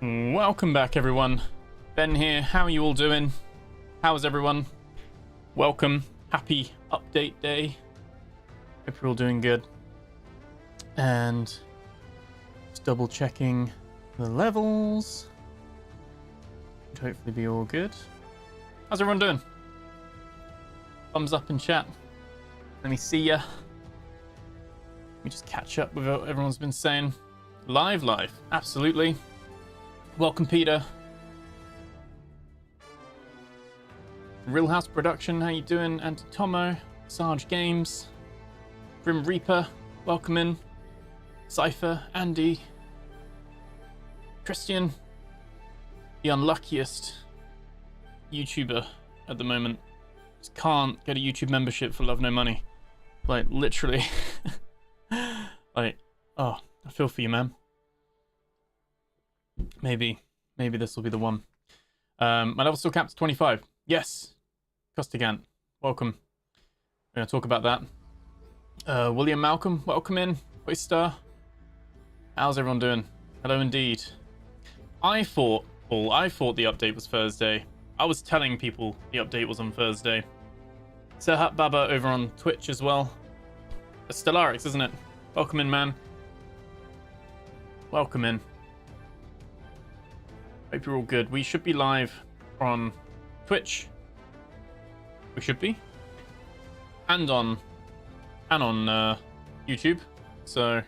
Welcome back, everyone. Ben here. How are you all doing? How's everyone? Welcome. Happy update day. Hope you're all doing good. And just double checking the levels. Should hopefully be all good. How's everyone doing? Thumbs up in chat. Let me see ya. Let me just catch up with what everyone's been saying. Live. Absolutely. Welcome, Peter. Real House Production, how you doing? Anti-Tomo, Sarge Games, Grim Reaper, welcome in. Cypher, Andy, Christian, the unluckiest YouTuber at the moment. Just can't get a YouTube membership for love no money. Like, literally. Like, oh, I feel for you, man. Maybe this will be the one. My level still capped to 25. Yes. Costigant, welcome. We're going to talk about that. William Malcolm, welcome in. Oyster. How's everyone doing? Hello indeed. I thought the update was Thursday. I was telling people the update was on Thursday. Serhat Baba over on Twitch as well. It's Stellarix, isn't it? Welcome in, man. Welcome in. Hope you're all good. We should be live on Twitch. We should be. And on YouTube. So,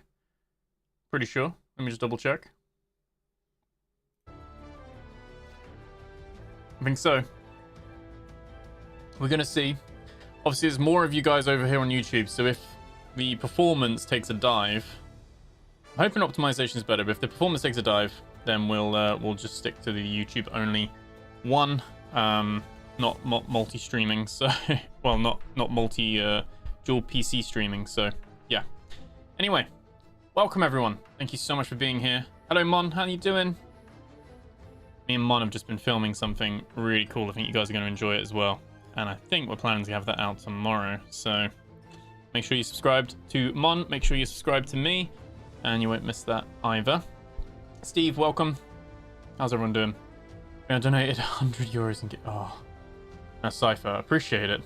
pretty sure. Let me just double check. I think so. We're going to see. Obviously, there's more of you guys over here on YouTube. So if the performance takes a dive, I'm hoping optimization is better. But if the performance takes a dive, then we'll just stick to the YouTube only one, not multi-streaming. So, well, not multi dual PC streaming. So, yeah. Anyway, welcome everyone. Thank you so much for being here. Hello, Mon. How are you doing? Me and Mon have just been filming something really cool. I think you guys are going to enjoy it as well. And I think we're planning to have that out tomorrow. So, make sure you subscribed to Mon. Make sure you subscribe to me, and you won't miss that either. Steve, welcome. How's everyone doing? I donated 100 euros and get... Oh. That's Cypher. Appreciate it.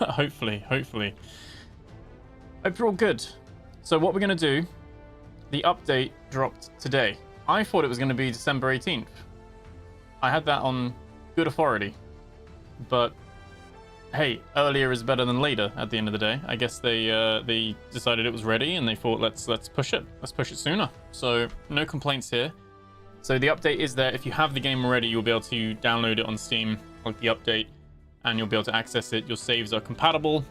Hopefully. Hope you're all good. So what we're going to do... The update dropped today. I thought it was going to be December 18th. I had that on good authority. But... Hey, earlier is better than later at the end of the day. I guess they decided it was ready and they thought, let's push it. Let's push it sooner. So no complaints here. So the update is there. If you have the game already, you'll be able to download it on Steam, like the update, and you'll be able to access it. Your saves are compatible.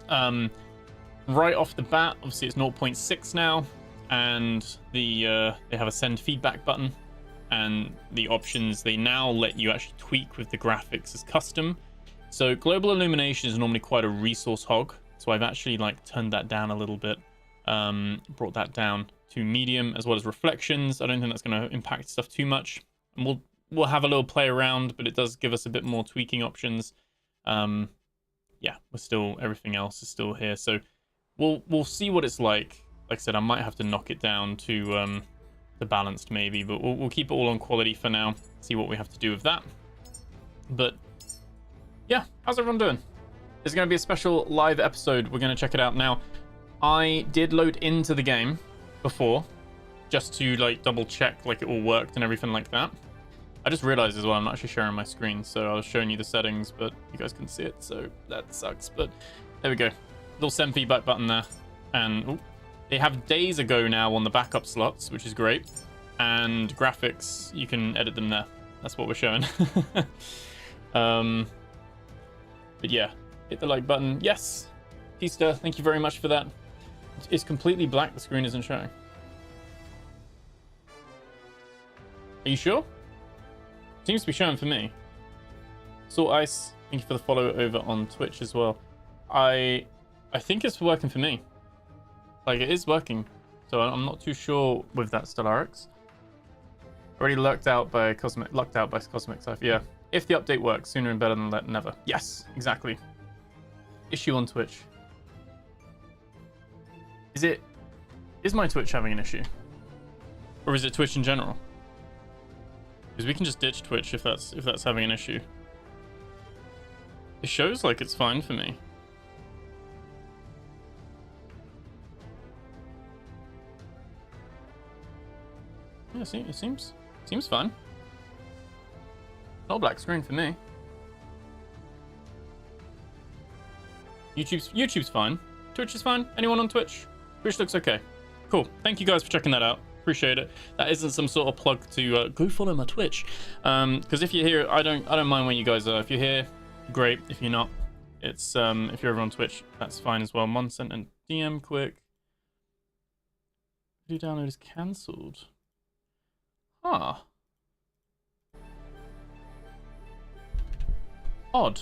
Right off the bat, obviously it's 0.6 now, and they have a send feedback button, and the options, they now let you actually tweak with the graphics as custom. So global illumination is normally quite a resource hog, so I've actually like turned that down a little bit, brought that down to medium, as well as reflections. I don't think that's going to impact stuff too much, and we'll have a little play around, but it does give us a bit more tweaking options. Yeah, everything else is still here, so we'll see what it's like. Like I said, I might have to knock it down to the balanced maybe, but we'll keep it all on quality for now. See what we have to do with that, but. Yeah, how's everyone doing? There's going to be a special live episode. We're going to check it out now. I did load into the game before, just to like double check like it all worked and everything like that. I just realized as well I'm not actually sharing my screen, so I was showing you the settings, but you guys couldn't see it, so that sucks. But there we go. Little send feedback button there, and they have days ago now on the backup slots, which is great. And graphics, you can edit them there. That's what we're showing. But yeah, hit the like button. Yes, Pista, thank you very much for that. It's completely black. The screen isn't showing. Are you sure? Seems to be showing for me. Salt Ice, thank you for the follow over on Twitch as well. I think it's working for me. Like, it is working. So I'm not too sure with that Stellarix. Already lucked out by Cosmic Cypher. Yeah. If the update works, sooner and better than never. Yes, exactly. Issue on Twitch. Is my Twitch having an issue? Or is it Twitch in general? Because we can just ditch Twitch if that's having an issue. It shows like it's fine for me. Yeah, see, it seems fine. No black screen for me. YouTube's fine. Twitch is fine. Anyone on Twitch? Twitch looks okay. Cool. Thank you guys for checking that out. Appreciate it. That isn't some sort of plug to go follow my Twitch. Because if you're here, I don't mind where you guys are. If you're here, great. If you're not, it's if you're over on Twitch, that's fine as well. Mon sent a DM quick. Video download is cancelled. Huh. Odd.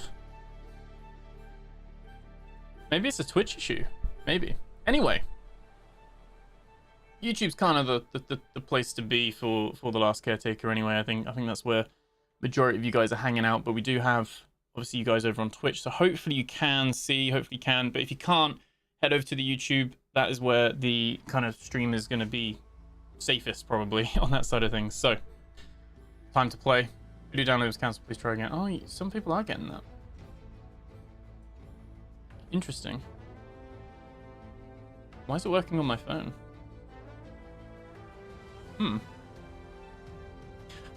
Maybe it's a Twitch issue. Maybe. Anyway. YouTube's kind of the place to be for the Last Caretaker anyway. I think that's where majority of you guys are hanging out, but we do have obviously you guys over on Twitch, so hopefully you can see, hopefully you can, but if you can't, head over to the YouTube. That is where the kind of stream is going to be safest probably on that side of things. So time to play. Video download was cancelled, please try again. Oh, some people are getting that. Interesting. Why is it working on my phone?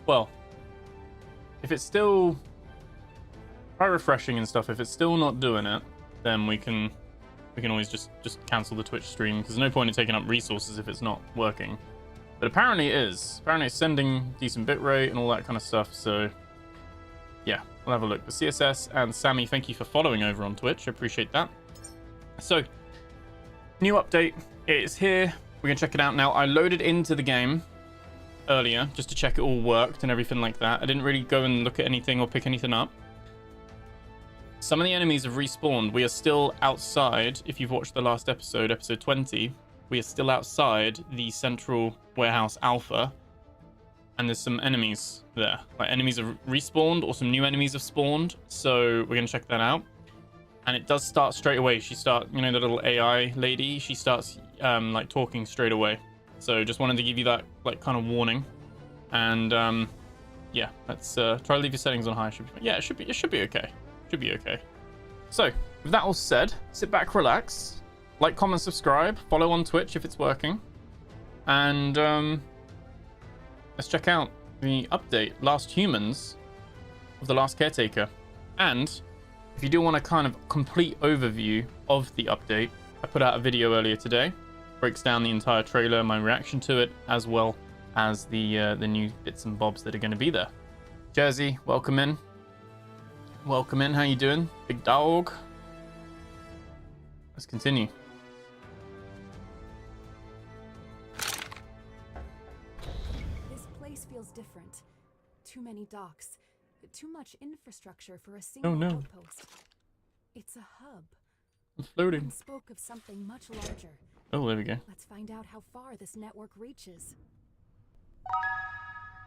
Well, if it's still, try refreshing and stuff. If it's still not doing it, then we can always just cancel the Twitch stream, because there's no point in taking up resources if it's not working. But apparently it is. Apparently it's sending decent bitrate and all that kind of stuff. So yeah, we'll have a look. But CSS and Sammy, thank you for following over on Twitch. I appreciate that. So new update, it is here. We're gonna check it out now. I loaded into the game earlier just to check it all worked and everything like that. I didn't really go and look at anything or pick anything up. Some of the enemies have respawned. We are still outside. If you've watched the last episode, episode 20, we are still outside the central warehouse alpha, and there's some enemies there. Like enemies have respawned or some new enemies have spawned. So we're gonna check that out. And it does start straight away. She starts, you know, the little AI lady, she starts like talking straight away. So just wanted to give you that like kind of warning. And yeah, let's try to leave your settings on high. Yeah, it should be okay. Should be okay. So with that all said, sit back, relax, like, comment, subscribe, follow on Twitch if it's working, and let's check out the update, Last Humans of the Last Caretaker. And if you do want a kind of complete overview of the update, I put out a video earlier today, breaks down the entire trailer, my reaction to it, as well as the new bits and bobs that are going to be there. Jersey, welcome in. Welcome in. How you doing, big dog? Let's continue. This place feels different. Too many docks. Too much infrastructure for a single outpost. It's a hub. I'm floating. And spoke of something much larger. Oh, there we go. Let's find out how far this network reaches.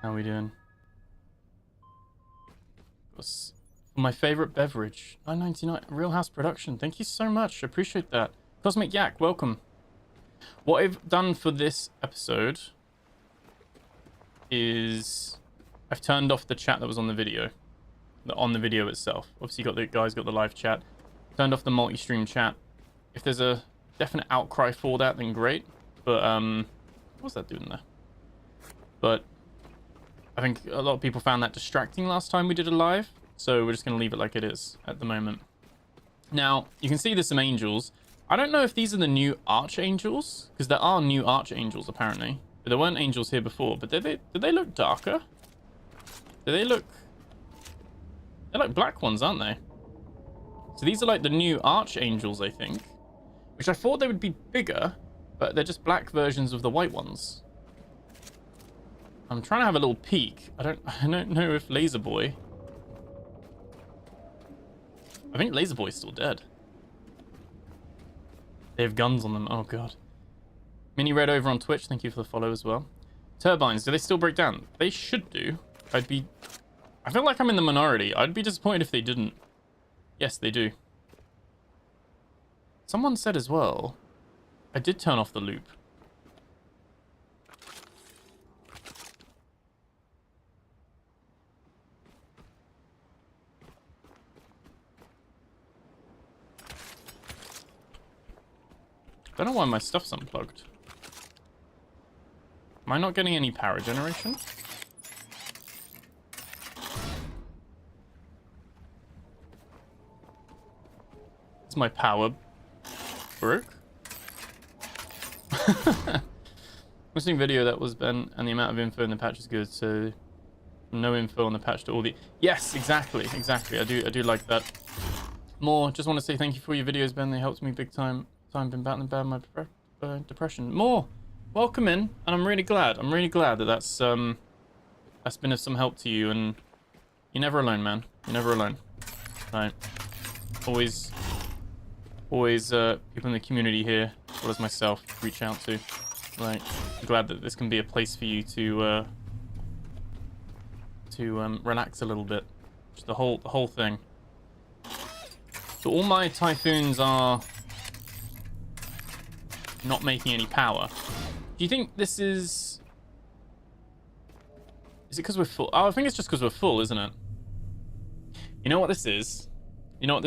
How we doing? My favorite beverage, $9.99, Real House Production. Thank you so much. Appreciate that. Cosmic Yak, welcome. What I've done for this episode is I've turned off the chat that was on the video, itself. Obviously, the guys got the live chat. Turned off the multi-stream chat. If there's a definite outcry for that, then great. But what's that doing there? But I think a lot of people found that distracting last time we did a live, so we're just going to leave it like it is at the moment. Now you can see there's some angels. I don't know if these are the new archangels, because there are new archangels apparently, but there weren't angels here before. But did they look darker? Do they look? They're like black ones, aren't they? So these are like the new archangels, I think, which I thought they would be bigger, but they're just black versions of the white ones. I'm trying to have a little peek. I don't know if Laser Boy. I think Laser Boy's still dead. They have guns on them. Oh god. Mini Red over on Twitch. Thank you for the follow as well. Turbines. Do they still break down? They should do. I feel like I'm in the minority. I'd be disappointed if they didn't. Yes, they do. Someone said as well, I did turn off the loop. Don't know why my stuff's unplugged. Am I not getting any power generation? It's my power broke. Missing video that was bent and the amount of info in the patch is good, so no info on the patch to all the... Yes, exactly. I do like that. More, just want to say thank you for your videos, Ben. They helped me big time. Been battling bad my depression. More, welcome in, and I'm really glad. That that's been of some help to you, and you're never alone, man. You're never alone. Right. Always people in the community here, as well as myself, reach out to. Right. I'm glad that this can be a place for you to relax a little bit. Just the whole thing. So all my typhoons are not making any power. Do you think this is... Is it because we're full? Oh, I think it's just because we're full, isn't it? You know what this is? Little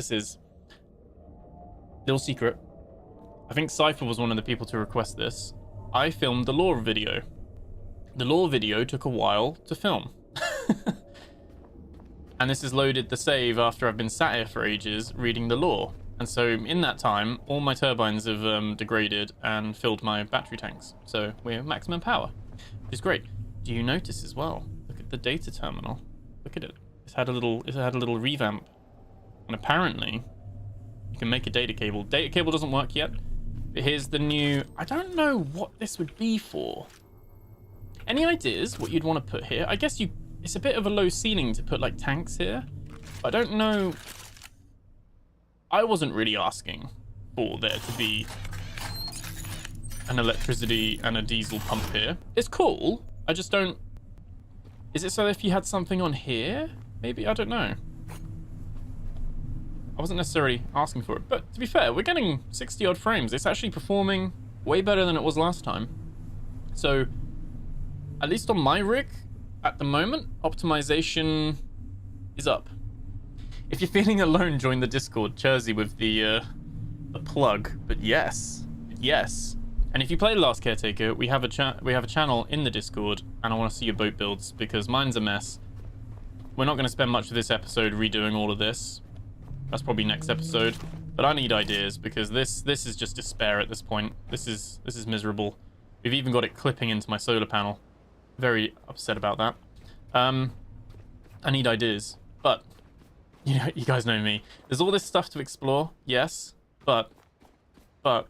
secret. I think Cypher was one of the people to request this. I filmed the lore video. The lore video took a while to film. And this has loaded the save after I've been sat here for ages reading the lore. And so in that time, all my turbines have degraded and filled my battery tanks. So we're maximum power, which is great. Do you notice as well? Look at the data terminal. Look at it. It's had a little revamp. And apparently, you can make a data cable. Data cable doesn't work yet. But here's the new... I don't know what this would be for. Any ideas what you'd want to put here? I guess you... It's a bit of a low ceiling to put like tanks here. I don't know. I wasn't really asking for there to be an electricity and a diesel pump here. It's cool. I just don't... Is it so if you had something on here? Maybe, I don't know. I wasn't necessarily asking for it. But to be fair, we're getting 60 odd frames. It's actually performing way better than it was last time. So, at least on my rig, at the moment, optimization is up. If you're feeling alone, join the Discord. Jersey with the plug. But yes. And if you play Last Caretaker, we have a channel in the Discord, and I want to see your boat builds because mine's a mess. We're not going to spend much of this episode redoing all of this. That's probably next episode. But I need ideas because this is just despair at this point. This is miserable. We've even got it clipping into my solar panel. Very upset about that. I need ideas, but you know, you guys know me. There's all this stuff to explore, yes, but and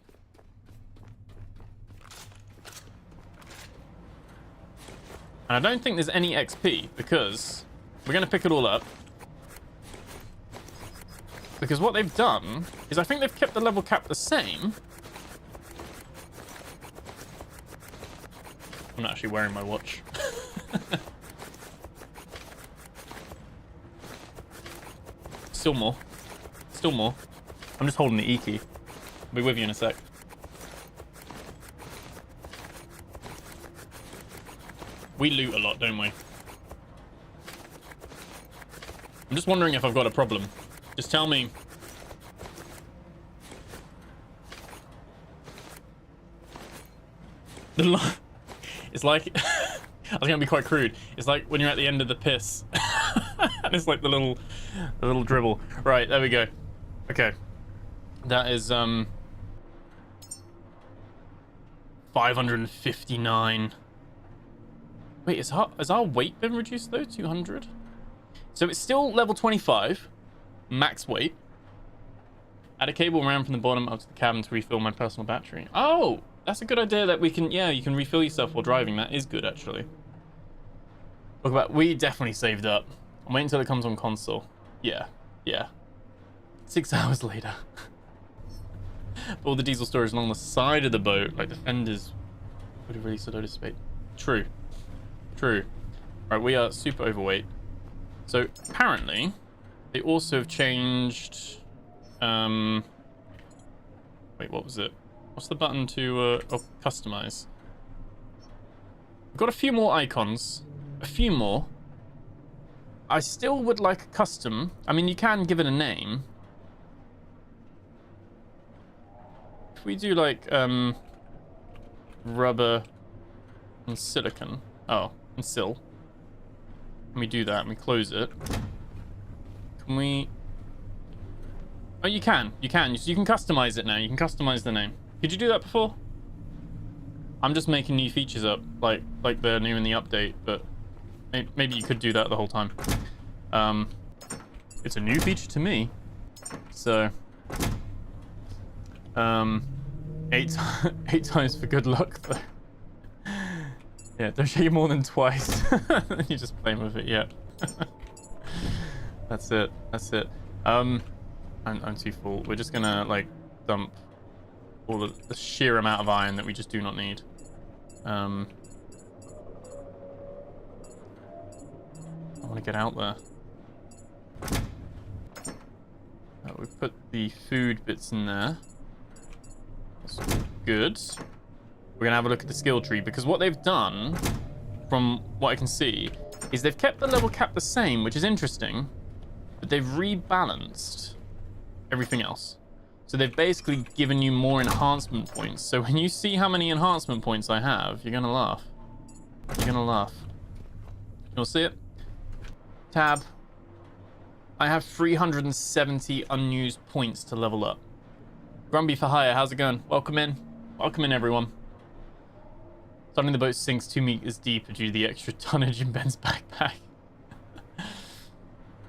I don't think there's any XP because we're gonna pick it all up. Because what they've done is I think they've kept the level cap the same. I'm not actually wearing my watch. Still more. I'm just holding the E key. I'll be with you in a sec. We loot a lot, don't we? I'm just wondering if I've got a problem. Just tell me. It's like, I was gonna be quite crude. It's like when you're at the end of the piss, and it's like the little dribble. Right, there we go. Okay, that is 559. Wait, has our weight been reduced though? 200. So it's still level 25, max weight. Add a cable ran from the bottom up to the cabin to refill my personal battery. Oh. That's a good idea that we can, yeah, you can refill yourself while driving. That is good, actually. Look about, we definitely saved up. I'm waiting until it comes on console. Yeah. 6 hours later. But all the diesel storage along the side of the boat, like the fenders, would have released a load of space. True. Right, we are super overweight. So apparently, they also have changed. Wait, what was it? What's the button to customize? We've got a few more icons. A few more. I still would like a custom. I mean, you can give it a name. if we do like rubber and silicon? Oh, and sil. Let me do that and we close it. Can we... Oh, you can. You can. You can customize it now. You can customize the name. Could you do that before? I'm just making new features up, like they're new in the update, but maybe you could do that the whole time. It's a new feature to me. So, 8 times for good luck, though. Yeah, don't shake it more than twice. You're just playing with it, yeah. That's it. That's it. I'm too full. We're just gonna like dump all the sheer amount of iron that we just do not need. I want to get out there. We put the food bits in there. That's good. We're gonna have a look at the skill tree, because what they've done, from what I can see, is they've kept the level cap the same, which is interesting, but they've rebalanced everything else. So they've basically given you more enhancement points. So when you see how many enhancement points I have, you're gonna laugh. You're gonna laugh. You'll see it. Tab. I have 370 unused points to level up. Grumby for hire, how's it going? Welcome in. Welcome in, everyone. Suddenly the boat sinks 2 meters deeper due to the extra tonnage in Ben's backpack.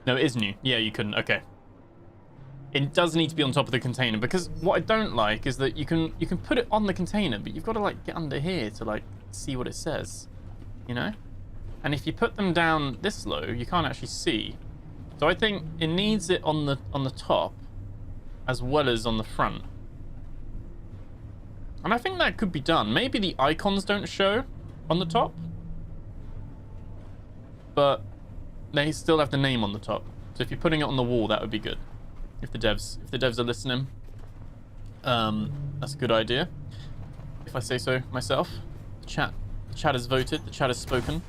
No, it is new. Yeah, you couldn't. Okay. It does need to be on top of the container, because what I don't like is that you can put it on the container, but you've got to like get under here to like see what it says, you know? And if you put them down this low, you can't actually see. So I think it needs it on the top as well as on the front. And I think that could be done. Maybe the icons don't show on the top, but they still have the name on the top. So if you're putting it on the wall, that would be good. If the devs are listening, that's a good idea. If I say so myself. The chat has voted. The chat has spoken.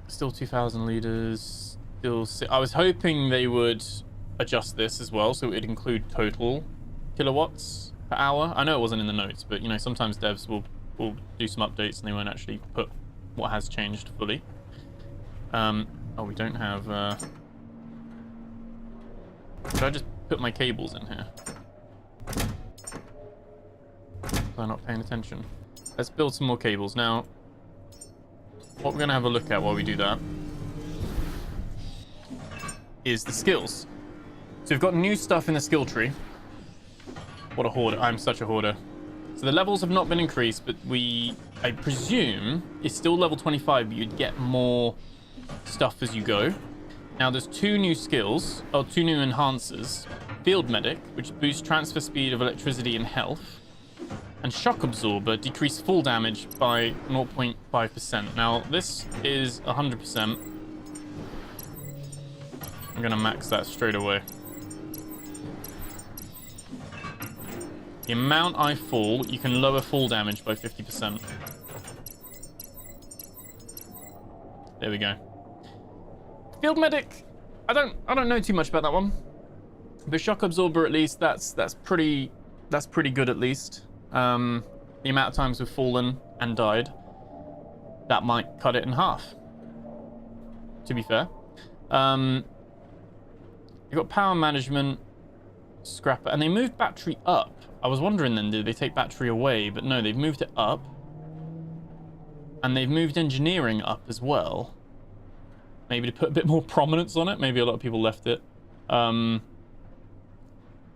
Still 2,000 liters. Still, I was hoping they would adjust this as well, so it'd include total kilowatts per hour. I know it wasn't in the notes, but you know, sometimes devs will do some updates and they won't actually put what has changed fully. Oh, we don't have... Should I just put my cables in here? I'm not paying attention. Let's build some more cables. Now, what we're going to have a look at while we do that is the skills. So we've got new stuff in the skill tree. What a hoarder. I'm such a hoarder. So the levels have not been increased, but I presume, it's still level 25, but you'd get more stuff as you go. Now there's 2 new skills, or 2 new enhancers. Field Medic, which boosts transfer speed of electricity and health. And Shock Absorber, decrease full damage by 0.5%. Now this is 100%. I'm gonna max that straight away. The amount I fall, you can lower fall damage by 50%. There we go. Field Medic, I don't know too much about that one. But Shock Absorber, at least, that's pretty good at least. The amount of times we've fallen and died, that might cut it in half, to be fair. You've got power management, scrapper, and they moved battery up. I was wondering then, did they take battery away? But no, they've moved it up. And they've moved engineering up as well. Maybe to put a bit more prominence on it. Maybe a lot of people left it.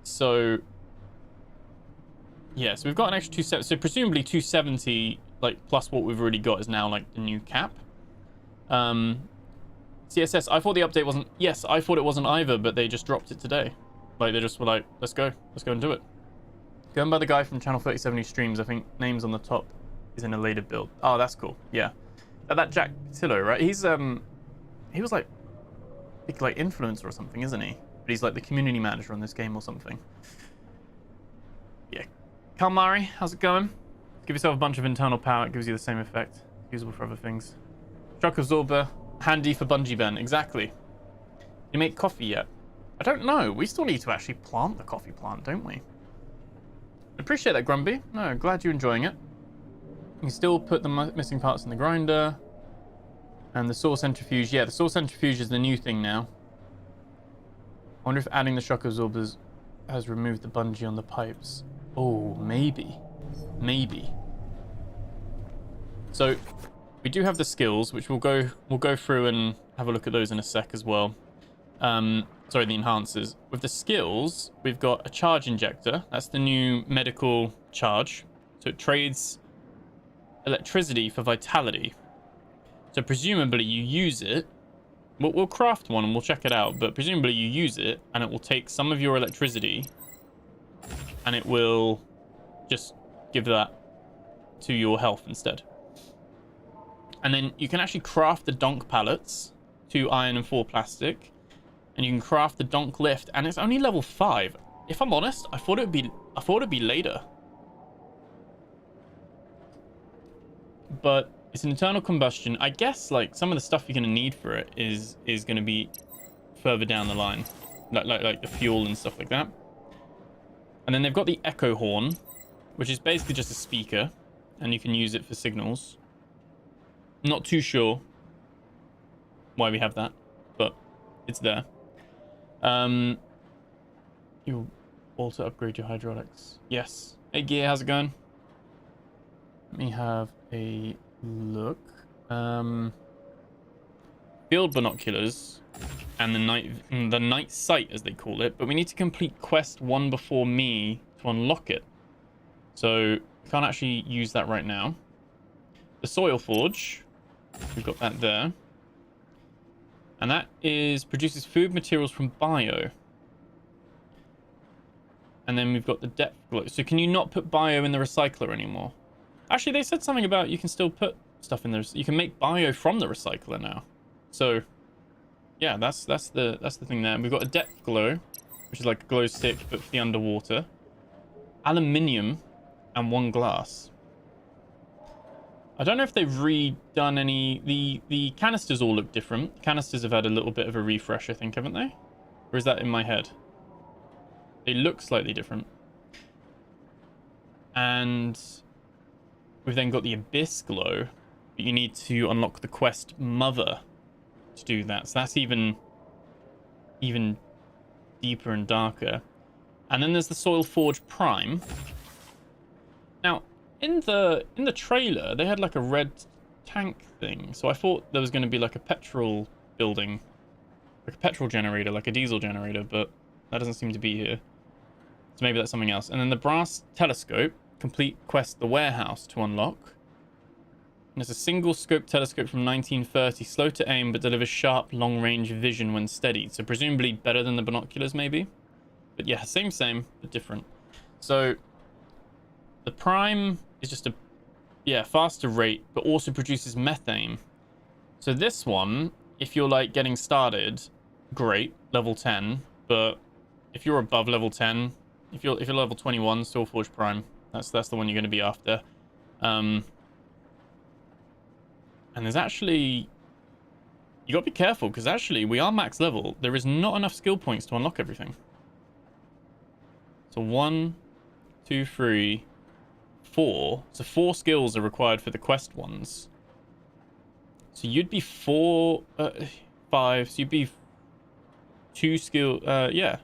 So yeah, so we've got an extra 270. So presumably 270, like plus what we've already got, is now like the new cap. CSS, I thought the update wasn't... Yes, I thought it wasn't either, but they just dropped it today. Like, they just were like, let's go and do it. Going by the guy from Channel 37 who streams, I think names on the top is in a later build. Oh, that's cool. Yeah. That Jack Patillo, right? He's, he was like, big like influencer or something, isn't he? But he's like the community manager on this game or something. Yeah. Kalmari, how's it going? Give yourself a bunch of internal power, it gives you the same effect. Usable for other things. Shock Absorber, handy for bungee band, exactly. You make coffee yet? I don't know. We still need to actually plant the coffee plant, don't we? Appreciate that, Grumpy. No, glad you're enjoying it. You can still put the missing parts in the grinder. And the soil centrifuge. Yeah, the soil centrifuge is the new thing now. I wonder if adding the shock absorbers has removed the bungee on the pipes. Oh, maybe. Maybe. So, we do have the skills, which we'll go through and have a look at those in a sec as well. Sorry, the enhancers. With the skills, we've got a charge injector. That's the new medical charge. So it trades electricity for vitality. So presumably you use it. We'll craft one and we'll check it out. But presumably you use it and it will take some of your electricity and it will just give that to your health instead. And then you can actually craft the donk pallets, 2 iron and 4 plastic. And you can craft the donk lift, and it's only level 5. If I'm honest, I thought it'd be later. But it's an internal combustion. I guess like some of the stuff you're gonna need for it is gonna be further down the line, like the fuel and stuff like that. And then they've got the echo horn, which is basically just a speaker, and you can use it for signals. Not too sure why we have that, but it's there. You also upgrade your hydraulics. Yes. Hey Gear, how's it going? Let me have a look. Field binoculars and the night sight, as they call it, but we need to complete quest 1 before me to unlock it. So we can't actually use that right now. The soil forge, we've got that there. And that produces food materials from bio. And then we've got the depth glow. So can you not put bio in the recycler anymore? Actually, they said something about you can still put stuff in there. You can make bio from the recycler now. So yeah, that's the thing there. We've got a depth glow, which is like a glow stick but for the underwater. Aluminium and 1 glass. I don't know if they've redone any... The canisters all look different. Canisters have had a little bit of a refresh, I think, haven't they? Or is that in my head? They look slightly different. And we've then got the Abyss Glow. But you need to unlock the quest Mother to do that. So that's even deeper and darker. And then there's the Soil Forge Prime. Now... In the trailer, they had like a red tank thing. So I thought there was going to be like a petrol building. Like a petrol generator, like a diesel generator. But that doesn't seem to be here. So maybe that's something else. And then the brass telescope. Complete quest the warehouse to unlock. And it's a single scope telescope from 1930. Slow to aim, but delivers sharp, long-range vision when steadied. So presumably better than the binoculars, maybe. But yeah, same, but different. So the Prime... is just a faster rate, but also produces methane. So this one, if you're like getting started, great, level 10. But if you're above level 10, if you're level 21, Soul Forge Prime, that's the one you're going to be after. And there's actually, you got to be careful because actually we are max level. There is not enough skill points to unlock everything. So 1, 2, 3. 4. So 4 skills are required for the quest ones. So you'd be 5. So you'd be 2 skill. Yeah,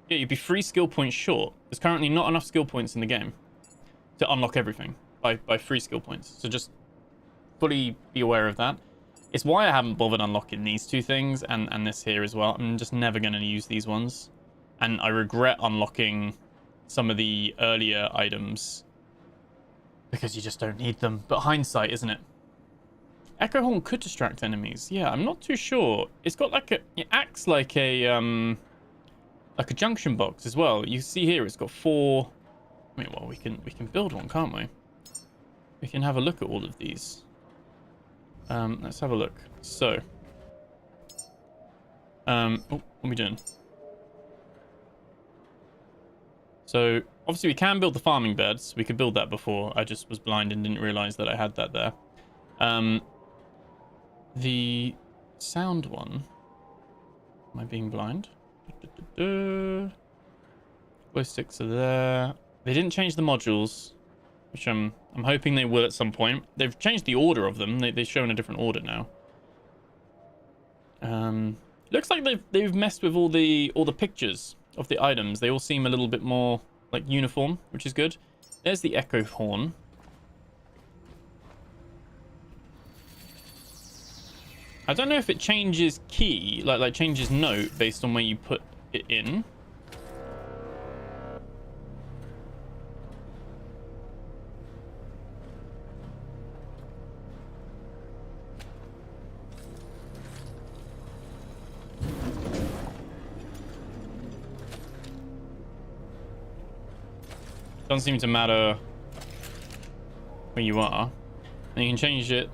you'd be 3 skill points short. There's currently not enough skill points in the game to unlock everything by 3 skill points. So just fully be aware of that. It's why I haven't bothered unlocking these 2 things and this here as well. I'm just never going to use these ones. And I regret unlocking some of the earlier items because you just don't need them. But hindsight, isn't it? Echo Horn could distract enemies. Yeah, I'm not too sure. It's got like it acts like a junction box as well. You see here, it's got 4. I mean, well, we can build one, can't we? We can have a look at all of these. Let's have a look. So, oh, what are we doing? So, obviously we can build the farming beds. We could build that before. I just was blind and didn't realize that I had that there. The sound one. Am I being blind? Glow sticks are there. They didn't change the modules, which I'm hoping they will at some point. They've changed the order of them. They've shown a different order now. Looks like they've messed with all the pictures of the items. They all seem a little bit more like uniform, which is good. There's the echo horn. I don't know if it changes key, like changes note based on where you put it in. Doesn't seem to matter where you are. And you can change it.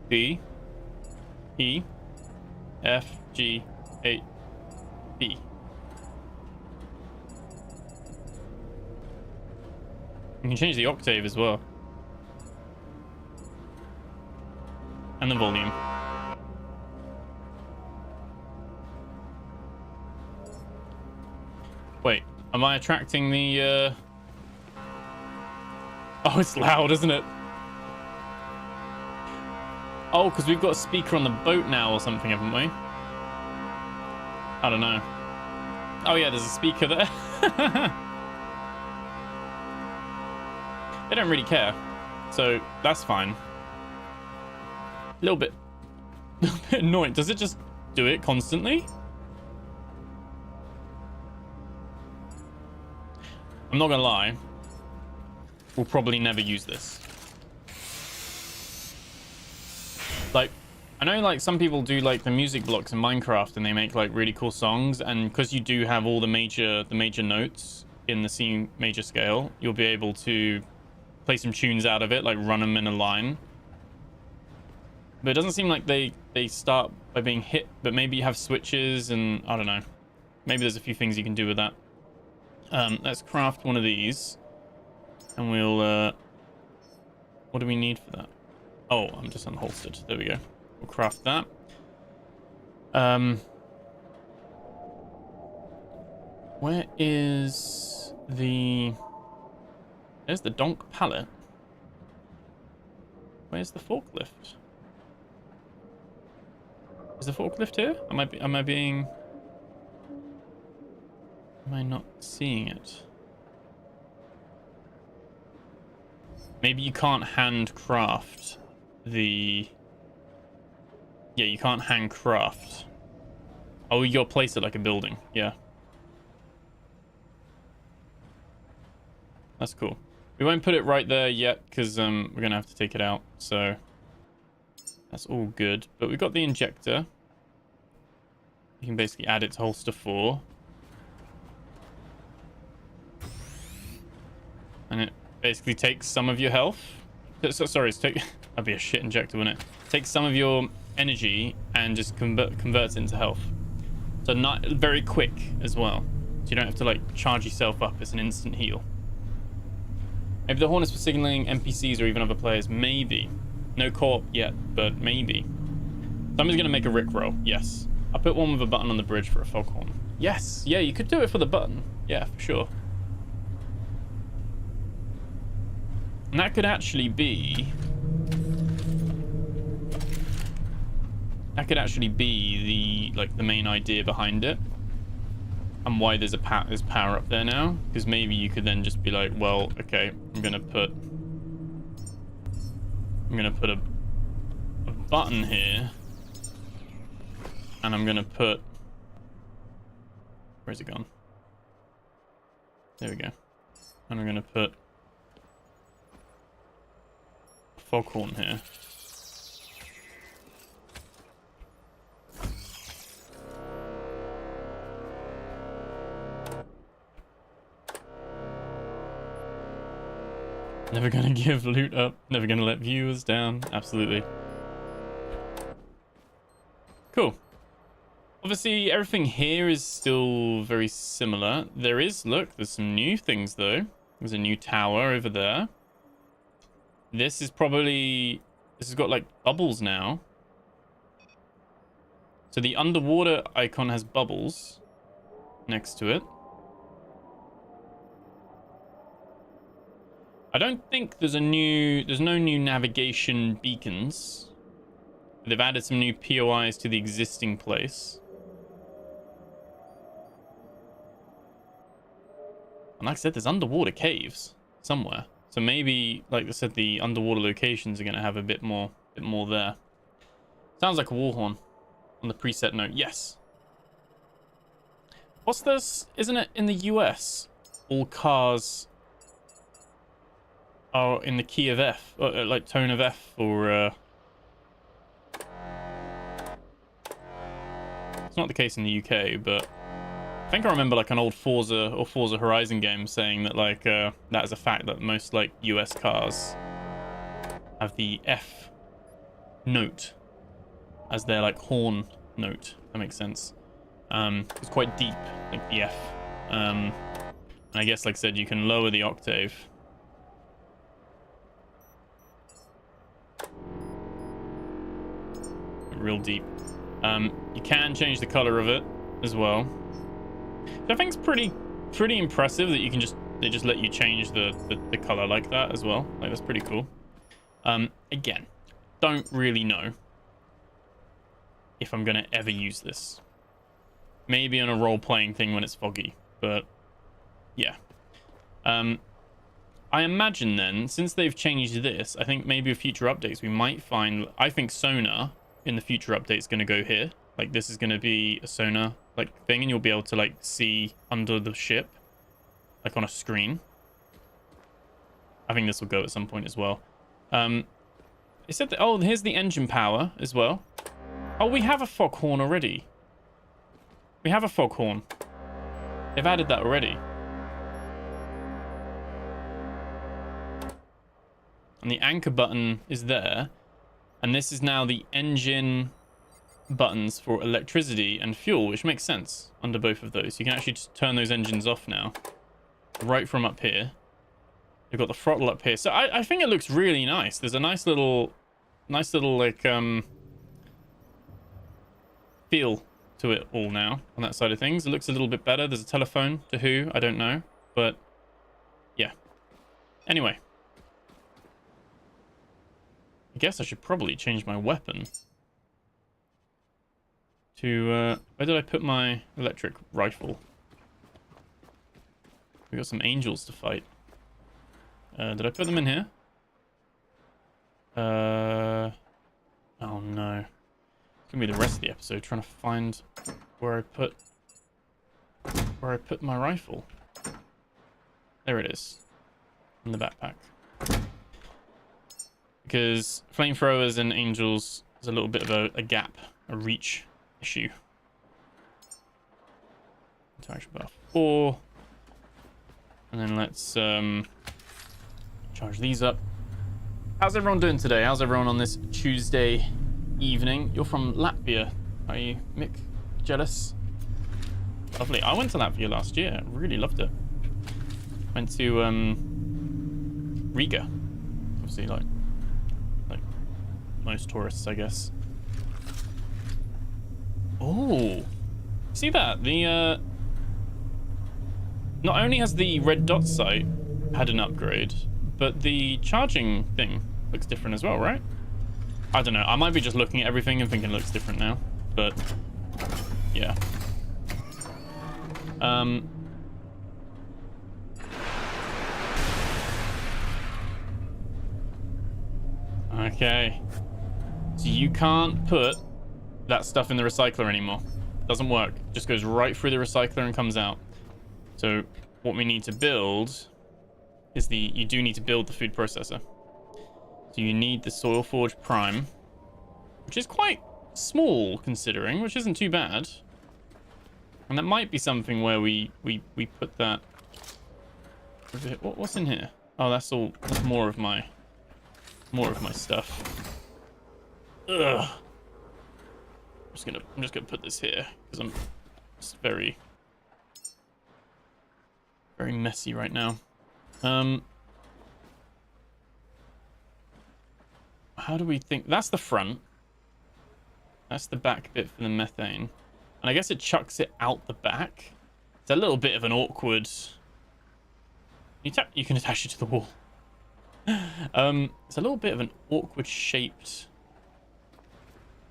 B, E, F, G, H, B. You can change the octave as well. And the volume. Wait, am I attracting the Oh, it's loud, isn't it? Oh, because we've got a speaker on the boat now or something, haven't we? I don't know. Oh yeah, there's a speaker there. They don't really care, so that's fine. A little bit annoying. Does it just do it constantly? I'm not gonna lie. We'll probably never use this. Like, I know like some people do like the music blocks in Minecraft and they make like really cool songs, and because you do have all the major notes in the C major scale, you'll be able to play some tunes out of it, like run them in a line. But it doesn't seem like they start by being hit, but maybe you have switches and I don't know. Maybe there's a few things you can do with that. Let's craft one of these. And we'll, what do we need for that? Oh, I'm just unholstered. There we go. We'll craft that. Where is the... There's the donk pallet. Where's the forklift? Is the forklift here? Am I not seeing it? Maybe you can't handcraft the... Yeah, you can't handcraft. Oh, you gotta place it like a building. Yeah. That's cool. We won't put it right there yet because we're gonna have to take it out. So that's all good. But we've got the injector. You can basically add it to holster 4. And it basically takes some of your health. Sorry, that'd be a shit injector, wouldn't it? Takes some of your energy and just converts it into health. So not very quick as well. So you don't have to like charge yourself up. It's an instant heal. Maybe the horn is for signaling NPCs or even other players. Maybe. No co-op yet, but maybe. Somebody's gonna make a rickroll. Yes. I'll put one with a button on the bridge for a foghorn. Yes. Yeah, you could do it for the button. Yeah, for sure. And that could actually be... That could actually be the main idea behind it. And why there's there's power up there now. Because maybe you could then just be like, well, okay, I'm gonna put a button here. And I'm gonna put... Where's it gone? There we go. And I'm gonna put a foghorn here. Never gonna give loot up. Never gonna let viewers down. Absolutely. Cool. Obviously, everything here is still very similar. There is, look, there's some new things though. There's a new tower over there. This is probably... This has got like bubbles now. So the underwater icon has bubbles. next to it. I don't think there's no new navigation beacons. They've added some new POIs to the existing place. And like I said, there's underwater caves somewhere. So maybe, like I said, the underwater locations are going to have a bit more there. Sounds like a war horn on the preset note. Yes. What's this? Isn't it in the US? All cars are in the key of F, or like tone of F, or it's not the case in the UK, but I think I remember like an old Forza or Forza Horizon game saying that like that is a fact that most like US cars have the F note as their like horn note. If that makes sense. It's quite deep, like the F. And I guess, like I said, you can lower the octave. Real deep. You can change the color of it as well. So I think it's pretty impressive that you can they just let you change the color like that as well. Like, that's pretty cool. Again, don't really know if I'm gonna ever use this. Maybe on a role-playing thing when it's foggy, but yeah. I imagine then, since they've changed this, I think maybe with future updates we might find, I think sonar in the future update is going to go here. Like, this is going to be a sonar like thing, and you'll be able to like see under the ship, like on a screen. I think this will go at some point as well. It said that, oh, here's the engine power as well. Oh, we have a foghorn already. We have a foghorn. They've added that already. And the anchor button is there. And this is now the engine buttons for electricity and fuel, which makes sense under both of those. You can actually just turn those engines off now. Right from up here. You've got the throttle up here. So I think it looks really nice. There's a nice little like feel to it all now on that side of things. It looks a little bit better. There's a telephone to who, I don't know, but yeah. Anyway, I guess I should probably change my weapon to where did I put my electric rifle? We got some angels to fight. Did I put them in here? Oh no. It's gonna be the rest of the episode trying to find where I put my rifle. There it is. In the backpack. Because flamethrowers and angels is a little bit of a gap, a reach issue. Interaction bar 4. And then let's charge these up. How's everyone doing today? How's everyone on this Tuesday evening? You're from Latvia, are you, Mick? Jealous? Lovely. I went to Latvia last year. Really loved it. Went to Riga. Obviously, like most tourists, I guess. Oh, see that? The not only has the red dot site had an upgrade, but the charging thing looks different as well, right? I don't know. I might be just looking at everything and thinking it looks different now, but yeah. Okay. So you can't put that stuff in the recycler anymore. Doesn't work. Just goes right through the recycler and comes out. So what we need to build is you do need to build the food processor. So you need the Soil Forge Prime, which is quite small considering, which isn't too bad. And that might be something where we put that. What's in here? Oh, that's more of my stuff. Ugh. I'm just gonna put this here because I'm just very messy right now. How do we think? That's the front. That's the back bit for the methane. And I guess it chucks it out the back. It's a little bit of an awkward... You can attach it to the wall. It's a little bit of an awkward shaped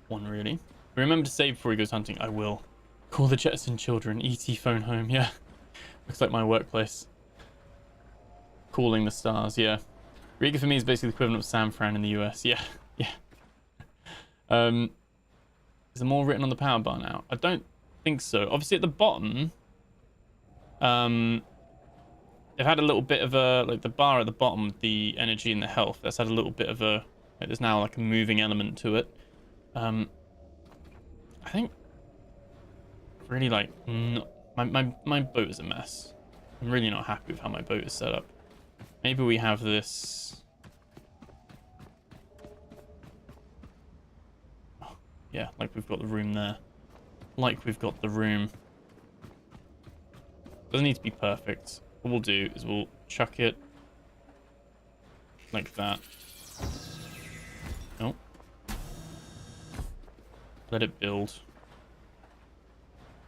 one, really. Remember to save before he goes hunting. I will. Call the Jetson children. ET phone home. Yeah. Looks like my workplace. Calling the stars. Yeah. Riga for me is basically the equivalent of San Fran in the US. Yeah. Yeah. Is there more written on the power bar now? I don't think so. Obviously at the bottom, they've had a little bit of a, like the bar at the bottom, the energy and the health, that's had a little bit of a, like, there's now like a moving element to it. I think really like, my boat is a mess. I'm really not happy with how my boat is set up. Maybe we have this. Oh, yeah, like we've got the room there. Like we've got the room. Doesn't need to be perfect. What we'll do is we'll chuck it like that. Nope. Let it build.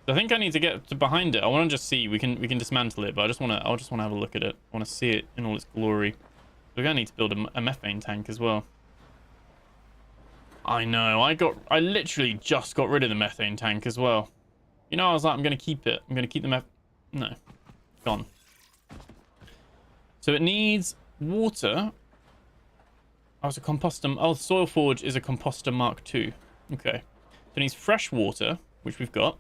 I think I need to get to behind it. I want to just see. We can dismantle it, but I just want to have a look at it. I want to see it in all its glory. We're gonna need to build a methane tank as well. I know. I literally just got rid of the methane tank as well. You know, I was like, I'm gonna keep it. I'm gonna keep the No, gone. So it needs water. Oh, it's a composter. Oh, Soil Forge is a composter Mark II. Okay. So it needs fresh water, which we've got.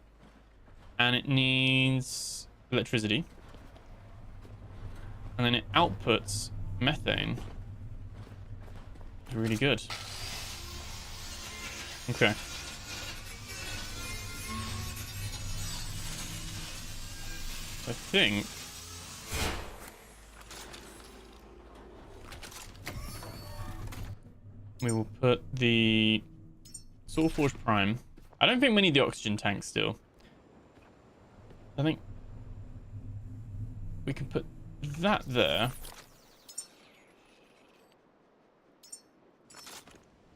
And it needs electricity. And then it outputs methane. It's really good. Okay. I think we will put the Soul Forge Prime. I don't think we need the oxygen tank still. I think we can put that there.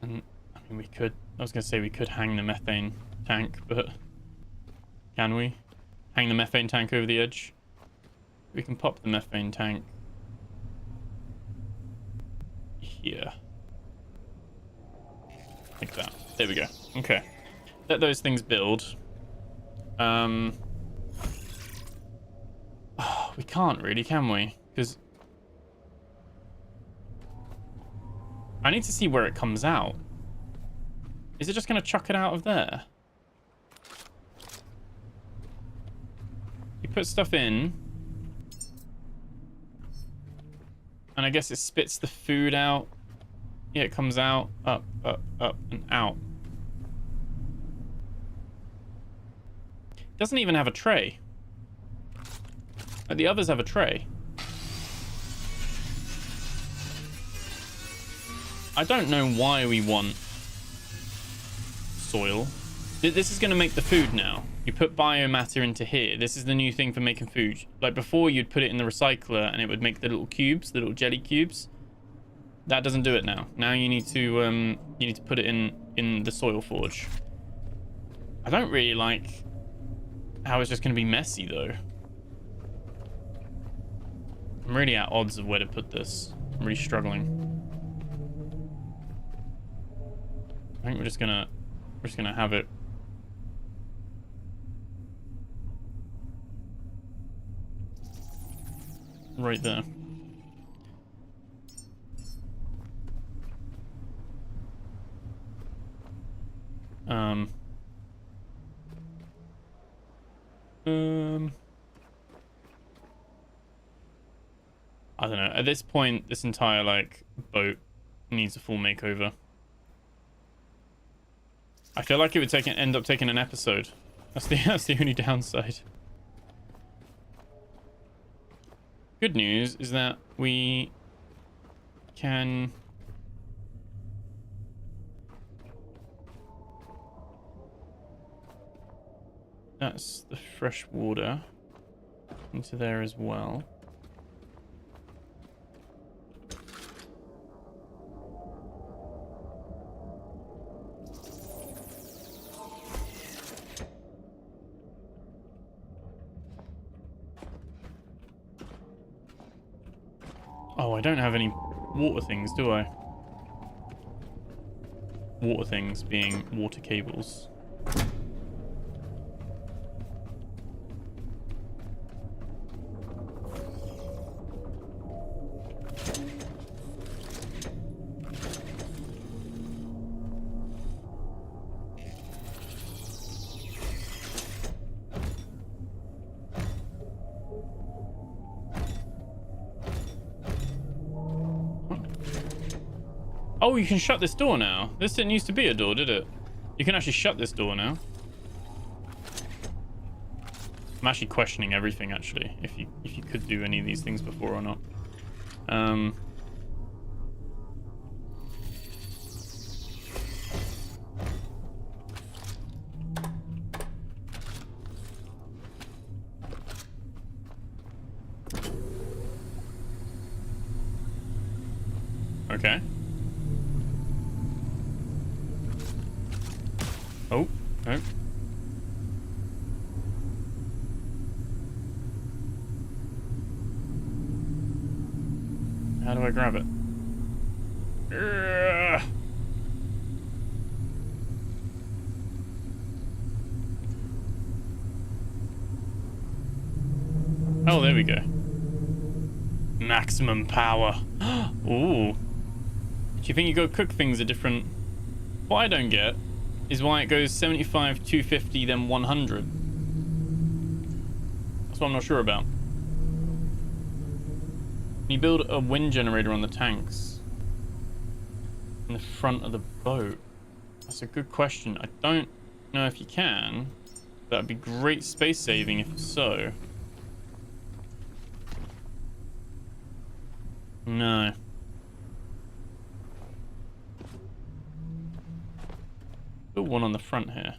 And I mean, we could, I was going to say we could hang the methane tank, but can we? Hang the methane tank over the edge? We can pop the methane tank here. Like that. There we go. Okay. Let those things build. We can't really, can we? Because I need to see where it comes out. Is it just going to chuck it out of there? You put stuff in. And I guess it spits the food out. Yeah, it comes out, up, up, up, and out. It doesn't even have a tray. Like the others have a tray. I don't know why we want soil. This is going to make the food now. You put biomatter into here. This is the new thing for making food. Like before, you'd put it in the recycler and it would make the little cubes, the little jelly cubes. That doesn't do it now. Now you need to put it in the Soil Forge. I don't really like how it's just going to be messy though. I'm really at odds of where to put this. I'm really struggling. I think we're just gonna have it right there. I don't know. At this point, this entire like boat needs a full makeover. I feel like it would end up taking an episode. That's the only downside. Good news is that we can that's the fresh water into there as well. Oh, I don't have any water things, do I? Water things being water cables. Oh, you can shut this door now. This didn't used to be a door, did it? You can actually shut this door now. I'm actually questioning everything, actually, if you could do any of these things before or not. Okay. Oh, no. How do I grab it? Ugh. Oh, there we go. Maximum power. Ooh. Do you think you go cook things at different... What I don't get is why it goes 75, 250, then 100. That's what I'm not sure about. Can you build a wind generator on the tanks in the front of the boat? That's a good question. I don't know if you can. That'd be great space saving if so. No. Build one on the front here.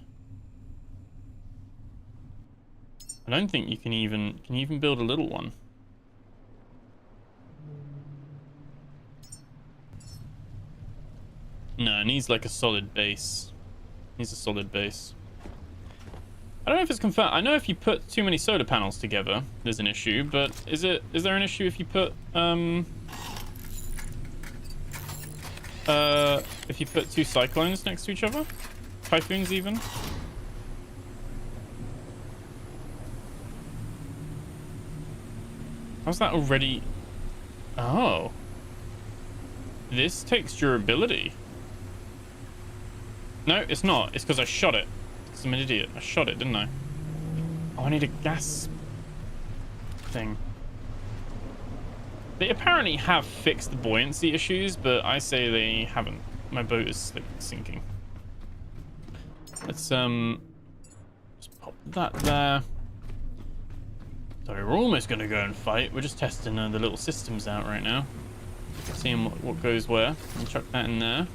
I don't think you can even... Can you even build a little one? No, it needs like a solid base. It needs a solid base. I don't know if it's confirmed. I know if you put too many solar panels together, there's an issue, but is there an issue if you put two cyclones next to each other? Typhoons even? How's that already? Oh. This takes durability. No, it's not. It's because I shot it. Because I'm an idiot. I shot it, didn't I? Oh, I need a gas thing. They apparently have fixed the buoyancy issues, but I say they haven't. My boat is like sinking. Let's just pop that there. Sorry, we're almost gonna go and fight. We're just testing the little systems out right now, seeing what goes where. And chuck that in there,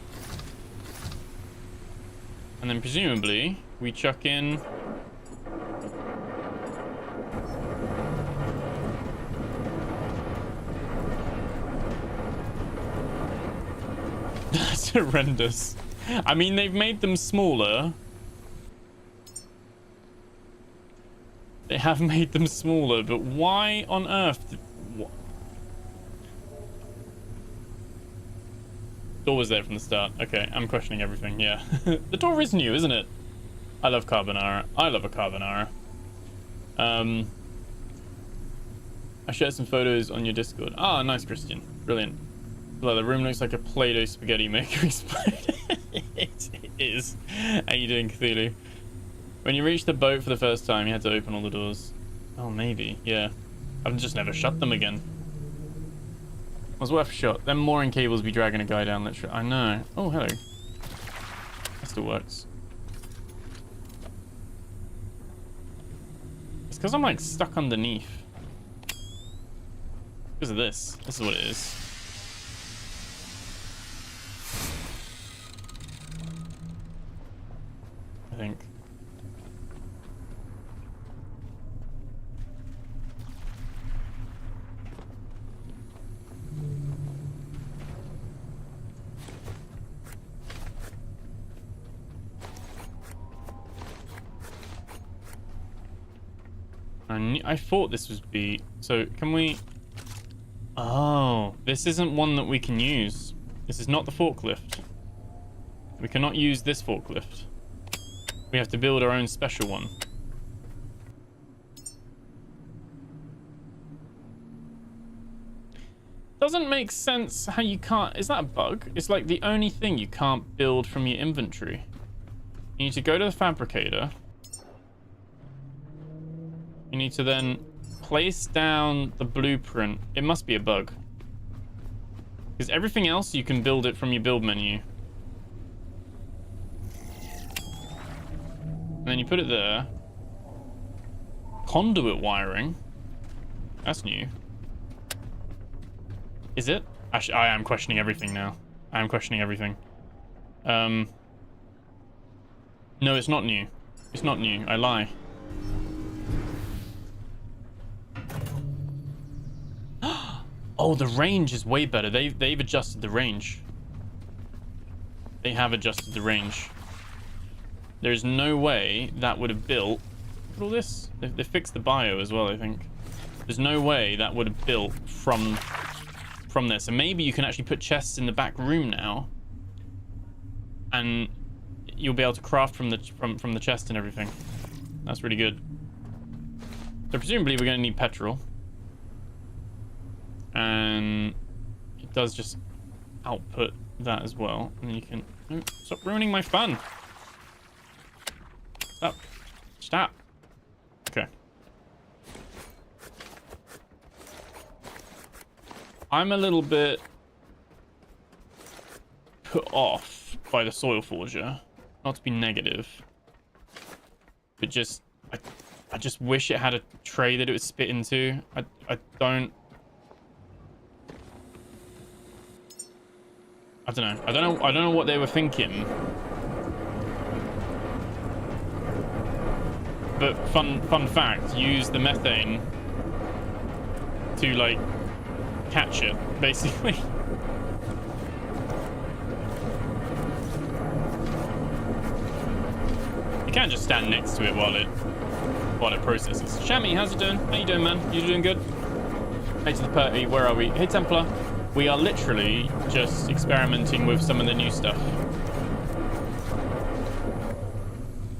and then presumably we chuck in. That's horrendous. I mean, they've made them smaller. They have made them smaller, but why on earth? Door was there from the start. Okay, I'm questioning everything. Yeah, the door is new, isn't it? I love carbonara. I love a carbonara. I shared some photos on your Discord. Ah, nice, Christian. Brilliant. Well, the room looks like a Play-Doh spaghetti maker exploded. It is. How you doing, Cthulhu? When you reach the boat for the first time, you had to open all the doors. Oh, maybe. Yeah. I've just never shut them again. It was worth a shot. Them mooring cables be dragging a guy down, literally. I know. Oh, hello. That still works. It's because I'm, like, stuck underneath. Because of this. This is what it is. I think. I thought this was B. So can we Oh, this isn't one that we can use. This is not the forklift. We cannot use this forklift. We have to build our own special one. Doesn't make sense how you can't... Is that a bug? It's like the only thing you can't build from your inventory. You need to go to the fabricator. You need to then place down the blueprint. It must be a bug. Because everything else, you can build it from your build menu. And then you put it there. Conduit wiring. That's new. Is it? Actually, I am questioning everything now. I am questioning everything. No, it's not new. It's not new. I lie. Oh, the range is way better. They've adjusted the range. They have adjusted the range. There's no way that would have built... Look at all this. They fixed the bio as well, I think. There's no way that would have built from this. And maybe you can actually put chests in the back room now. And you'll be able to craft from the chest and everything. That's really good. So presumably we're going to need petrol. And it does just output that as well. And you can... No, stop ruining my fun. Stop. Stop. Okay. I'm a little bit put off by the soil forger. Not to be negative. But just... I just wish it had a tray that it would spit into. I don't know. I don't know what they were thinking. But fun fact, use the methane to like catch it, basically. You can't just stand next to it while it processes. Shammy, how's it doing? How you doing, man? You doing good? Hey to the party, where are we? Hey Templar. We are literally just experimenting with some of the new stuff.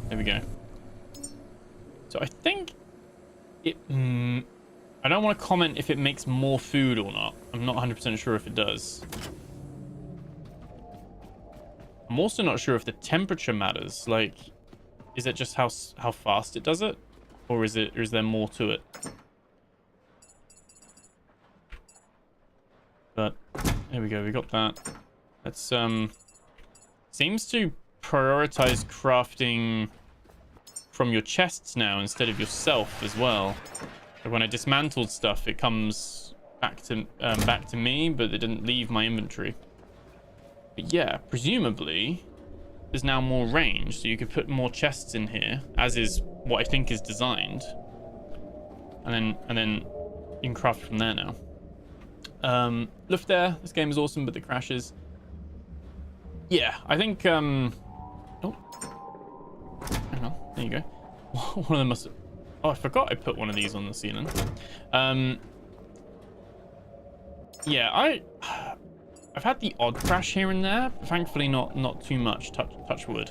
There we go. So I think it... I don't want to comment if it makes more food or not. I'm not 100% sure if it does. I'm also not sure if the temperature matters. Like, is it just how fast it does it? Or is there more to it? But there we go, we got that. That's seems to prioritize crafting from your chests now instead of yourself as well. Like when I dismantled stuff, it comes back to me, but it didn't leave my inventory. But yeah, presumably there's now more range, so you could put more chests in here, as is what I think is designed. And then you can craft from there now. Luft there. This game is awesome, but the crashes. Yeah, I think oh, hang on, there you go. One of them must have... Oh, I forgot I put one of these on the ceiling. Yeah, I've had the odd crash here and there, but thankfully not too much. Touch wood.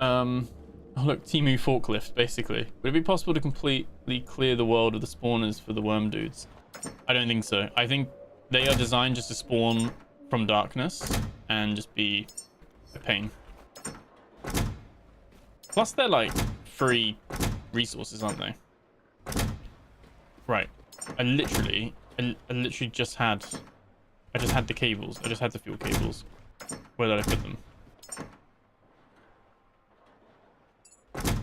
Oh look, Temu forklift, basically. Would it be possible to completely clear the world of the spawners for the worm dudes? I don't think so. I think they are designed just to spawn from darkness and just be a pain. Plus they're like free resources, aren't they? Right. I literally just had the cables. I just had the fuel cables. Where did I put them?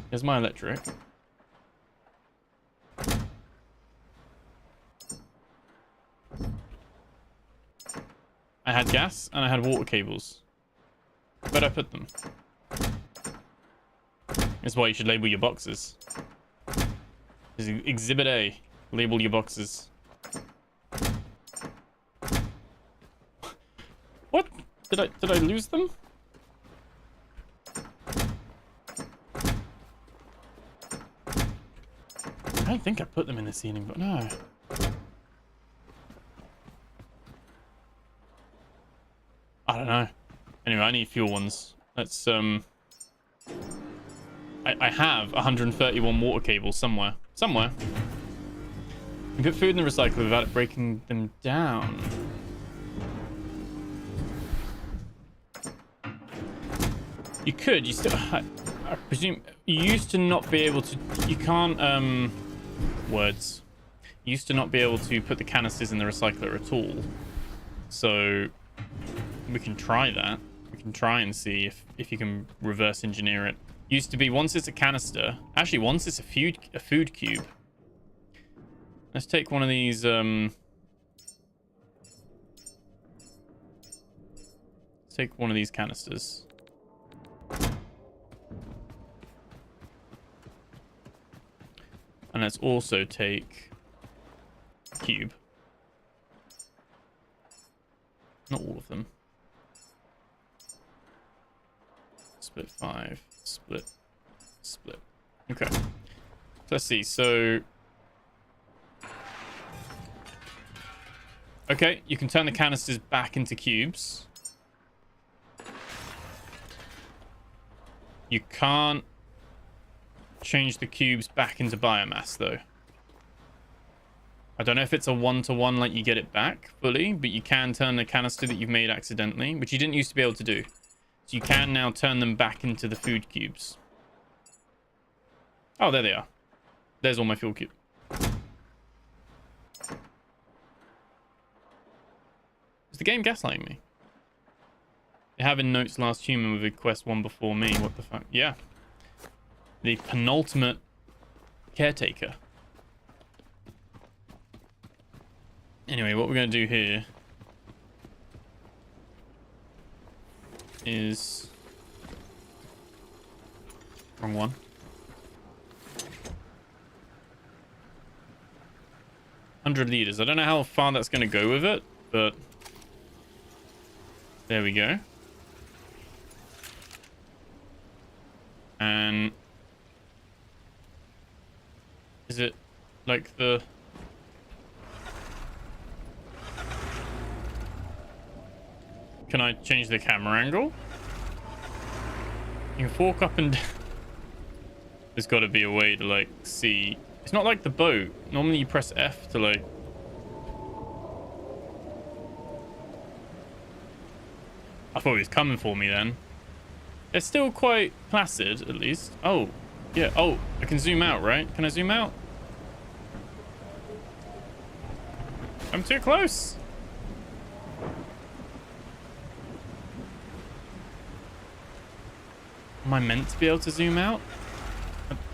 Here's my electric. I had gas and I had water cables. Where'd I put them? That's why you should label your boxes. This is Exhibit A. Label your boxes. What? Did I lose them? I don't think I put them in the ceiling, but no. don't know. Anyway, I need fuel ones. Let's I have 131 water cables somewhere. Somewhere. You put food in the recycler without it breaking them down. You could. You still. I presume you used to not be able to. You can't. Words. You used to not be able to put the canisters in the recycler at all. So we can try that. We can try and see if you can reverse engineer it. Used to be once it's a canister. Actually, once it's a food cube. Let's take one of these. Let's take one of these canisters. And let's also take cube. Not all of them. Split 5. Split. Split. Okay. So let's see. So... okay, you can turn the canisters back into cubes. You can't change the cubes back into biomass, though. I don't know if it's a one-to-one, like you get it back fully, but you can turn the canister that you've made accidentally, which you didn't used to be able to do. So you can now turn them back into the food cubes. Oh, there they are. There's all my fuel cube. Is the game gaslighting me? They have in notes last human with a quest one before me. What the fuck? Yeah. The penultimate caretaker. Anyway, what we're going to do here is... wrong one. $100 I don't know how far that's going to go with it, but there we go. And is it like the... can I change the camera angle? You can fork up and down. There's got to be a way to like see. It's not like the boat. Normally you press F to like... I thought he was coming for me then. It's still quite placid, at least. Oh, yeah. Oh, I can zoom out, right? Can I zoom out? I'm too close. Am I meant to be able to zoom out?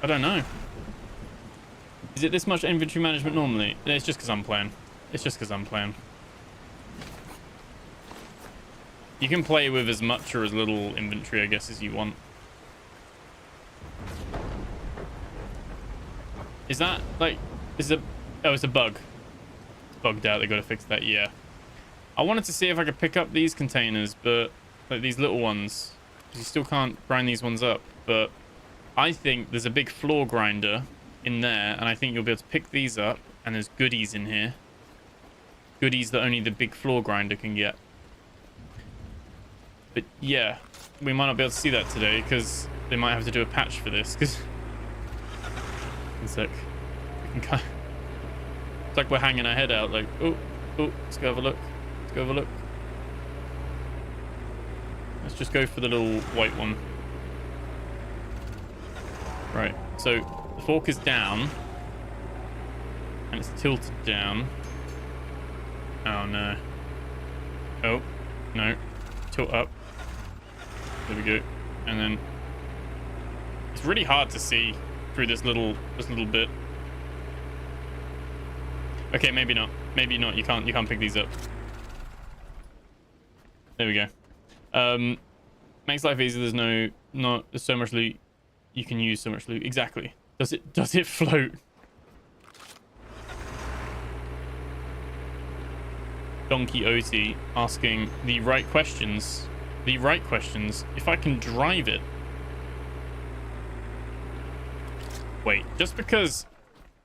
I don't know. Is it this much inventory management normally? It's just because I'm playing. It's just because I'm playing. You can play with as much or as little inventory, I guess, as you want. Is that, like... is it... oh, it's a bug. It's bugged out. They got to fix that. Yeah. I wanted to see if I could pick up these containers, but... like, these little ones. You still can't grind these ones up, but I think there's a big floor grinder in there, and I think you'll be able to pick these up, and there's goodies in here. Goodies that only the big floor grinder can get. But yeah, we might not be able to see that today, because they might have to do a patch for this, because... one sec. We can kind of... it's like we're hanging our head out, like, oh, let's go have a look. Let's go have a look. Let's just go for the little white one. Right, so the fork is down. And it's tilted down. Oh, no. Oh, no. Tilt up. There we go. And then... it's really hard to see through this little bit. Okay, maybe not. Maybe not. You can't pick these up. There we go. Makes life easier. There's so much loot. You can use so much loot. Exactly. Does it float? Donkey OT asking the right questions. The right questions. If I can drive it. Wait, just because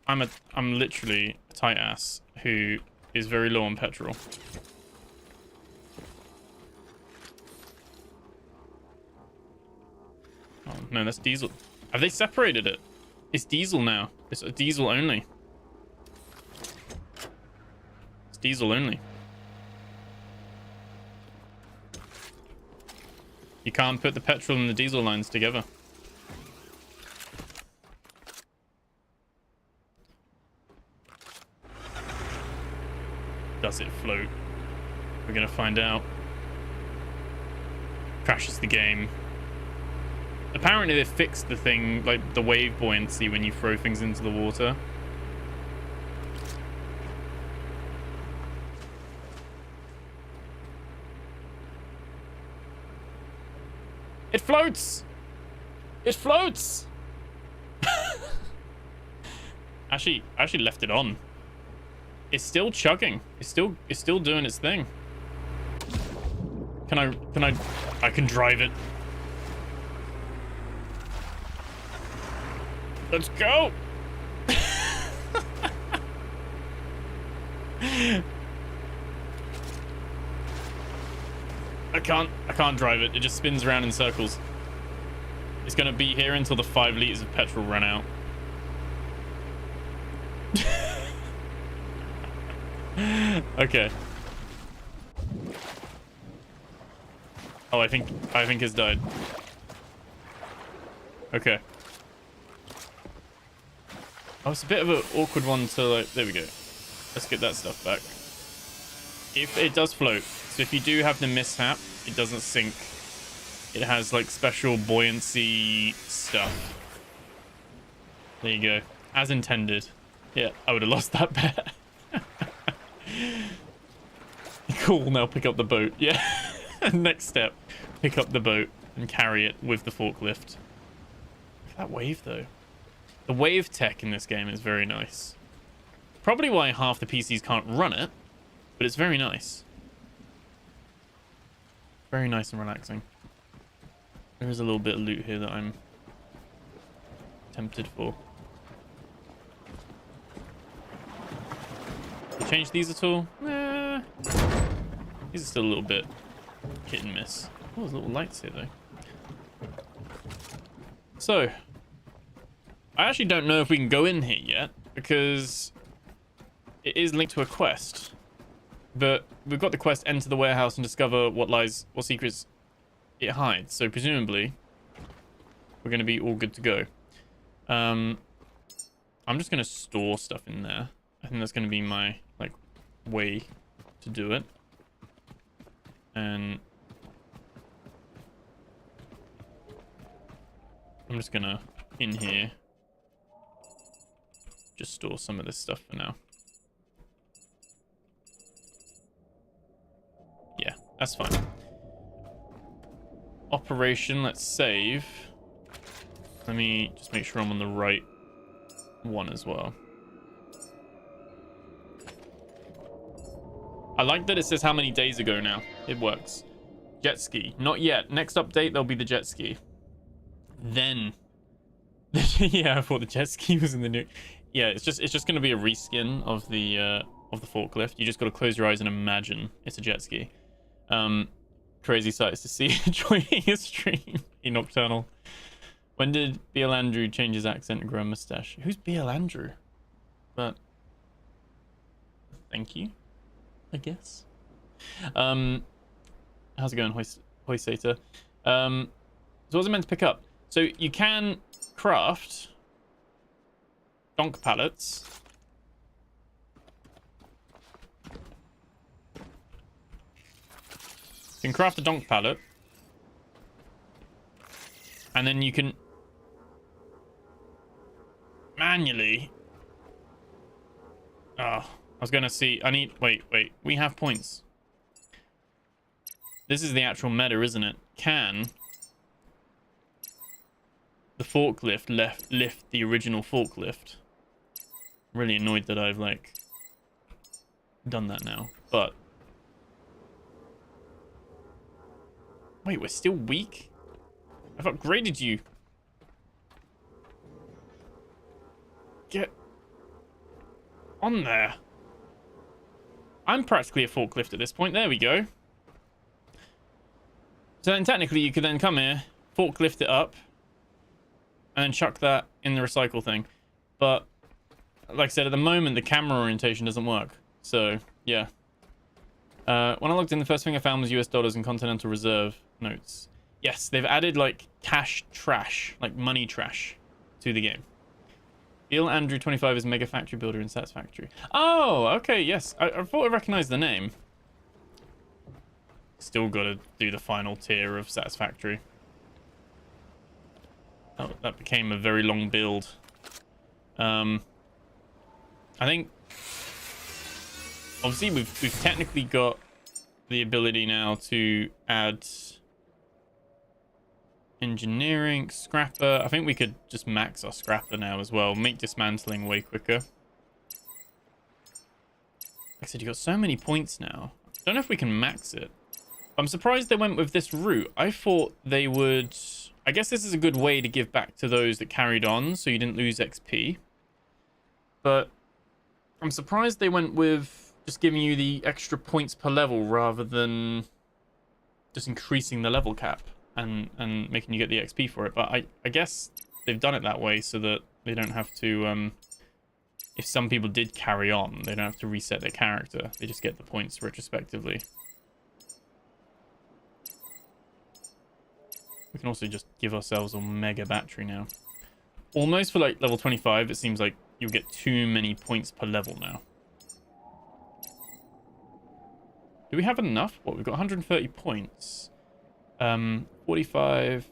I'm literally a tight ass who is very low on petrol. Oh, no, that's diesel. Have they separated it? It's diesel now. It's a diesel only. It's diesel only. You can't put the petrol and the diesel lines together. Does it float? We're gonna find out. Crashes the game. Apparently they fixed the thing, like the wave buoyancy when you throw things into the water. It floats! It floats! I actually left it on. It's still chugging. It's still doing its thing. I can drive it. Let's go. I can't drive it. It just spins around in circles. It's gonna be here until the 5 liters of petrol run out. Okay. Oh, I think it's died. Okay. Oh, it's a bit of an awkward one to like. There we go. Let's get that stuff back. If it does float, so if you do have the mishap, it doesn't sink. It has like special buoyancy stuff. There you go. As intended. Yeah, I would have lost that bet. Cool, now pick up the boat. Yeah. Next step, pick up the boat and carry it with the forklift. Look at that wave though. The wave tech in this game is very nice. Probably why half the PCs can't run it, but it's very nice. Very nice and relaxing. There is a little bit of loot here that I'm tempted for. You change these at all? Nah. These are still a little bit hit and miss. Oh, there's little lights here though. So, I actually don't know if we can go in here yet because it is linked to a quest. But we've got the quest: enter the warehouse and discover what secrets it hides. So presumably, we're going to be all good to go. I'm just going to store stuff in there. I think that's going to be my like way to do it. And I'm just gonna in here just store some of this stuff for now. Yeah, that's fine. Operation, let's save. Let me just make sure I'm on the right one as well. I like that it says how many days ago now. It works. Jet ski. Not yet. Next update, there'll be the jet ski. Then. Yeah, I thought the jet ski was in the new. Yeah, it's just going to be a reskin of the forklift. You just got to close your eyes and imagine it's a jet ski. Crazy sights to see joining a stream. Nocturnal. When did BL Andrew change his accent and grow a mustache? Who's BL Andrew? But thank you, I guess. How's it going, Hoisator? So what was I meant to pick up? So you can craft donk pallets. You can craft a donk pallet. And then you can manually. Oh, I was going to see. I need. Wait. We have points. This is the actual meta, isn't it? Can the forklift lift the original forklift? I'm really annoyed that I've like done that now. But wait, we're still weak? I've upgraded you. Get on there. I'm practically a forklift at this point. There we go. So then technically you could then come here, forklift it up, and then chuck that in the recycle thing. But like I said, at the moment the camera orientation doesn't work. So yeah. When I logged in, the first thing I found was US dollars and Continental Reserve notes. Yes, they've added like cash trash, like money trash to the game. Bill Andrew 25 is Mega Factory Builder in Satisfactory. Oh, okay, yes. I thought I recognized the name. Still gotta do the final tier of Satisfactory. Oh, that became a very long build. I think obviously we've technically got the ability now to add engineering, scrapper. I think we could just max our scrapper now as well. Make dismantling way quicker. Like I said, you got so many points now. I don't know if we can max it. I'm surprised they went with this route. I thought they would... I guess this is a good way to give back to those that carried on, so you didn't lose XP. But I'm surprised they went with just giving you the extra points per level rather than just increasing the level cap and making you get the XP for it. But I guess they've done it that way so that they don't have to... if some people did carry on, they don't have to reset their character. They just get the points retrospectively. We can also just give ourselves a mega battery now. Almost for like level 25, it seems like you'll get too many points per level now. Do we have enough? What, we've got 130 points. 45,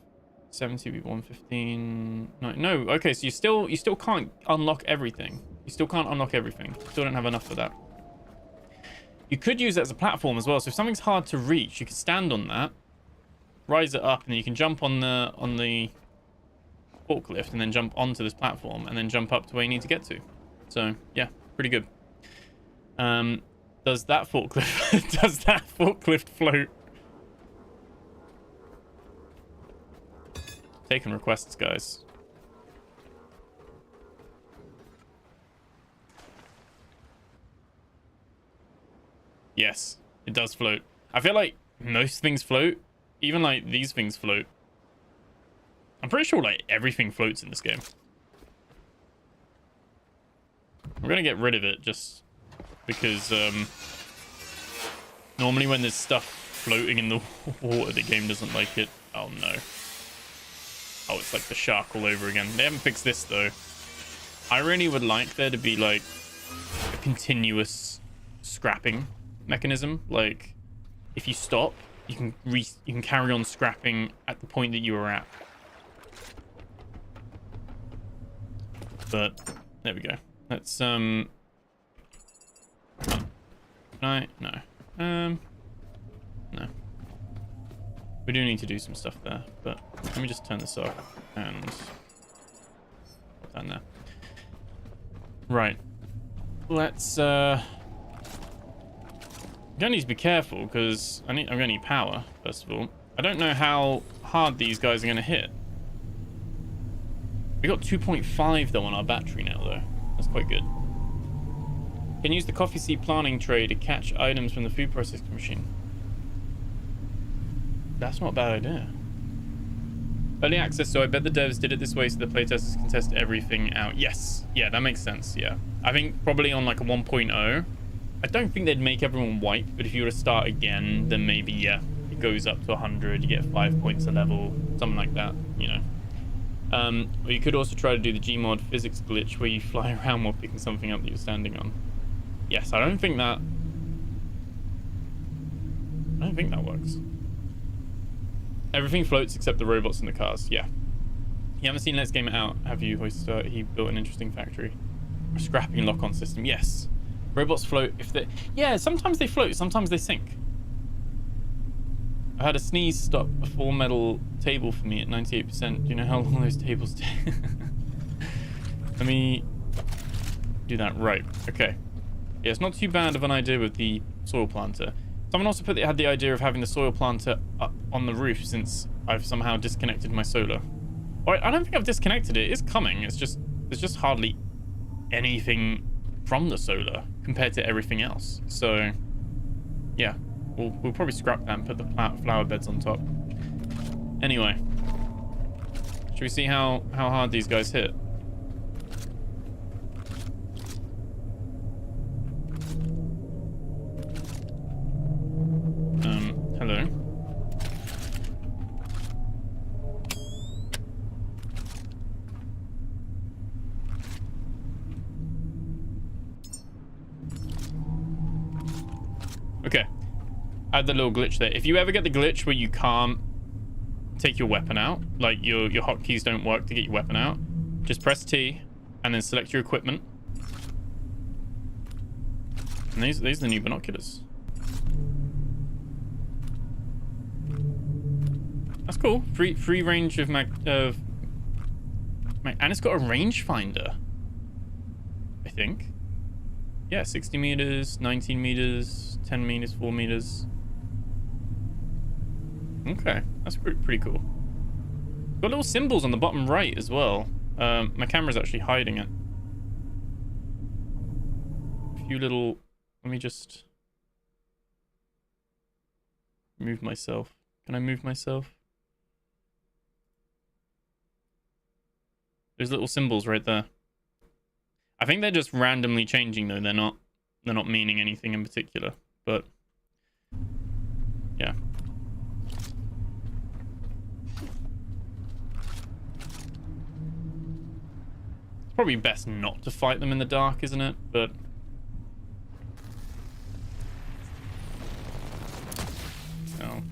70, 115. No, okay, so you still can't unlock everything. You still can't unlock everything. Still don't have enough for that. You could use it as a platform as well. So if something's hard to reach, you could stand on that, rise it up, and then you can jump on the forklift and then jump onto this platform and then jump up to where you need to get to. So yeah, pretty good. Does that forklift float? Taking requests, guys. Yes, it does float. I feel like most things float. Even like these things float. I'm pretty sure like everything floats in this game. We're gonna get rid of it just because normally when there's stuff floating in the water, the game doesn't like it. Oh no. Oh, it's like the shark all over again. They haven't fixed this though. I really would like there to be like a continuous scrapping mechanism. Like if you stop, you can carry on scrapping at the point that you were at. But there we go. Let's no. No. We do need to do some stuff there, but let me just turn this off and put that in there. Right. Let's I'm gonna need to be careful because I'm gonna need power, first of all. I don't know how hard these guys are gonna hit. We got 2.5 though on our battery now though. That's quite good. Can use the coffee seed planting tray to catch items from the food processing machine. That's not a bad idea. Early access, so I bet the devs did it this way so the playtesters can test everything out. Yes. Yeah, that makes sense. Yeah. I think probably on like a 1.0, I don't think they'd make everyone wipe, but if you were to start again, then maybe, yeah, it goes up to 100, you get 5 points a level, something like that, you know. Or you could also try to do the Gmod physics glitch where you fly around while picking something up that you're standing on. Yes, I don't think that works. Everything floats except the robots and the cars. Yeah. You haven't seen Let's Game It Out, have you, Hoyster? He built an interesting factory. A scrapping lock-on system. Yes. Robots float if they... Yeah, sometimes they float, sometimes they sink. I had a sneeze stop a full metal table for me at 98%. Do you know how long those tables take? Let me do that. Right. Okay. Yeah, it's not too bad of an idea with the soil planter. Someone also had the idea of having the soil planter up on the roof since I've somehow disconnected my solar. All right, I don't think I've disconnected it. It's coming. It's just there's just hardly anything from the solar compared to everything else. So yeah, we'll probably scrap that and put the flower beds on top. Anyway, should we see how hard these guys hit? Hello. Okay. I had the little glitch there. If you ever get the glitch where you can't take your weapon out, like your hotkeys don't work to get your weapon out, just press T and then select your equipment. And these are the new binoculars. That's cool. Free range of and it's got a rangefinder, I think. Yeah, 60 meters, 19 meters, 10 meters, 4 meters. Okay, that's pretty cool. Got little symbols on the bottom right as well. My camera's actually hiding it. A few little... Let me just... move myself. Can I move myself? There's little symbols right there. I think they're just randomly changing though. They're not meaning anything in particular. But yeah. It's probably best not to fight them in the dark, isn't it? But oh.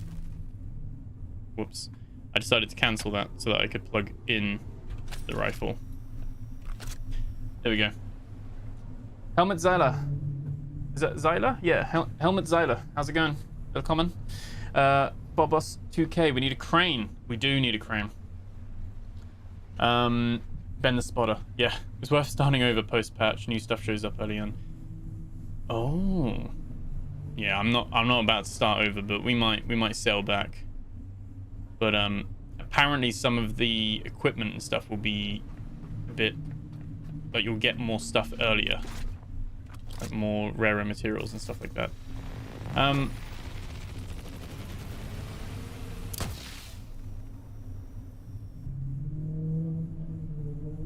Whoops. I decided to cancel that so that I could plug in the rifle. There we go. Helmut Zeiler. Is that Zeiler? Yeah, Helmut Zeiler. How's it going? Willkommen. Bobos 2K. We need a crane. We do need a crane. Ben the Spotter. Yeah, it's worth starting over post-patch. New stuff shows up early on. Oh. Yeah, I'm not about to start over, but we might sail back. But apparently some of the equipment and stuff will be a bit, like you'll get more stuff earlier, like more rarer materials and stuff like that.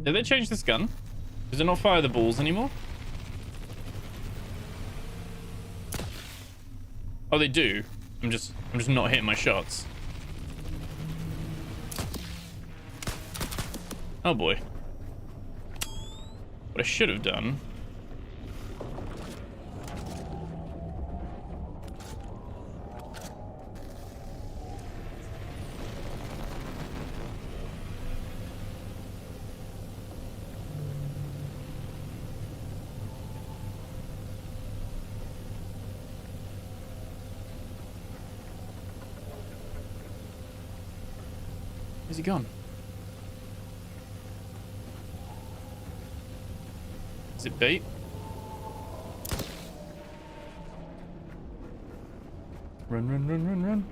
Did they change this gun? Does it not fire the balls anymore? Oh, they do. I'm just not hitting my shots. Oh boy. What I should have done. Where's he gone? Is it bait? Run, run, run, run, run.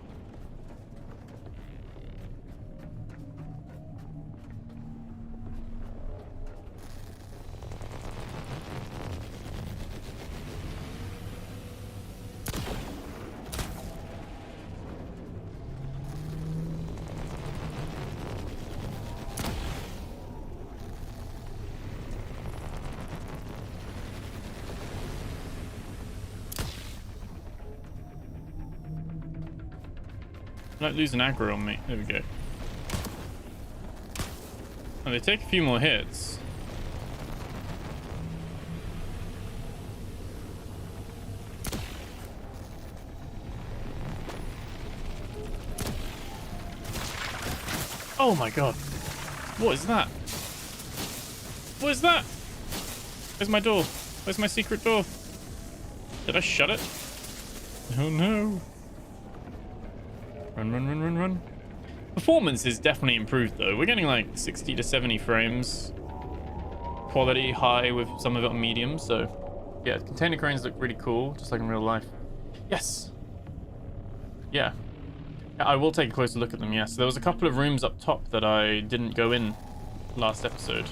Not losing aggro on me. There we go. Oh, they take a few more hits. Oh my god. What is that? What is that? Where's my door? Where's my secret door? Did I shut it? Oh no. Run, run, run, run, run. Performance is definitely improved though. We're getting like 60 to 70 frames. Quality high with some of it on medium. So yeah, container cranes look really cool, just like in real life. Yes. Yeah. I will take a closer look at them, yes. There was a couple of rooms up top that I didn't go in last episode.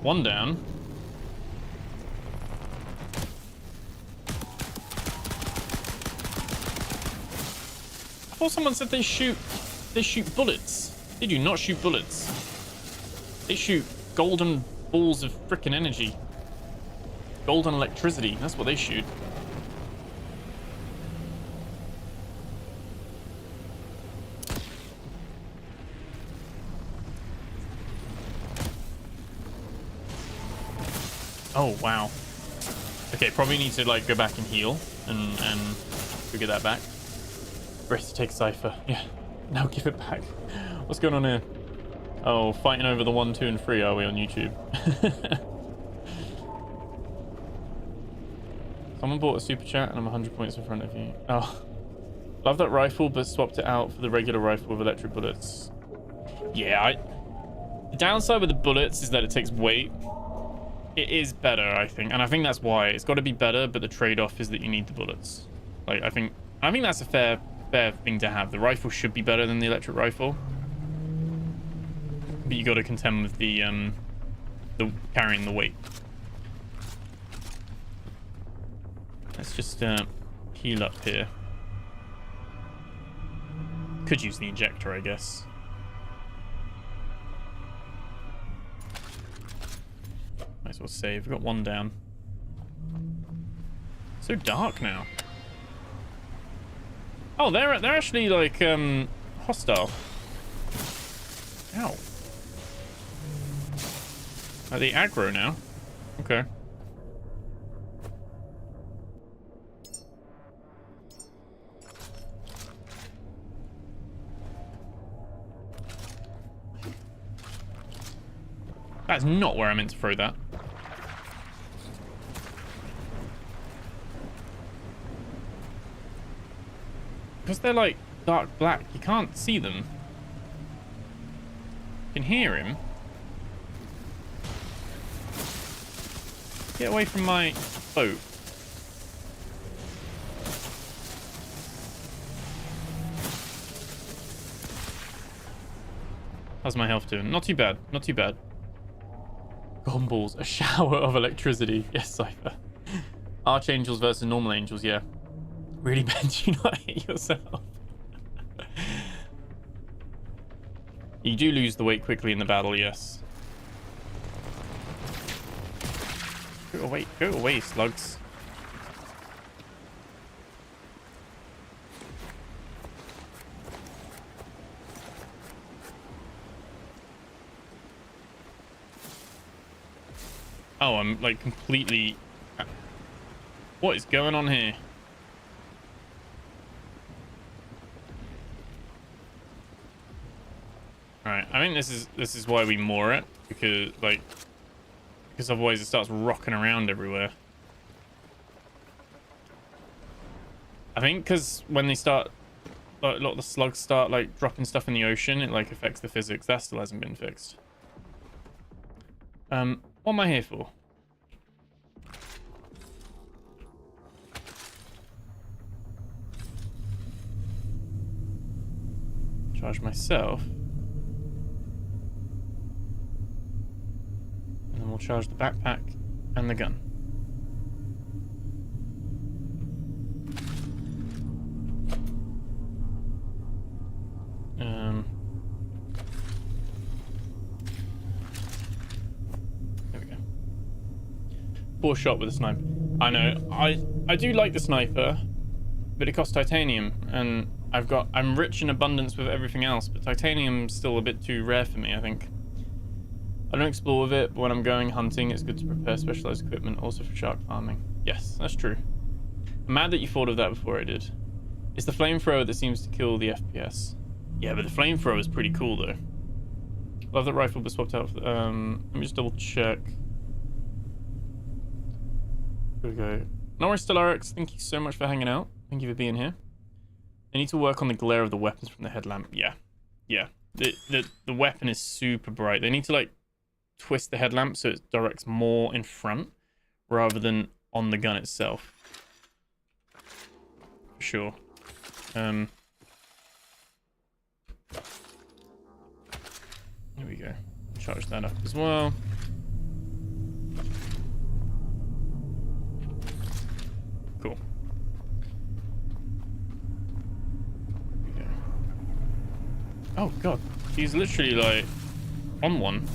One down. thought someone said they shoot bullets. They do not shoot bullets. They shoot golden balls of frickin' energy. Golden electricity. That's what they shoot. Oh, wow. Okay, probably need to, like, go back and heal and figure that back. Ready to take Cypher. Yeah. Now give it back. What's going on here? Oh, fighting over the 1, 2, and 3 are we on YouTube? Someone bought a super chat and I'm 100 points in front of you. Oh. Love that rifle, but swapped it out for the regular rifle with electric bullets. Yeah, the downside with the bullets is that it takes weight. It is better, I think, and I think that's why it's got to be better. But the trade-off is that you need the bullets. Like, I think that's a fair thing to have. The rifle should be better than the electric rifle, but you got to contend with the carrying the weight. Let's just heal up here. Could use the injector, I guess. Might as well save. We've got one down. So dark now. Oh, they're actually like hostile. Ow. Are they aggro now? Okay. That's not where I meant to throw that. Because they're like dark black, you can't see them. You can hear him. Get away from my boat. How's my health doing? Not too bad, not too bad. Golden balls, a shower of electricity. Yes, Cypher. Archangels versus normal angels, yeah. Really bad, do you not hit yourself? You do lose the weight quickly in the battle, yes. Go away, slugs. Oh, I'm like completely... What is going on here? Alright, I think this is why we moor it, because otherwise it starts rocking around everywhere. I think because when they start, like, a lot of the slugs start like dropping stuff in the ocean, it like affects the physics. That still hasn't been fixed. What am I here for? Charge myself. And then we'll charge the backpack and the gun. There we go. Poor shot with a sniper. I know. I do like the sniper, but it costs titanium, and I'm rich in abundance with everything else, but titanium's still a bit too rare for me, I think. I don't explore with it, but when I'm going hunting, it's good to prepare specialized equipment, also for shark farming. Yes, that's true. I'm mad that you thought of that before I did. It's the flamethrower that seems to kill the FPS. Yeah, but the flamethrower is pretty cool, though. Love that rifle, but swapped out for let me just double check. Here we go. Norris Stellarex, thank you so much for hanging out. Thank you for being here. They need to work on the glare of the weapons from the headlamp. Yeah. Yeah. The weapon is super bright. They need to, like, twist the headlamp so it directs more in front rather than on the gun itself. For sure. There we go. Charge that up as well. Cool. There we go. Oh god, he's literally like on one.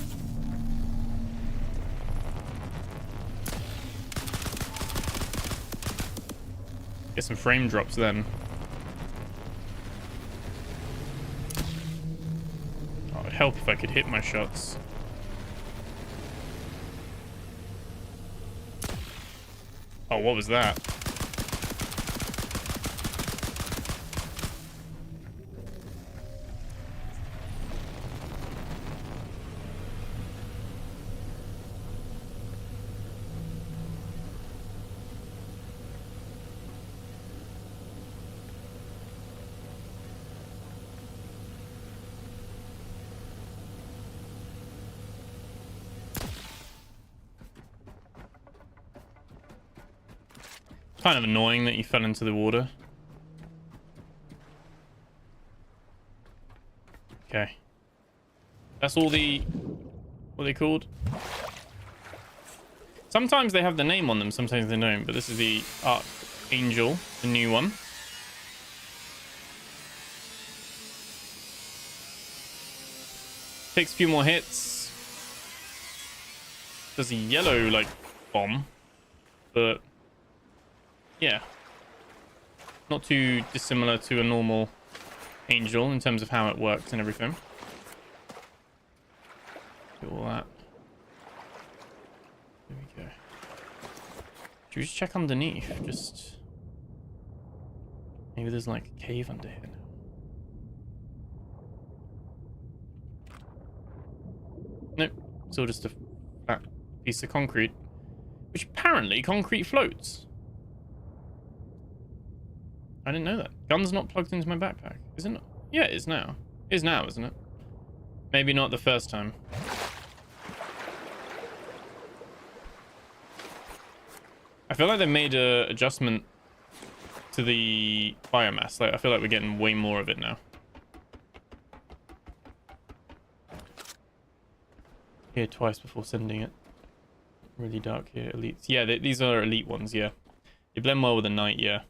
Get some frame drops then. Oh, it'd help if I could hit my shots. Oh, what was that? Kind of annoying that you fell into the water. Okay. That's all the... what are they called? Sometimes they have the name on them, sometimes they don't. But this is the Archangel, the new one. Takes a few more hits. Does a yellow, like, bomb. But... yeah, not too dissimilar to a normal angel in terms of how it works and everything. Do all that. There we go. Should we just check underneath? Just maybe there's like a cave under here now. Nope, it's all just a flat piece of concrete, which apparently concrete floats. I didn't know that. Gun's not plugged into my backpack. Is it not? Yeah, it is now. It is now, isn't it? Maybe not the first time. I feel like they made a adjustment to the biomass. Like, I feel like we're getting way more of it now. Here twice before sending it. Really dark here. Elites. Yeah, these are elite ones, yeah. They blend well with the night, yeah.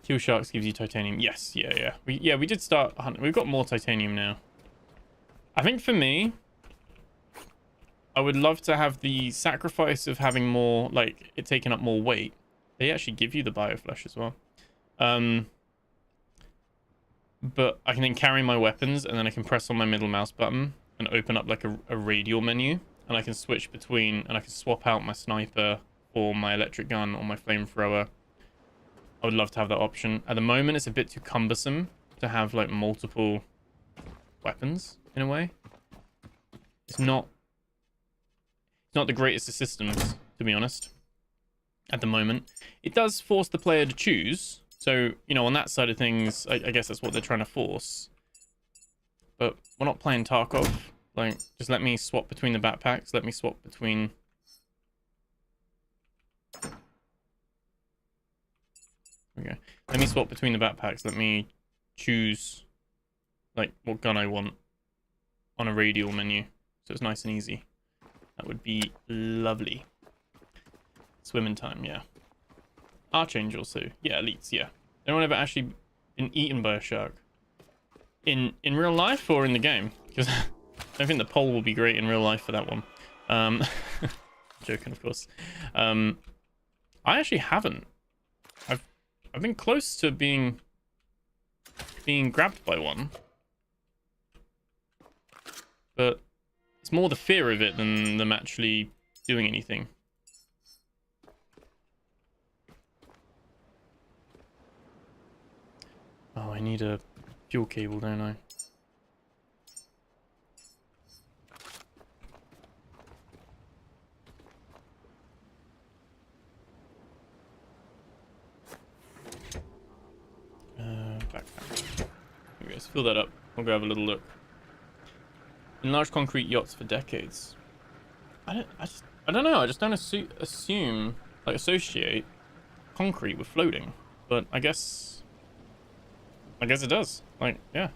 Kill sharks gives you titanium. Yes, yeah. We did start hunting. We've got more titanium now. I think for me, I would love to have the sacrifice of having more, like, it taking up more weight. They actually give you the bioflesh as well. But I can then carry my weapons, and then I can press on my middle mouse button and open up like a radial menu, and I can switch between, and I can swap out my sniper or my electric gun or my flamethrower. I would love to have that option. At the moment, it's a bit too cumbersome to have like multiple weapons in a way. It's not the greatest of systems, to be honest. At the moment, it does force the player to choose. So, you know, on that side of things, I guess that's what they're trying to force. But we're not playing Tarkov. Like, just let me swap between the backpacks. Let me swap between... okay. Let me swap between the backpacks. Let me choose, like, what gun I want on a radial menu. So it's nice and easy. That would be lovely. Swimming time, yeah. Archangel, so yeah, elites, yeah. Anyone ever actually been eaten by a shark? In real life or in the game? Because I don't think the poll will be great in real life for that one. Joking, of course. I actually haven't. I've been close to being grabbed by one, but it's more the fear of it than them actually doing anything. Oh, I need a fuel cable, don't I? Backpack. Okay, let's fill that up. We'll go have a little look. Enlarged concrete yachts for decades. I don't know. I just don't assume, like, associate concrete with floating. But I guess it does. Like, yeah.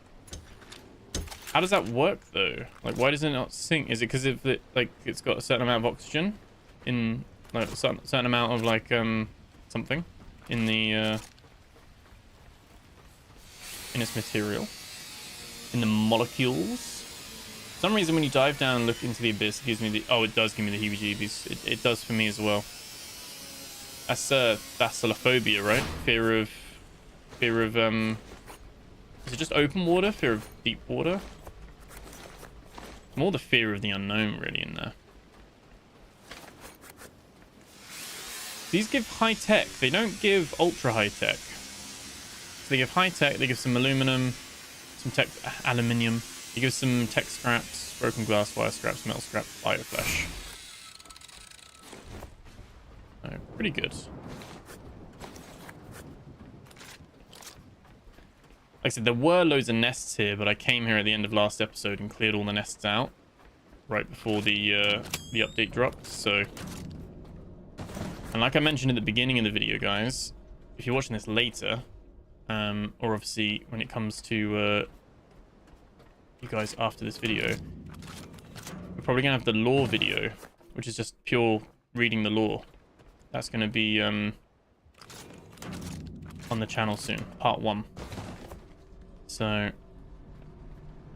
How does that work though? Like, why does it not sink? Is it because of the, like, it's got a certain amount of oxygen in, like, a certain amount of, like, something in the in its material, in the molecules. For some reason, when you dive down and look into the abyss, it gives me the... Oh, it does give me the heebie-jeebies. It does for me as well. That's thalassophobia, right? Fear of, is it just open water? Fear of deep water? More the fear of the unknown, really, in there. These give high tech. They don't give ultra high tech. So they give high tech. They give some aluminum, some tech, aluminium. They give some tech scraps, broken glass, wire scraps, metal scraps, bioflesh. So, pretty good. Like I said, there were loads of nests here, but I came here at the end of last episode and cleared all the nests out right before the update dropped. So, and like I mentioned at the beginning of the video, guys, if you're watching this later, or obviously when it comes to you guys after this video, we're probably gonna have the lore video, which is just pure reading the lore. That's gonna be on the channel soon, part 1. So, a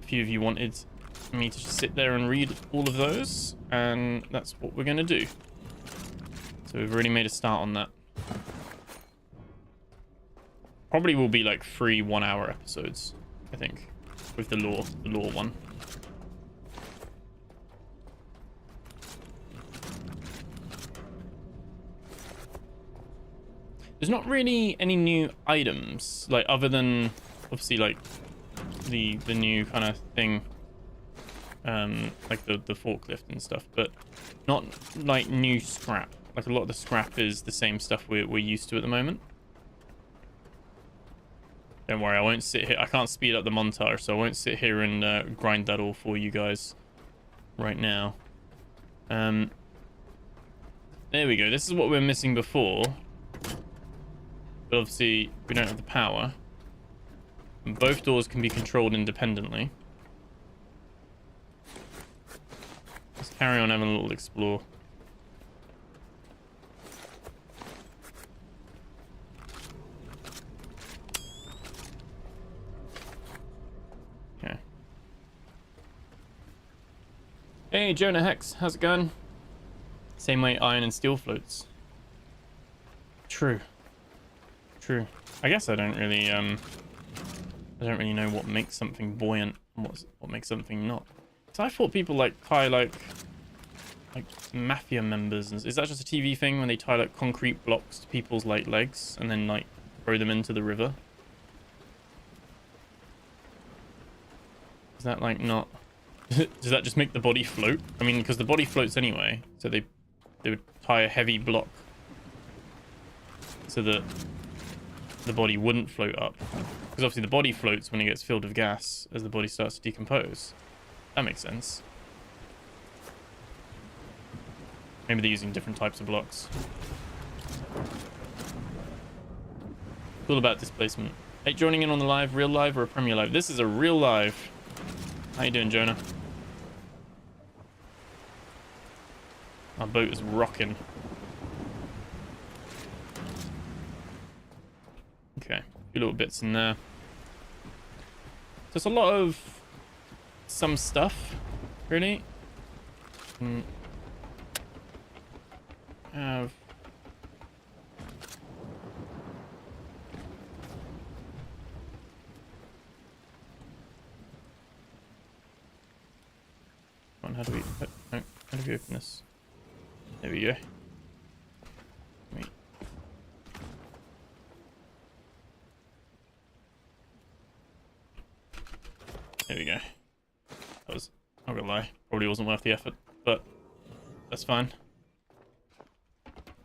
few of you wanted me to just sit there and read all of those, and that's what we're going to do. So we've already made a start on that. Probably will be like 3 1-hour episodes, I think, with the lore one. There's not really any new items, like other than obviously like the new kind of thing, like the forklift and stuff, but not like new scrap. Like a lot of the scrap is the same stuff we're used to at the moment. Don't worry, I won't sit here. I can't speed up the montage, so I won't sit here and grind that all for you guys right now. There we go. This is what we were missing before, but obviously we don't have the power. And both doors can be controlled independently. Let's carry on having a little explore. Okay. Hey, Jonah Hex, how's it going? Same way iron and steel floats. True. True. I guess I don't really know what makes something buoyant and what makes something not. So I thought people like tie like mafia members, and is that just a TV thing when they tie like concrete blocks to people's like legs and then like throw them into the river? Is that like not? Does that just make the body float? I mean, because the body floats anyway, so they would tie a heavy block so that the body wouldn't float up. Because obviously the body floats when it gets filled with gas as the body starts to decompose. That makes sense. Maybe they're using different types of blocks. Cool about displacement. Hey, joining in on the live, real live or a premiere live? This is a real live. How you doing, Jonah? Our boat is rocking. Okay, a few little bits in there. So it's a lot of some stuff, really. Have come on, how do we open this? There we go. Wait. There we go. That was, I'm not gonna lie, probably wasn't worth the effort, but that's fine.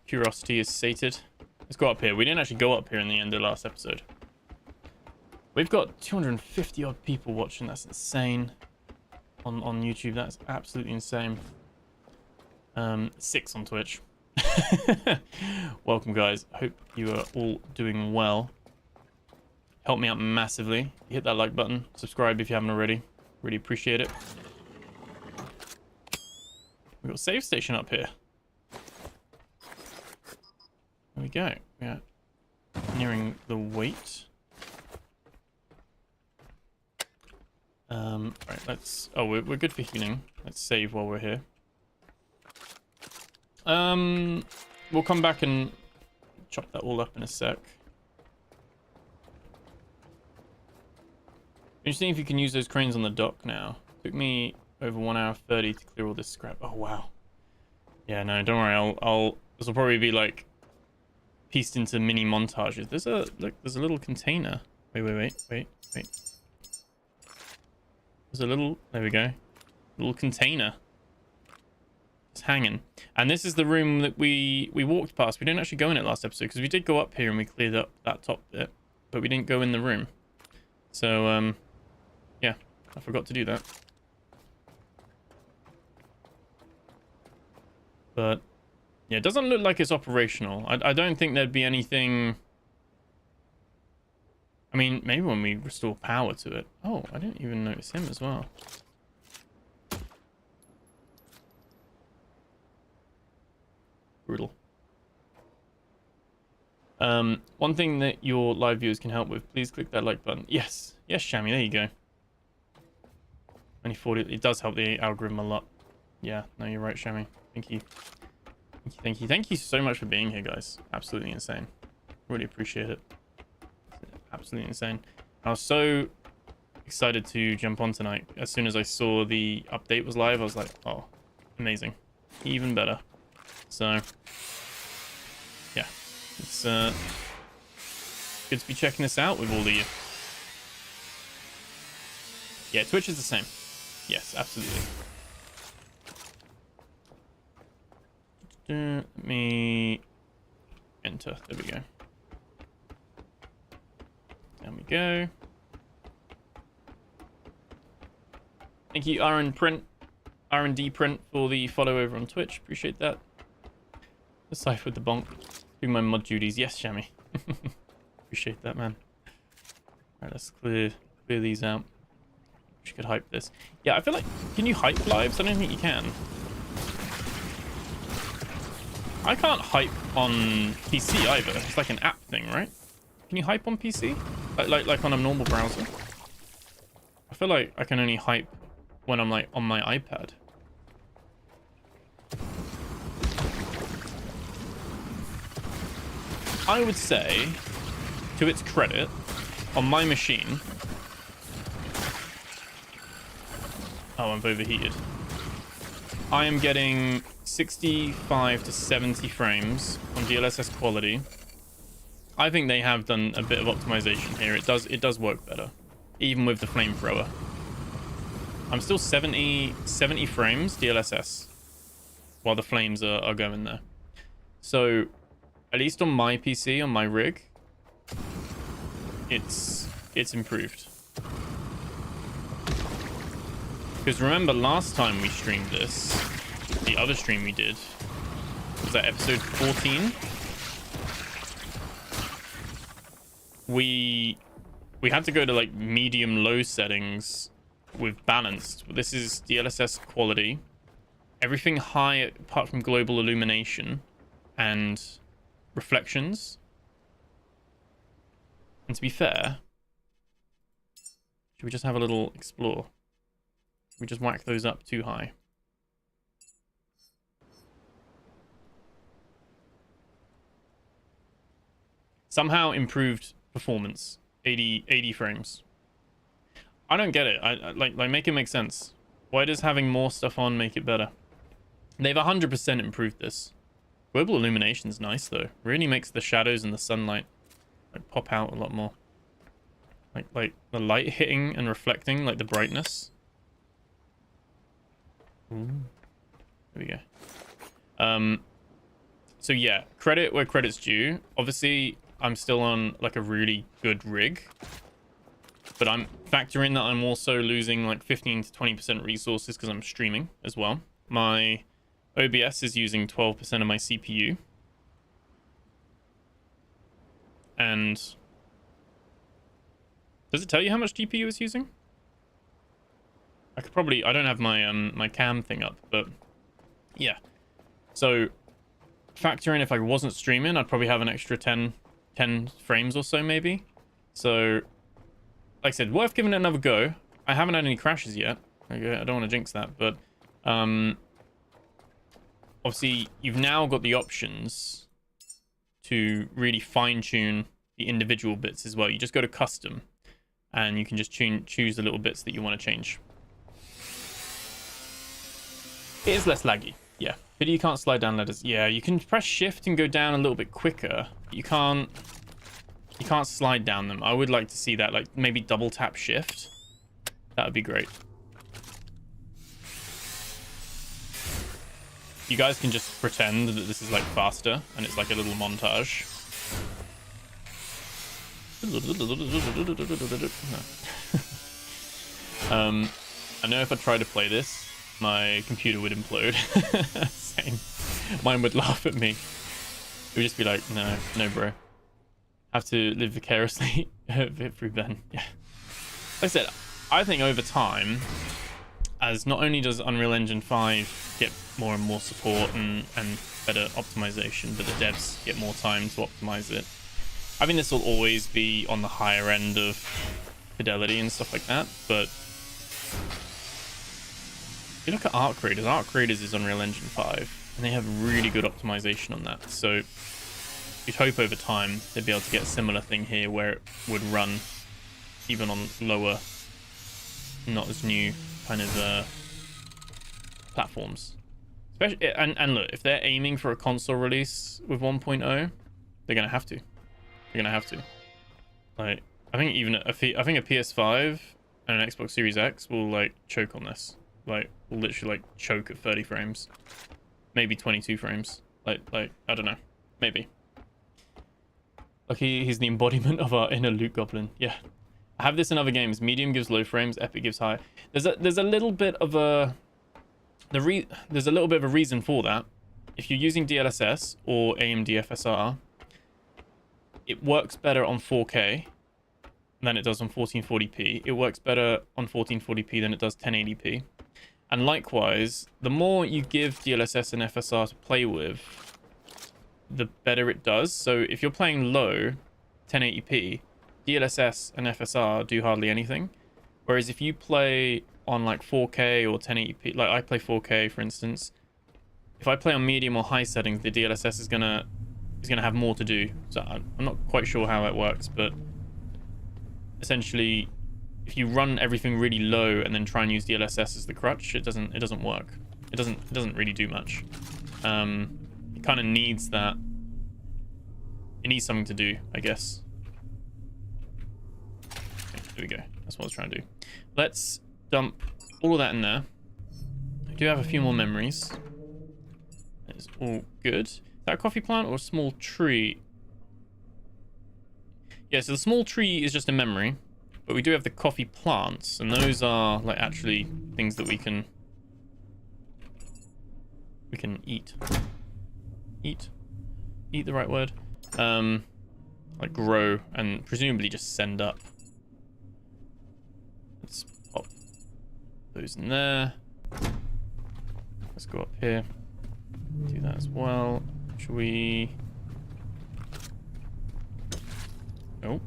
Curiosity is sated. Let's go up here. We didn't actually go up here in the end of the last episode. We've got 250 odd people watching. That's insane. On YouTube, that's absolutely insane. 6 on Twitch. Welcome, guys. Hope you are all doing well. Help me out massively. Hit that like button. Subscribe if you haven't already. Really appreciate it. We've got a save station up here. There we go. We are nearing the weight. Right, let's... Oh, we're good for healing. Let's save while we're here. We'll come back and chop that all up in a sec. Interesting if you can use those cranes on the dock now. Took me over 1 hour 30 to clear all this scrap. Oh, wow. Yeah, no, don't worry. This will probably be, like, pieced into mini montages. There's a little container. Wait. There's a little... There we go. Little container. It's hanging. And this is the room that we walked past. We didn't actually go in it last episode because we did go up here and we cleared up that top bit, but we didn't go in the room. So yeah, I forgot to do that. But yeah, it doesn't look like it's operational. I don't think there'd be anything. I mean, maybe when we restore power to it. Oh, I didn't even notice him as well. Brutal. One thing that your live viewers can help with, please click that like button. Yes, Shammy, there you go. Only 40, it does help the algorithm a lot. Yeah, no, you're right, Shammy. Thank you. Thank you so much for being here, guys. Absolutely insane. Really appreciate it. Absolutely insane. I was so excited to jump on tonight. As soon as I saw the update was live, I was like, oh, amazing. Even better. So, yeah, it's good to be checking this out with all of you. Yeah, Twitch is the same. Yes, absolutely. Let me enter. There we go. Down we go. Thank you, R&D Print, for the follow over on Twitch. Appreciate that. Aside with the bonk. Do my mod duties. Yes, Shammy. Appreciate that, man. Alright, let's clear these out. We could hype this. Yeah, I feel like... Can you hype lives? I don't think you can. I can't hype on PC either. It's like an app thing, right? Can you hype on PC? Like on a normal browser? I feel like I can only hype when I'm like on my iPad. I would say, to its credit, on my machine... Oh, I've overheated. I am getting 65 to 70 frames on DLSS quality. I think they have done a bit of optimization here. It does work better, even with the flamethrower. I'm still 70 frames DLSS while the flames are going there. So, at least on my PC, on my rig, it's improved. Because remember, last time we streamed this, the other stream we did, was that episode 14? We had to go to like medium low settings with balanced. This is DLSS quality. Everything high apart from global illumination and reflections. And to be fair, should we just have a little explore? We just whack those up too high. Somehow improved performance. 80 frames. I don't get it. I like make it make sense. Why does having more stuff on make it better? They've 100% improved this. Global illumination's nice though. Really makes the shadows and the sunlight like pop out a lot more. Like the light hitting and reflecting, like the brightness. Ooh. There we go. So yeah, credit where credit's due. Obviously, I'm still on like a really good rig, but I'm factoring that I'm also losing like 15 to 20% resources because I'm streaming as well. My OBS is using 12% of my CPU, and does it tell you how much GPU it's using? I could probably... I don't have my my cam thing up, but yeah. So factor in if I wasn't streaming, I'd probably have an extra 10 frames or so maybe. So like I said, worth giving it another go. I haven't had any crashes yet. Okay, I don't want to jinx that, but obviously you've now got the options to really fine-tune the individual bits as well. You just go to custom and you can just choose the little bits that you want to change. It is less laggy, yeah. But you can't slide down ladders. Yeah, you can press shift and go down a little bit quicker. You can't slide down them. I would like to see that, like maybe double tap shift. That would be great. You guys can just pretend that this is like faster and it's like a little montage. I know if I try to play this, my computer would implode. Same. Mine would laugh at me. It would just be like, no, bro. Have to live vicariously through Ben. Yeah. Like I said, I think over time, as not only does Unreal Engine 5 get more and more support and better optimization, but the devs get more time to optimize it. I think this will always be on the higher end of fidelity and stuff like that, but if you look at Art Creators is Unreal Engine 5, and they have really good optimization on that. So you'd hope over time they'd be able to get a similar thing here where it would run even on lower, not as new kind of platforms. Especially, and look, if they're aiming for a console release with 1.0, they're gonna have to. They're gonna have to. Like, I think even I think a PS5 and an Xbox Series X will like choke on this. Like, will literally like choke at 30 frames, maybe 22 frames. Like I don't know, maybe. Like he's the embodiment of our inner loot goblin. Yeah, I have this in other games. Medium gives low frames, epic gives high. There's a little bit of a there's a little bit of a reason for that. If you're using DLSS or AMD FSR, it works better on 4K than it does on 1440p. It works better on 1440p than it does 1080p. And likewise, the more you give DLSS and FSR to play with, the better it does. So if you're playing low 1080p, DLSS and FSR do hardly anything. Whereas if you play on like 4K or 1080p, like I play 4K for instance, if I play on medium or high settings, the DLSS is gonna have more to do. So I'm not quite sure how that works, but essentially, if you run everything really low and then try and use DLSS as the crutch, it doesn't work. It doesn't really do much. It kind of needs that. It needs something to do, I guess. Okay, there we go. That's what I was trying to do. Let's dump all of that in there. I do have a few more memories. It's all good. Is that a coffee plant or a small tree? Yeah, so the small tree is just a memory, but we do have the coffee plants, and those are like actually things that we can eat. Eat the right word. Like grow and presumably just send up. Let's pop those in there. Let's go up here. Do that as well. Should we? Oh.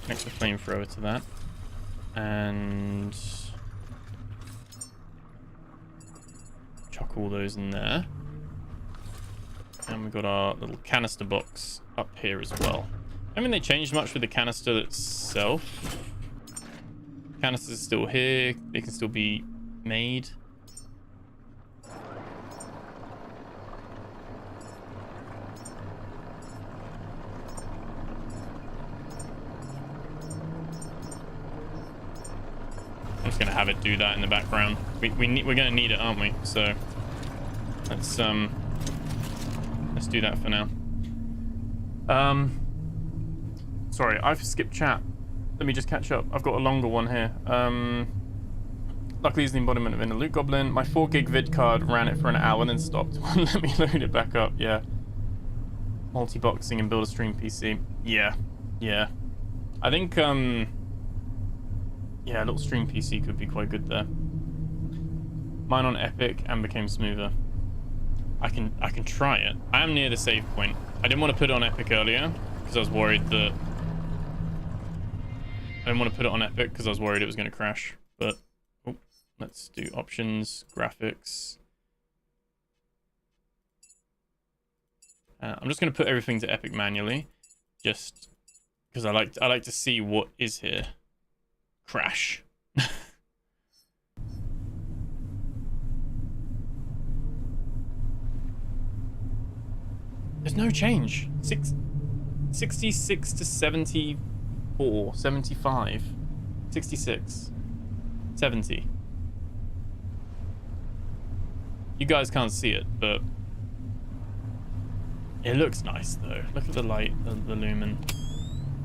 Connect the flamethrower to that. And chuck all those in there. And we've got our little canister box up here as well. I mean, they changed much with the canister itself. Canisters are still here. They can still be made. I'm just gonna have it do that in the background. We're gonna need it, aren't we? So let's do that for now. Sorry, I've skipped chat. Let me just catch up. I've got a longer one here. Luckily, it's the embodiment of Inner Loot Goblin. My 4 gig vid card ran it for an hour and then stopped. Let me load it back up. Yeah. Multi-boxing and build a stream PC. Yeah. I think yeah, a little stream PC could be quite good there. Mine on Epic and became smoother. I can try it. I am near the save point. I didn't want to put it on Epic earlier because I was worried that I didn't want to put it on epic because I was worried it was going to crash. But oh, let's do options, graphics. I'm just going to put everything to epic manually, just because I like to see what is here. Crash. There's no change. 66 to 74, 75, 66, 70. You guys can't see it, but it looks nice though. Look at the light, the lumen.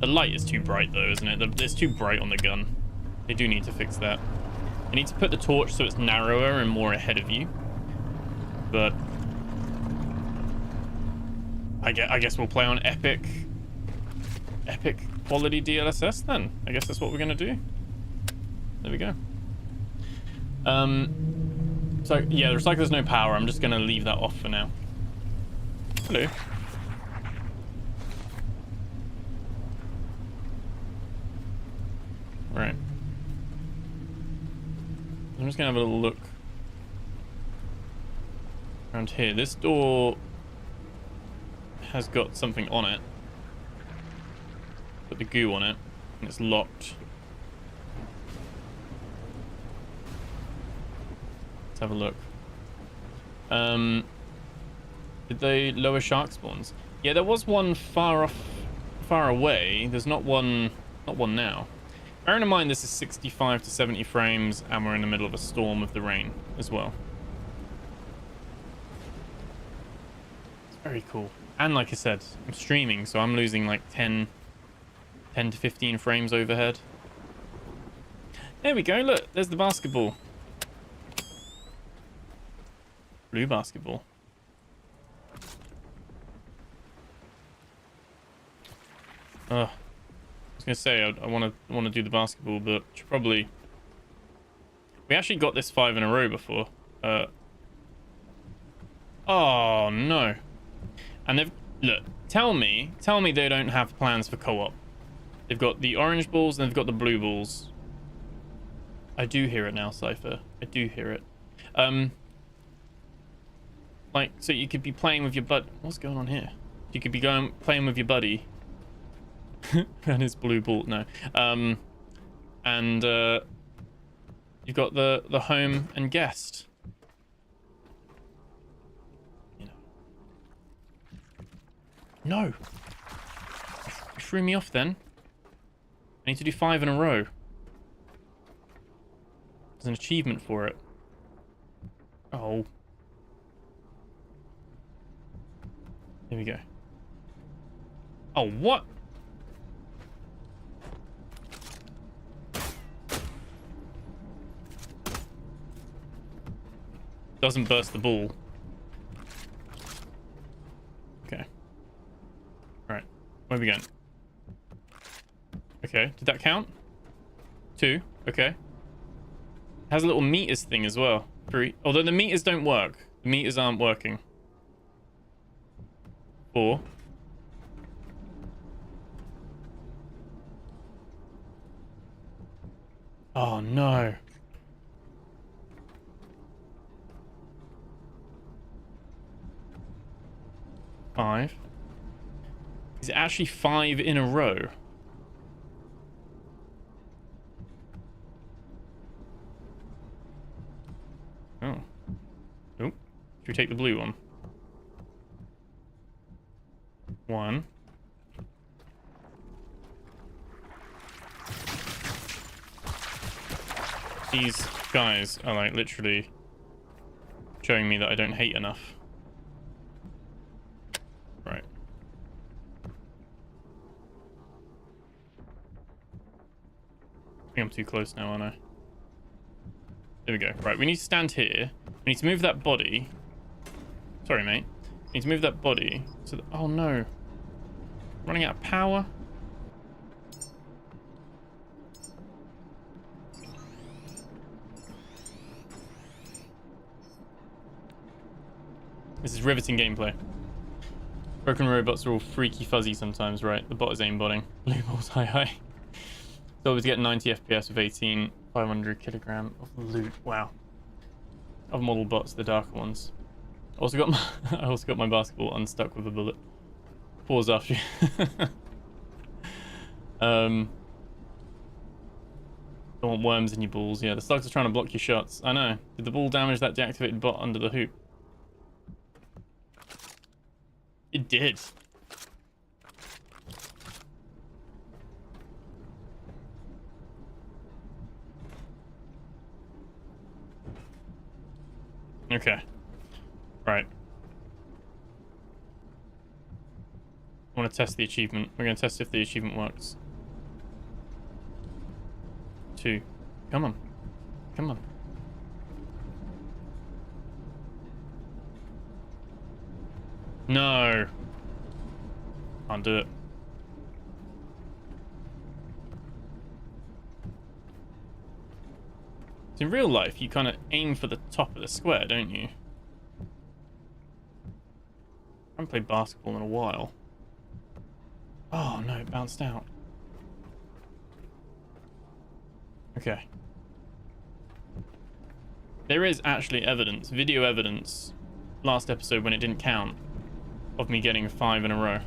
The light is too bright though, isn't it? It's too bright on the gun. They do need to fix that. They need to put the torch so it's narrower and more ahead of you. But I guess we'll play on epic quality DLSS then. I guess that's what we're gonna do. There we go. So yeah, the recycler's no power. I'm just gonna leave that off for now. Hello. Right. I'm just gonna have a little look around here. This door has got something on it. Put the goo on it, and it's locked. Let's have a look. Did they lower shark spawns? Yeah, there was one far away. There's not one now. Bearing in mind this is 65 to 70 frames, and we're in the middle of a storm with the rain as well. It's very cool. And like I said, I'm streaming, so I'm losing like 10 to 15 frames overhead. There we go, look, there's the basketball. Blue basketball. I was gonna say I want to do the basketball, but should probably. We actually got this 5 in a row before. Oh no! And they've look. Tell me they don't have plans for co-op. They've got the orange balls and they've got the blue balls. I do hear it now, Cypher. I do hear it. Like, so you could be playing with your bud. What's going on here? You could be playing with your buddy. And his blue ball. No. And you've got the home and guest. You know. No. You threw me off then. I need to do 5 in a row. There's an achievement for it. Oh. Here we go. Oh, what? Doesn't burst the ball. Okay. Alright. Where are we going? Okay. Did that count? 2. Okay. Has a little meters thing as well. 3. Although the meters don't work. The meters aren't working. 4. Oh no. 5. Is it actually 5 in a row? Oh. Nope. Should we take the blue one? 1. These guys are like literally showing me that I don't hate enough. Right. I think I'm too close now, aren't I? There we go. Right, we need to stand here. We need to move that body. Sorry, mate. We need to move that body so that... Oh, no. Running out of power. This is riveting gameplay. Broken robots are all freaky fuzzy sometimes, right? The bot is aimbotting. Blue balls, hi. So I was getting 90 FPS with 18, 500 kilogram of loot. Wow. Of model bots, the darker ones. Also got my I also got my basketball unstuck with a bullet. Pause after you. Don't want worms in your balls. Yeah, the slugs are trying to block your shots. I know. Did the ball damage that deactivated bot under the hoop? It did. Okay. Right. I want to test the achievement. We're going to test if the achievement works. 2. Come on. Come on. No. Can't do it. In real life, you kind of aim for the top of the square, don't you? I haven't played basketball in a while. Oh no, it bounced out. Okay. There is actually evidence, video evidence, last episode when it didn't count, of me getting 5 in a row.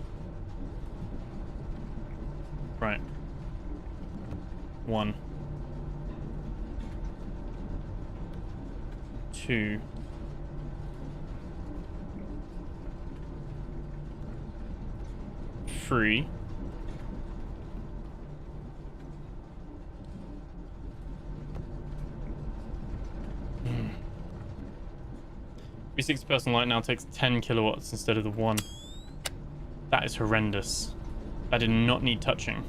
Right. 1. 2. 3. 360 personal light now takes 10 kilowatts instead of the 1. That is horrendous. That did not need touching.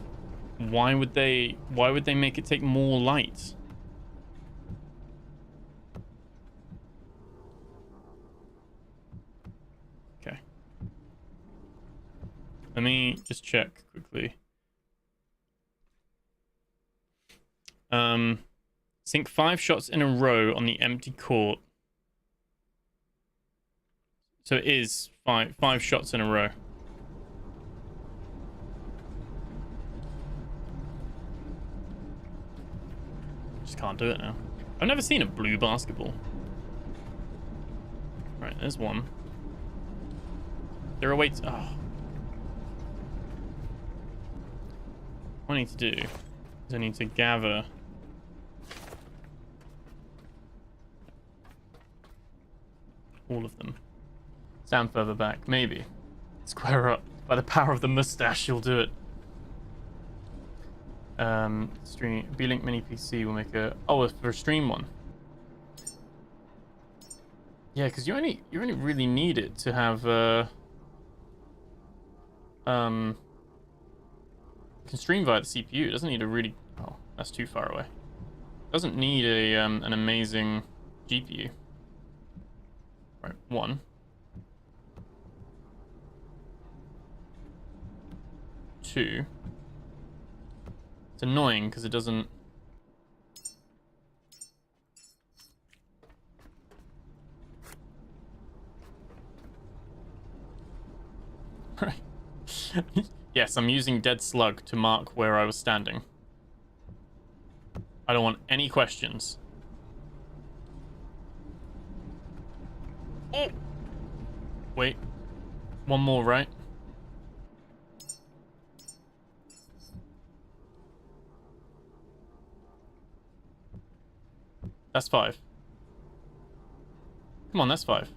Why would they make it take more light? Okay. Let me just check quickly. Sink 5 shots in a row on the empty court. So it is five shots in a row. Just can't do it now. I've never seen a blue basketball. Right, there's one. There are weights. Oh. What I need to do is I need to gather all of them. Stand further back, maybe. Square up. By the power of the mustache, you'll do it. Stream B-Link Mini PC will make a for a stream one. Yeah, because you only really need it to have can stream via the CPU. It doesn't need a really that's too far away. It doesn't need a an amazing GPU. Right, 1. 2. It's annoying because it doesn't. Right. Yes, I'm using dead slug to mark where I was standing. I don't want any questions. Oh. Wait. One more, right? That's 5. Come on, that's 5.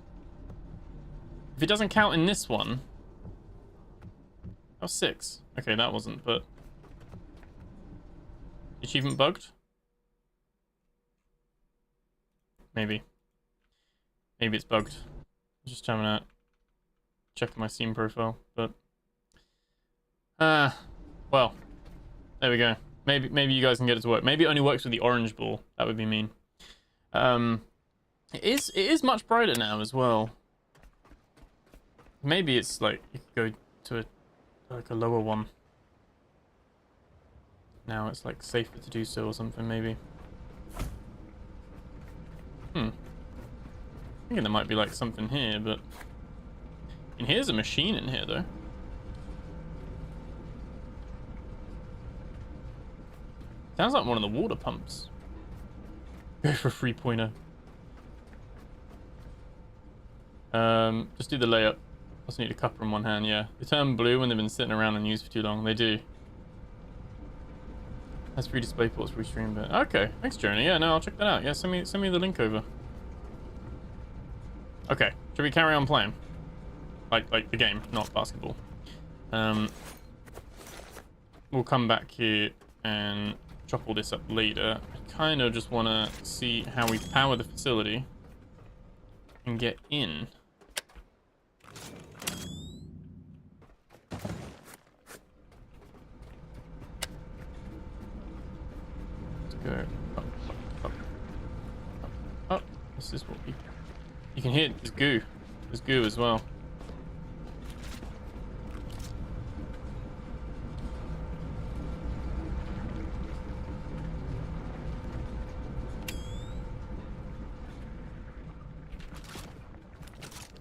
If it doesn't count in this one... That was 6. Okay, that wasn't, but... Achievement bugged? Maybe. Maybe it's bugged. I'm just having a... check my Steam profile, but... well. There we go. Maybe you guys can get it to work. Maybe it only works with the orange ball. That would be mean. It is much brighter now as well. Maybe it's like you could go to a lower one. Now it's like safer to do so or something maybe. Thinking there might be like something here, but and here's a machine in here though. Sounds like one of the water pumps. Go for a 3-pointer. Just do the layup. Also need a cuppa in one hand, yeah. They turn blue when they've been sitting around and used for too long. They do. Has free display ports for restream, but okay. Thanks, Journey. Yeah, no, I'll check that out. Yeah, send me the link over. Okay, should we carry on playing? Like the game, not basketball. We'll come back here and chop all this up later. I kind of just want to see how we power the facility and get in. Let's go up, up, up, up, up. This is what we... You can hear there's goo. There's goo as well.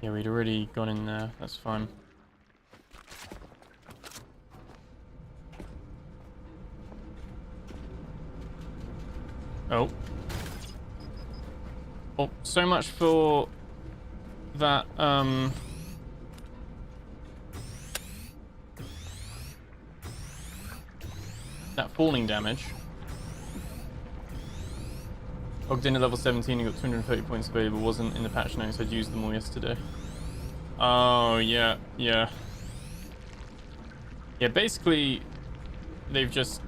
Yeah, we'd already gone in there. That's fine. Oh. Oh, so much for that, that falling damage. Logged in at level 17 and got 230 points available. Wasn't in the patch notes. I'd used them all yesterday. Oh, yeah, yeah. Yeah, basically, they've just,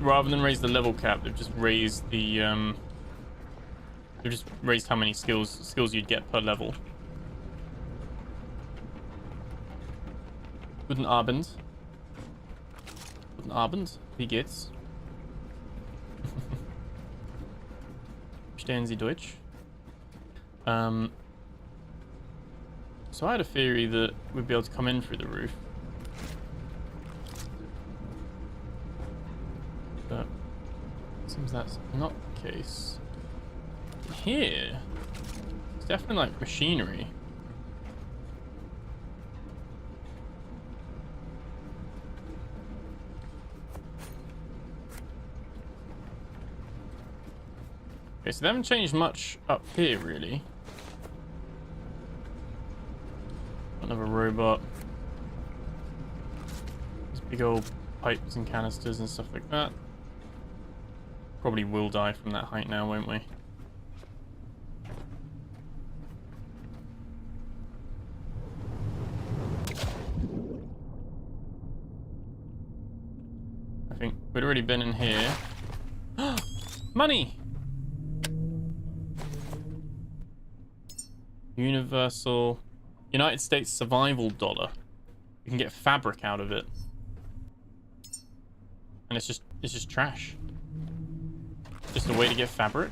rather than raise the level cap, they've just raised the, they've just raised how many skills you'd get per level. Guten Abend. Guten Abend. Wie geht's? Verstehen Sie Deutsch? So I had a theory that we'd be able to come in through the roof. But it seems that's not the case. Here, it's definitely like machinery. Okay, so they haven't changed much up here, really. Another robot. These big old pipes and canisters and stuff like that. Probably will die from that height now, won't we? I think we'd already been in here. Money! United States survival dollar. You can get fabric out of it. And it's just trash. Just a way to get fabric.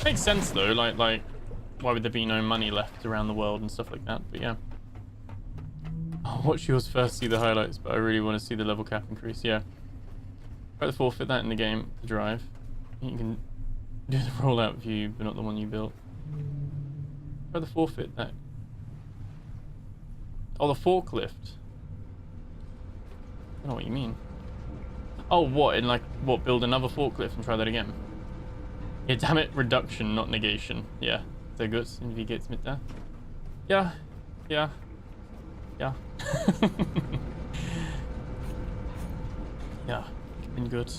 Makes sense though, like why would there be no money left around the world and stuff like that, but yeah. I'll watch yours first, see the highlights, but I really want to see the level cap increase, yeah. Try to forfeit that in the game to drive. You can do the rollout view, but not the one you built. Try to forfeit that. Oh, the forklift. I don't know what you mean. Oh, what? In like, what, build another forklift and try that again? Yeah, damn it, reduction, not negation. Yeah, sehr gut. Und wie geht's mit der? Yeah, yeah, yeah. Yeah, been good.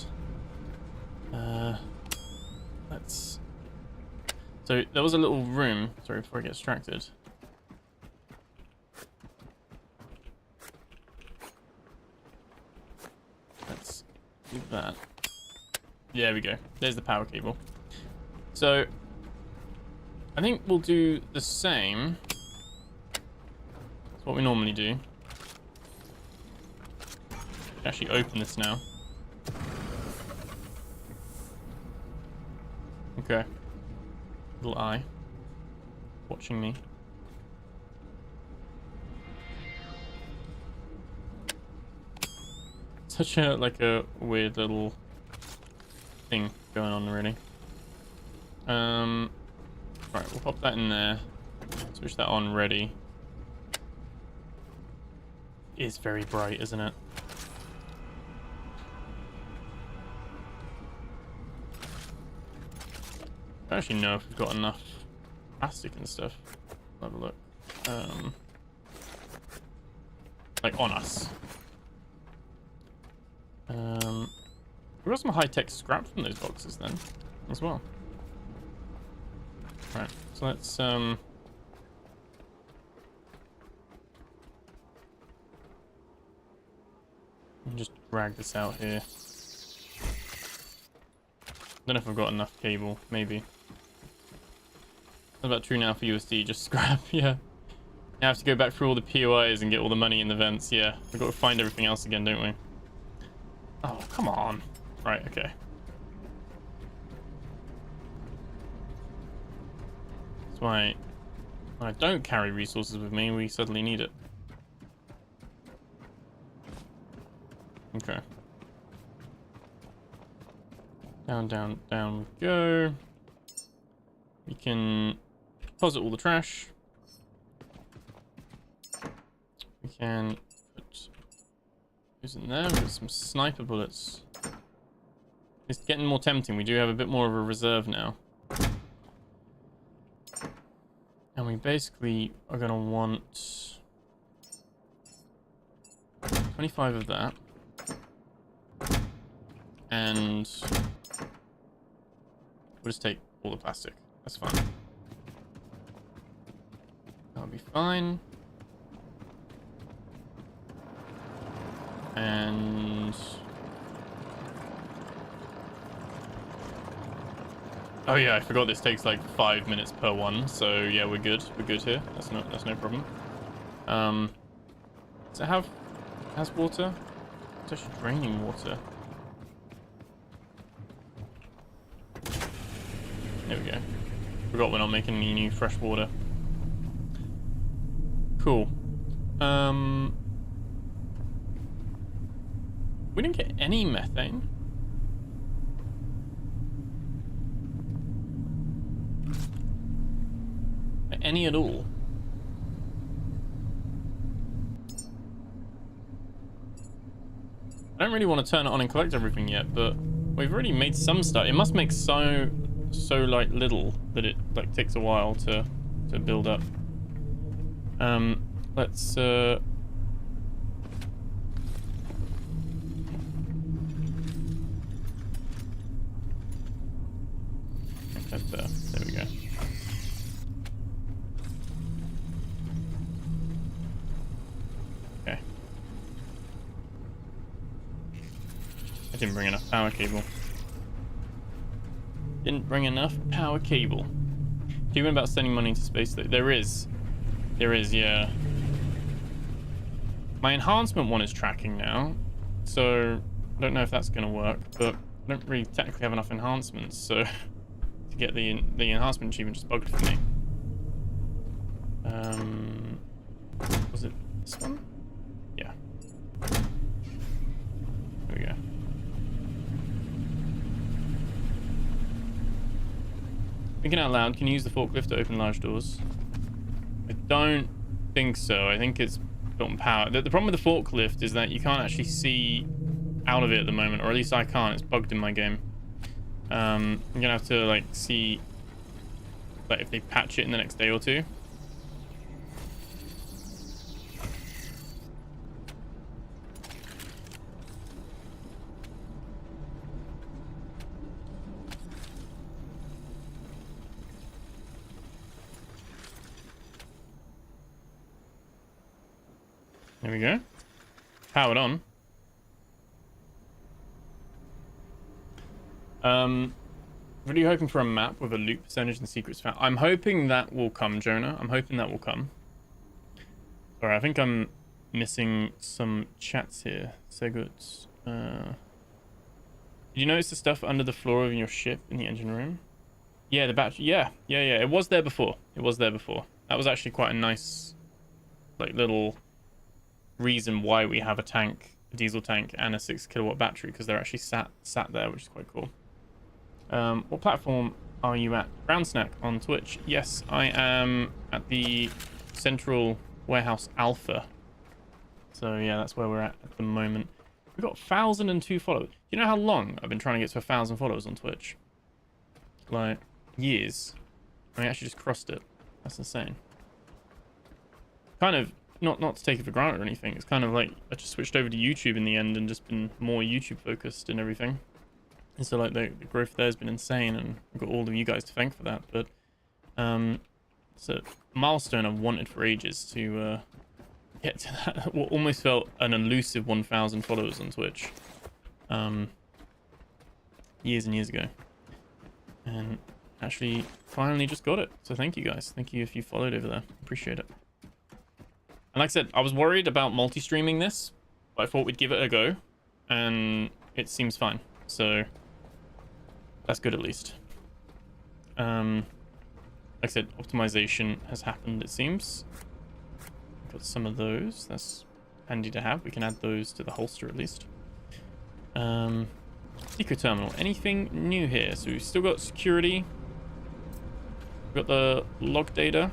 Let's... So, there was a little room. Sorry, before I get distracted. Let's do that. There we go. There's the power cable. So, I think we'll do the same. That's what we normally do. Actually open this now. Okay. Little eye. Watching me. Such a, like a weird little thing going on already. Right, we'll pop that in there. Switch that on, ready. It's very bright, isn't it? I don't actually know if we've got enough plastic and stuff. Have a look. Like on us. We got some high-tech scrap from those boxes then, as well. Right, so let's just drag this out here. Don't know if I've got enough cable, maybe. That's about true now for USD, just scrap, yeah. Now I have to go back through all the POIs and get all the money in the vents, yeah. We've got to find everything else again, don't we? Oh, come on. Right, okay. That's why when I don't carry resources with me, we suddenly need it. Okay. Down, down, down we go. We can deposit all the trash. We can put who's in there? We've got some sniper bullets. It's getting more tempting. We do have a bit more of a reserve now. And we basically are going to want 25 of that. And we'll just take all the plastic. That's fine. That'll be fine. And oh yeah, I forgot this takes like 5 minutes per one. So yeah, we're good. We're good here. That's no problem. Does it has water? It's actually draining water. There we go. Forgot we're not making any new fresh water. Cool. We didn't get any methane. Any at all. I don't really want to turn it on and collect everything yet, but we've already made some stuff. It must make so like little that it like takes a while to build up. Let's there we go. Okay. I didn't bring enough power cable. Didn't bring enough power cable. Even about sending money into space, there is, yeah. My enhancement one is tracking now, so I don't know if that's going to work, but I don't really technically have enough enhancements, so to get the enhancement achievement just bugged for me. Was it this one? Yeah. There we go. Thinking out loud, can you use the forklift to open large doors? I don't think so. I think it's built on power. The problem with the forklift is that you can't actually see out of it at the moment, or at least I can't. It's bugged in my game. I'm gonna have to like see like if they patch it in the next day or two. There we go. Powered on. Really hoping for a map with a loot percentage and secrets found. I'm hoping that will come, Jonah. I'm hoping that will come. Sorry, I think I'm missing some chats here. So good. Did you notice the stuff under the floor of your ship in the engine room? Yeah, the battery. Yeah. It was there before. That was actually quite a nice, like, little reason why we have a tank, a diesel tank, and a 6 kilowatt battery, because they're actually sat there, which is quite cool. What platform are you at? Brown Snack on Twitch. Yes, I am at the Central Warehouse Alpha. So yeah, that's where we're at the moment. We've got 1,002 followers. You know how long I've been trying to get to 1,000 followers on Twitch? Like years. I actually just crossed it. That's insane. Kind of, not to take it for granted or anything. It's kind of like I just switched over to YouTube in the end and just been more YouTube focused and everything. And so like the growth there has been insane, and I've got all of you guys to thank for that. But it's a milestone I've wanted for ages to get to that. What almost felt an elusive 1,000 followers on Twitch. Years and years ago. And actually finally just got it. So thank you guys. Thank you if you followed over there. Appreciate it. And like I said, I was worried about multi-streaming this, but I thought we'd give it a go, and it seems fine. So that's good at least. Like I said, optimization has happened, it seems. Got some of those. That's handy to have. We can add those to the holster at least. Eco terminal. Anything new here? So we've still got security. We've got the log data.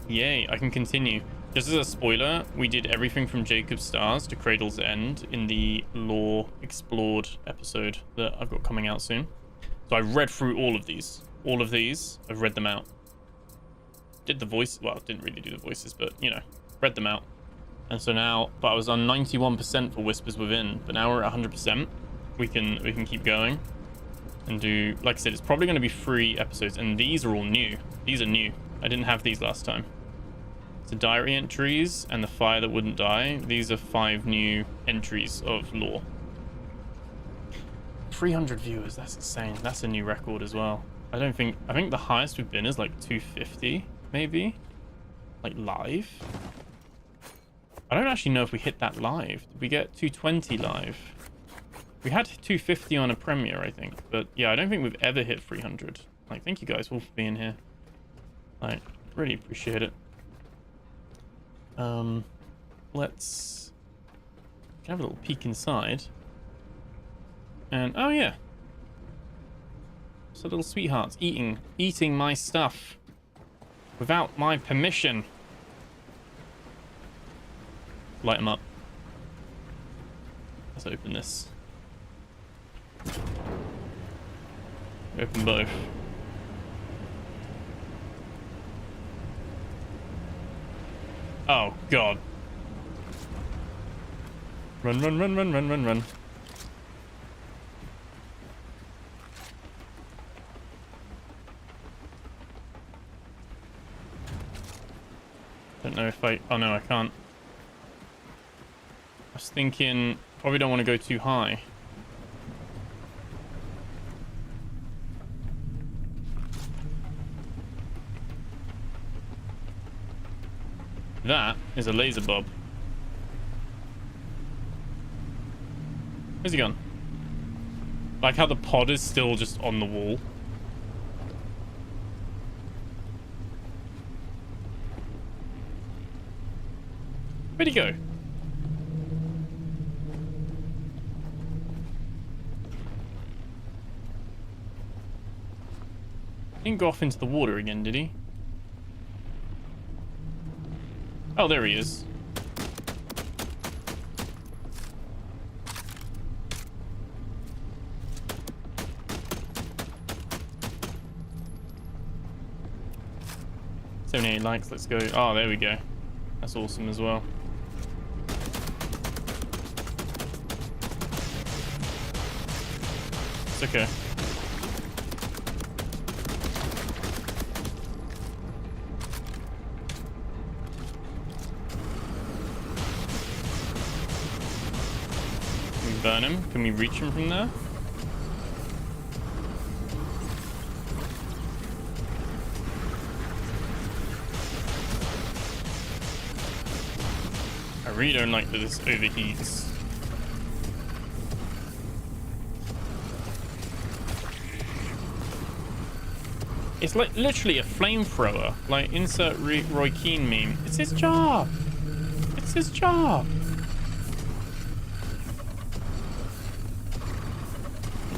Yay, I can continue. Just as a spoiler, we did everything from Jacob's Stars to Cradle's End in the Lore Explored episode that I've got coming out soon. So I read through all of these. All of these, I've read them out. Did the voice, well, didn't really do the voices, but, you know, read them out. And so now, but I was on 91% for Whispers Within, but now we're at 100%. We can keep going and do, like I said, it's probably going to be 3 episodes, and these are all new. These are new. I didn't have these last time. So diary entries and the fire that wouldn't die. These are 5 new entries of lore. 300 viewers, that's insane. That's a new record as well. I think the highest we've been is like 250, maybe? Like live? I don't actually know if we hit that live. Did we get 220 live? We had 250 on a premiere, I think. But yeah, I don't think we've ever hit 300. Like, thank you guys all for being here. Like, really appreciate it. Let's have a little peek inside. And, oh yeah. So little sweethearts eating my stuff without my permission. Light them up. Let's open this. Open both. Oh god. Run, run, run, run, run, run, run. Don't know if oh no, I can't. I was thinking, probably don't want to go too high. That is a laser bulb. Where's he gone? Like how the pod is still just on the wall. Where'd he go? He didn't go off into the water again, did he? Oh, there he is. $78 likes, let's go. Oh, there we go. That's awesome as well. It's okay. Can we burn him? Can we reach him from there? I really don't like that this overheats. It's like literally a flamethrower. Like insert Roy Keane meme. It's his job. It's his job.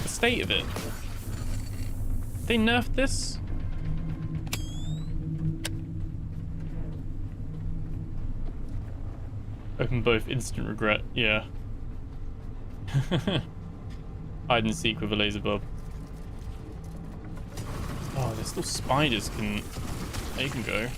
The state of it. They nerfed this? Open both, instant regret. Yeah. hide and seek with a laser bulb. Oh, there's still spiders. They can go.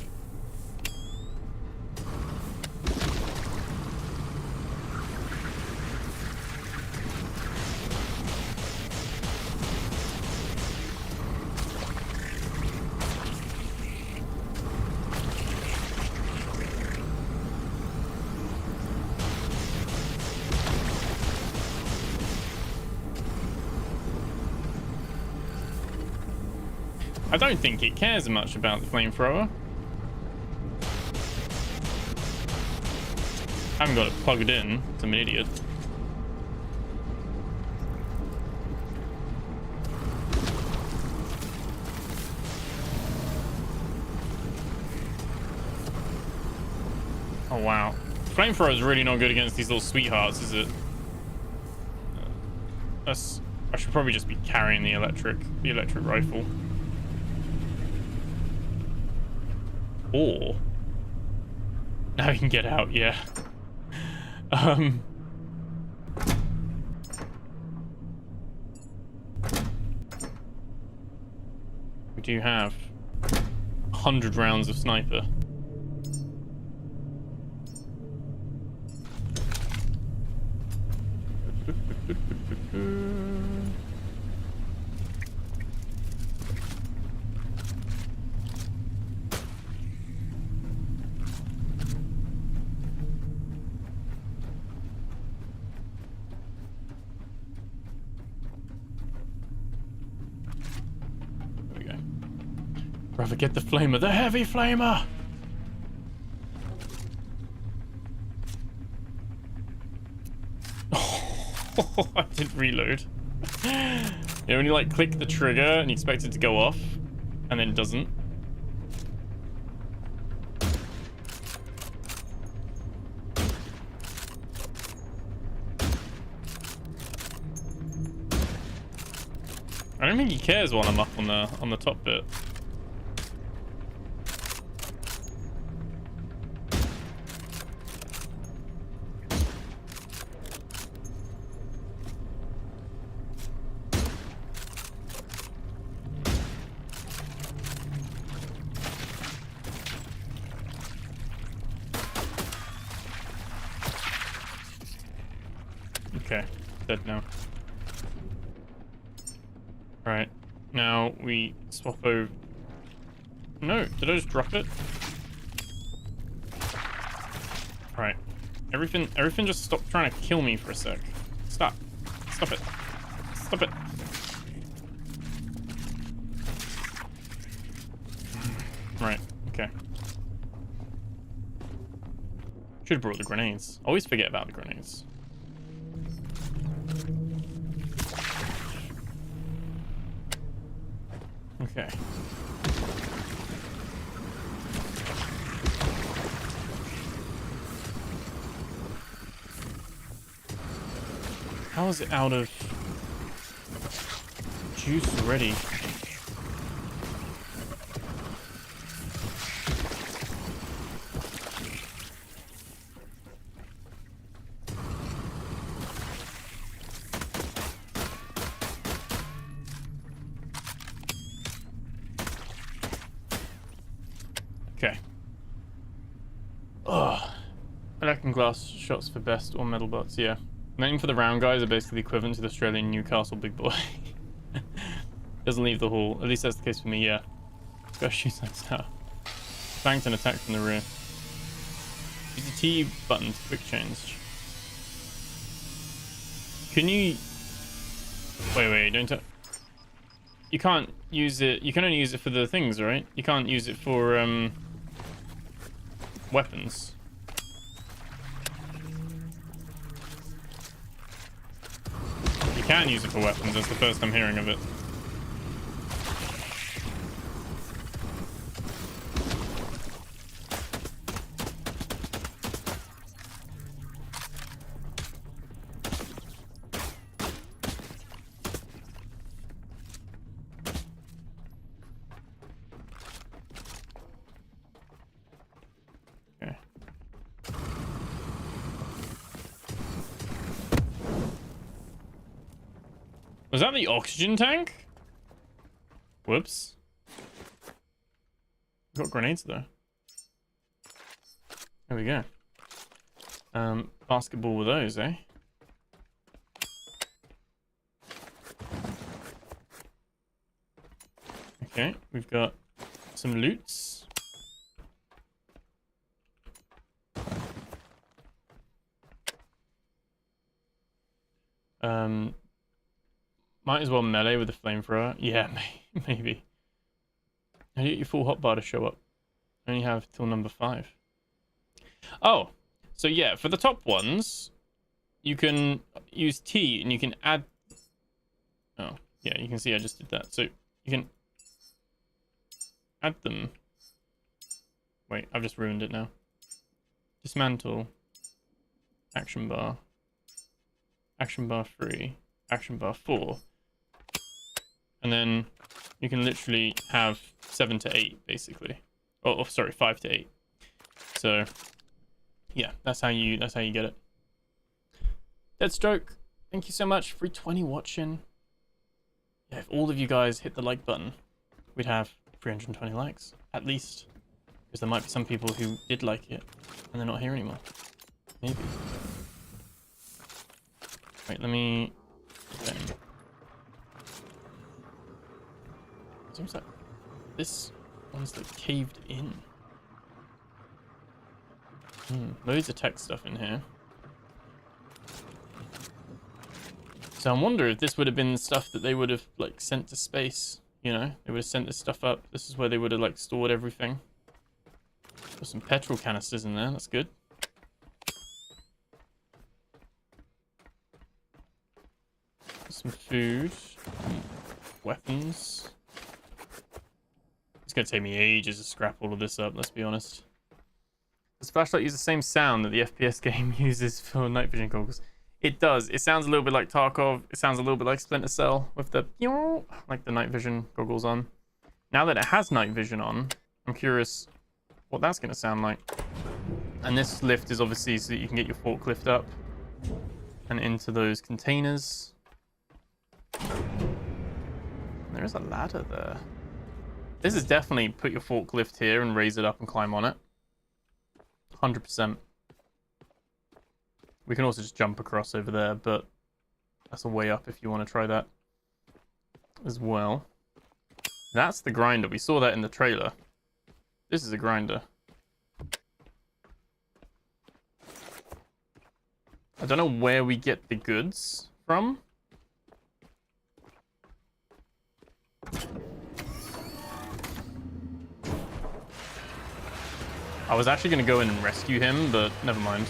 I don't think it cares much about the flamethrower. I haven't got it plugged in. I'm an idiot. Oh wow. Flamethrower is really not good against these little sweethearts, is it? I should probably just be carrying the electric rifle. Or now you can get out, yeah. We do have 100 rounds of sniper. Rather get the flamer, the heavy flamer! Oh, I didn't reload. You only like click the trigger and you expect it to go off, and then it doesn't. I don't think he cares while I'm up on the top bit. Okay, dead now. Right, now we swap over. No, did I just drop it? Right, everything just stop trying to kill me for a sec. Stop it, stop it. Right, okay. Should have brought the grenades. Always forget about the grenades. Okay. How is it out of juice already? Okay. Ugh. Electron glass shots for best or metal butts, yeah. Name for the round guys are basically equivalent to the Australian Newcastle big boy. Doesn't leave the hall. At least that's the case for me, yeah. Go shoot that out. Flanked and attacked from the rear. Use the T button to quick change. Can you... Wait, don't... You can't use it... You can only use it for the things, right? You can't use it for, weapons. You can use it for weapons. That's the first I'm hearing of it. Was that the oxygen tank? Whoops. Got grenades though. There we go. Basketball with those, eh? Okay, we've got some loots. Might as well melee with the flamethrower. Yeah, maybe. How do you get your full hotbar to show up? I only have till number 5. Oh, so yeah, for the top ones, you can use T and you can add... Oh, yeah, you can see I just did that. So you can add them. Wait, I've just ruined it now. Dismantle. Action bar. Action bar 3. Action bar 4. And then you can literally have 7 to 8, basically. Oh, sorry, 5 to 8. So, yeah, that's how you get it. Deadstroke, thank you so much. 320 watching. Yeah, if all of you guys hit the like button, we'd have 320 likes, at least. Because there might be some people who did like it, and they're not here anymore. Maybe. Wait, let me... Seems like this one's like caved in. Loads of tech stuff in here. So I wonder if this would have been stuff that they would have like sent to space. You know, they would have sent this stuff up. This is where they would have like stored everything. Got some petrol canisters in there. That's good. Some food, weapons. It's gonna take me ages to scrap all of this up, let's be honest. Does flashlight use the same sound that the FPS game uses for night vision goggles? It does. It sounds a little bit like Tarkov. It sounds a little bit like Splinter Cell with the like the night vision goggles on. Now that it has night vision on, I'm curious what that's gonna sound like. And this lift is obviously so that you can get your forklift up and into those containers. There is a ladder there. This is definitely put your forklift here and raise it up and climb on it. 100%. We can also just jump across over there, but that's a way up if you want to try that as well. That's the grinder. We saw that in the trailer. This is a grinder. I don't know where we get the goods from. I was actually going to go in and rescue him, but never mind.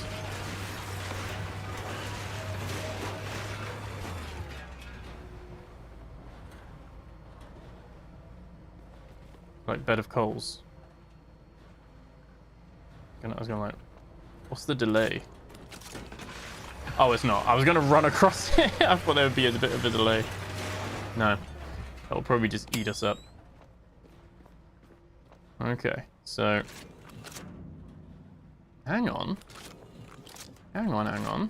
Like bed of coals. I was going like, what's the delay? Oh, it's not. I was going to run across it. I thought there would be a bit of a delay. No. That will probably just eat us up. Okay, so... Hang on. Hang on, hang on.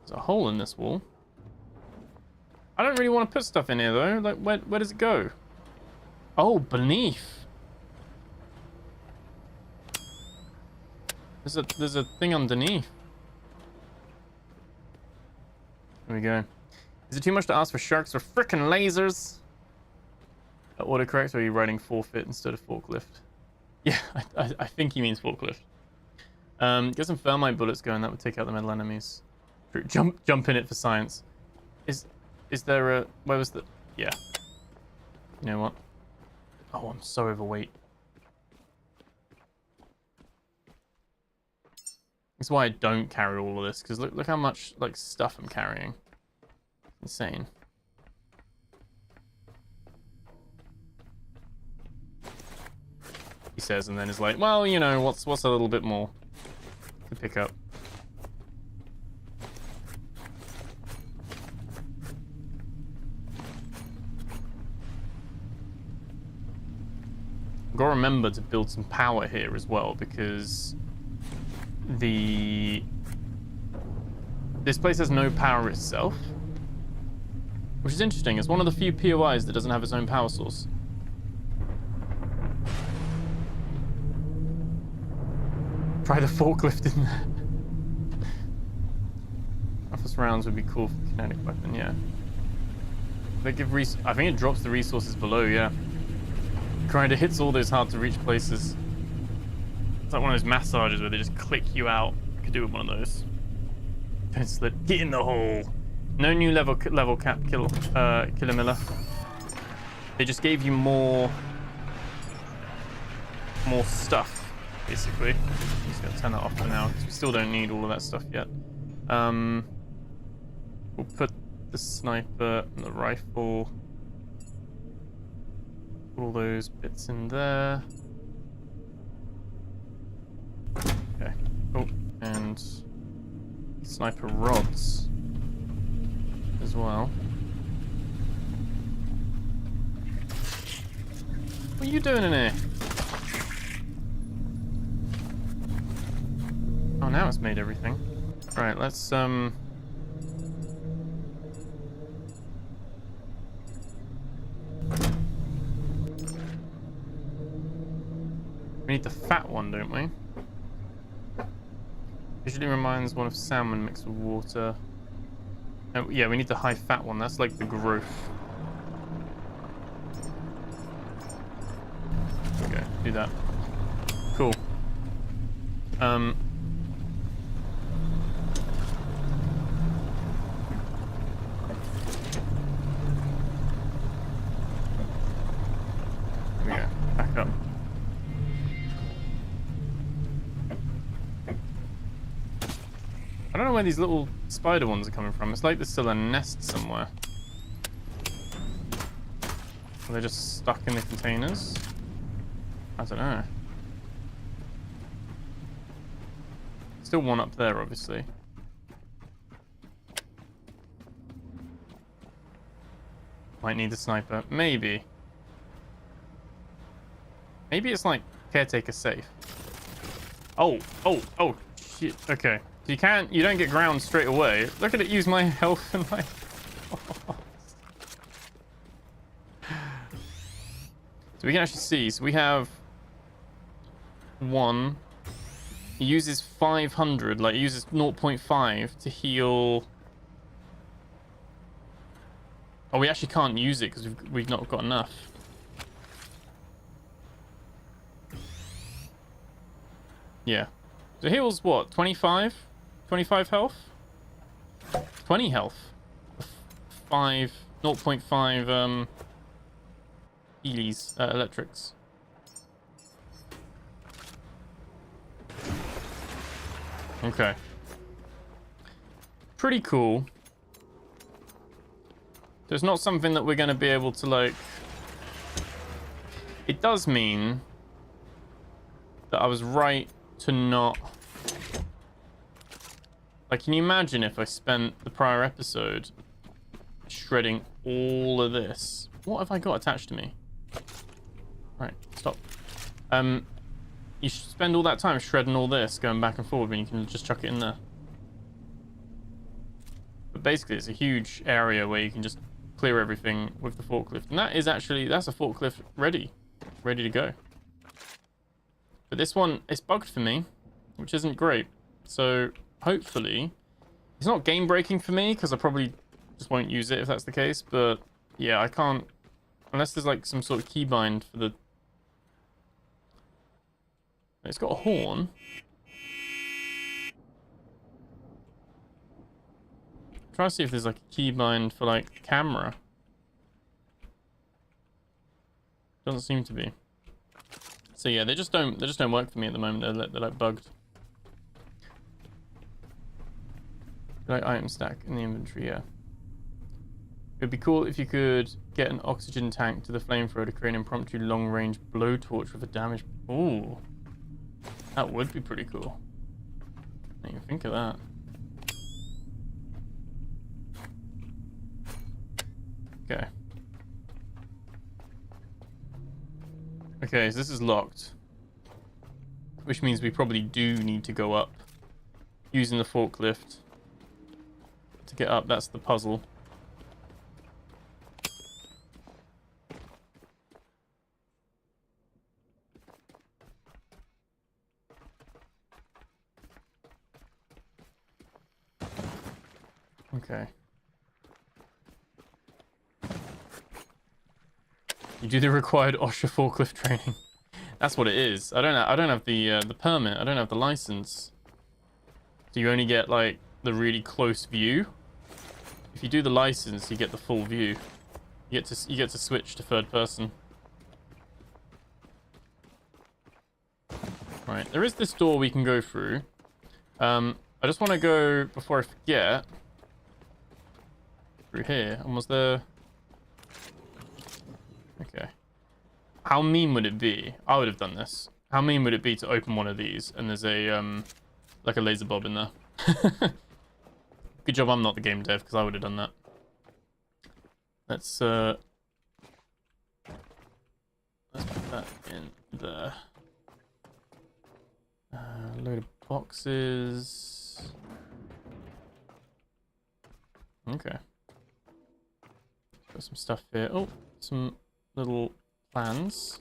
There's a hole in this wall. I don't really want to put stuff in here, though. Like, where does it go? Oh, beneath. There's a thing underneath. There we go. Is it too much to ask for sharks or frickin' lasers? Autocorrect, or are you writing forfeit instead of forklift? Yeah, I think he means forklift. Get some thermite bullets going. That would take out the metal enemies. Jump in it for science. Is there a... Where was the... Yeah. You know what? Oh, I'm so overweight. That's why I don't carry all of this, because look how much like stuff I'm carrying. Insane. He says, and then is like, well, you know, what's a little bit more to pick up. I've got to remember to build some power here as well, because This place has no power itself, which is interesting. It's one of the few POIs that doesn't have its own power source. Try the forklift in there. Office rounds would be cool for kinetic weapon, yeah. They give I think it drops the resources below, yeah. Grinder hits all those hard to reach places. It's like one of those massages where they just click you out. Could do with one of those. Don't slip. Get in the hole. No new level cap Killer Miller. They just gave you more stuff, basically. I'm just gonna turn that off for now because we still don't need all of that stuff yet. We'll put the sniper and the rifle. Put all those bits in there. Okay. Oh, and sniper rods as well. What are you doing in here? Oh, now it's made everything. Right, let's we need the fat one, don't we? Usually reminds one of salmon mixed with water. Oh, yeah, we need the high fat one. That's like the growth. Okay, do that. Cool. Yeah, back up. I don't know where these little spider ones are coming from. It's like there's still a nest somewhere. Are they just stuck in the containers? I don't know. Still one up there, obviously. Might need a sniper. Maybe. Maybe it's like caretaker safe. Oh, shit. Okay. So you don't get ground straight away. Look at it use my health and my... So we can actually see. So we have one. He uses 500, like he uses 0.5 to heal. Oh, we actually can't use it because we've not got enough. Yeah. So heals what? 25? 25 health? 20 health. 0.5 Heelys, electrics. Okay. Pretty cool. So it's not something that we're going to be able to, like... It does mean that I was right to not... Like, can you imagine if I spent the prior episode shredding all of this? What have I got attached to me? Right, stop. You should spend all that time shredding all this, going back and forward when you can just chuck it in there. But basically, it's a huge area where you can just clear everything with the forklift. And that is actually, that's a forklift ready to go. But this one, it's bugged for me, which isn't great. So hopefully, it's not game breaking for me because I probably just won't use it if that's the case. But yeah, I can't, unless there's like some sort of keybind for the... It's got a horn. Try to see if there's like a keybind for like camera. Doesn't seem to be. So yeah, they just don't work for me at the moment. They're like bugged. Like item stack in the inventory, yeah. It'd be cool if you could get an oxygen tank to the flamethrower to create an impromptu long-range blowtorch with a damage. Ooh. That would be pretty cool. I didn't even think of that. Okay. Okay, so this is locked. Which means we probably do need to go up using the forklift to get up. That's the puzzle. Okay. You do the required OSHA forklift training. That's what it is. I don't have the permit. I don't have the license. So you only get like the really close view. If you do the license, you get the full view. You get to switch to third person. Right, there is this door we can go through. I just want to go before I forget. Through here. Almost there. Okay. How mean would it be? I would have done this. How mean would it be to open one of these and there's a like a laser bulb in there? Good job I'm not the game dev, because I would have done that. Let's put that in there. Load of boxes. Okay. Got some stuff here. Oh, some little plans.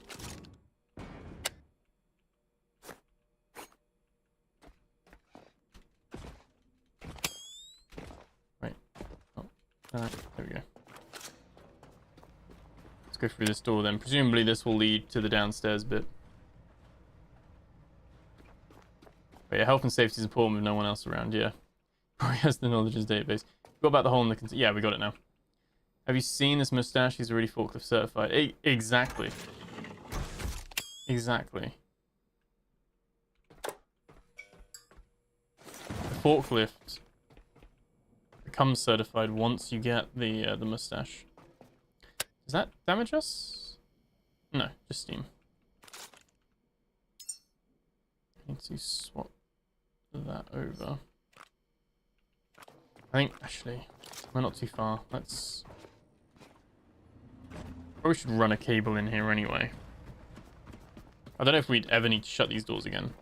Right. Oh, there we go. Let's go through this door then. Presumably this will lead to the downstairs bit. But yeah, health and safety is important with no one else around. Yeah. Probably has the knowledge in his database. What about the hole in the... Yeah, we got it now. Have you seen this mustache? He's already forklift certified. Exactly. Exactly. The forklift becomes certified once you get the mustache. Does that damage us? No, just steam. Need to swap that over. I think, actually, we're not too far. Let's... Probably should run a cable in here anyway. I don't know if we'd ever need to shut these doors again.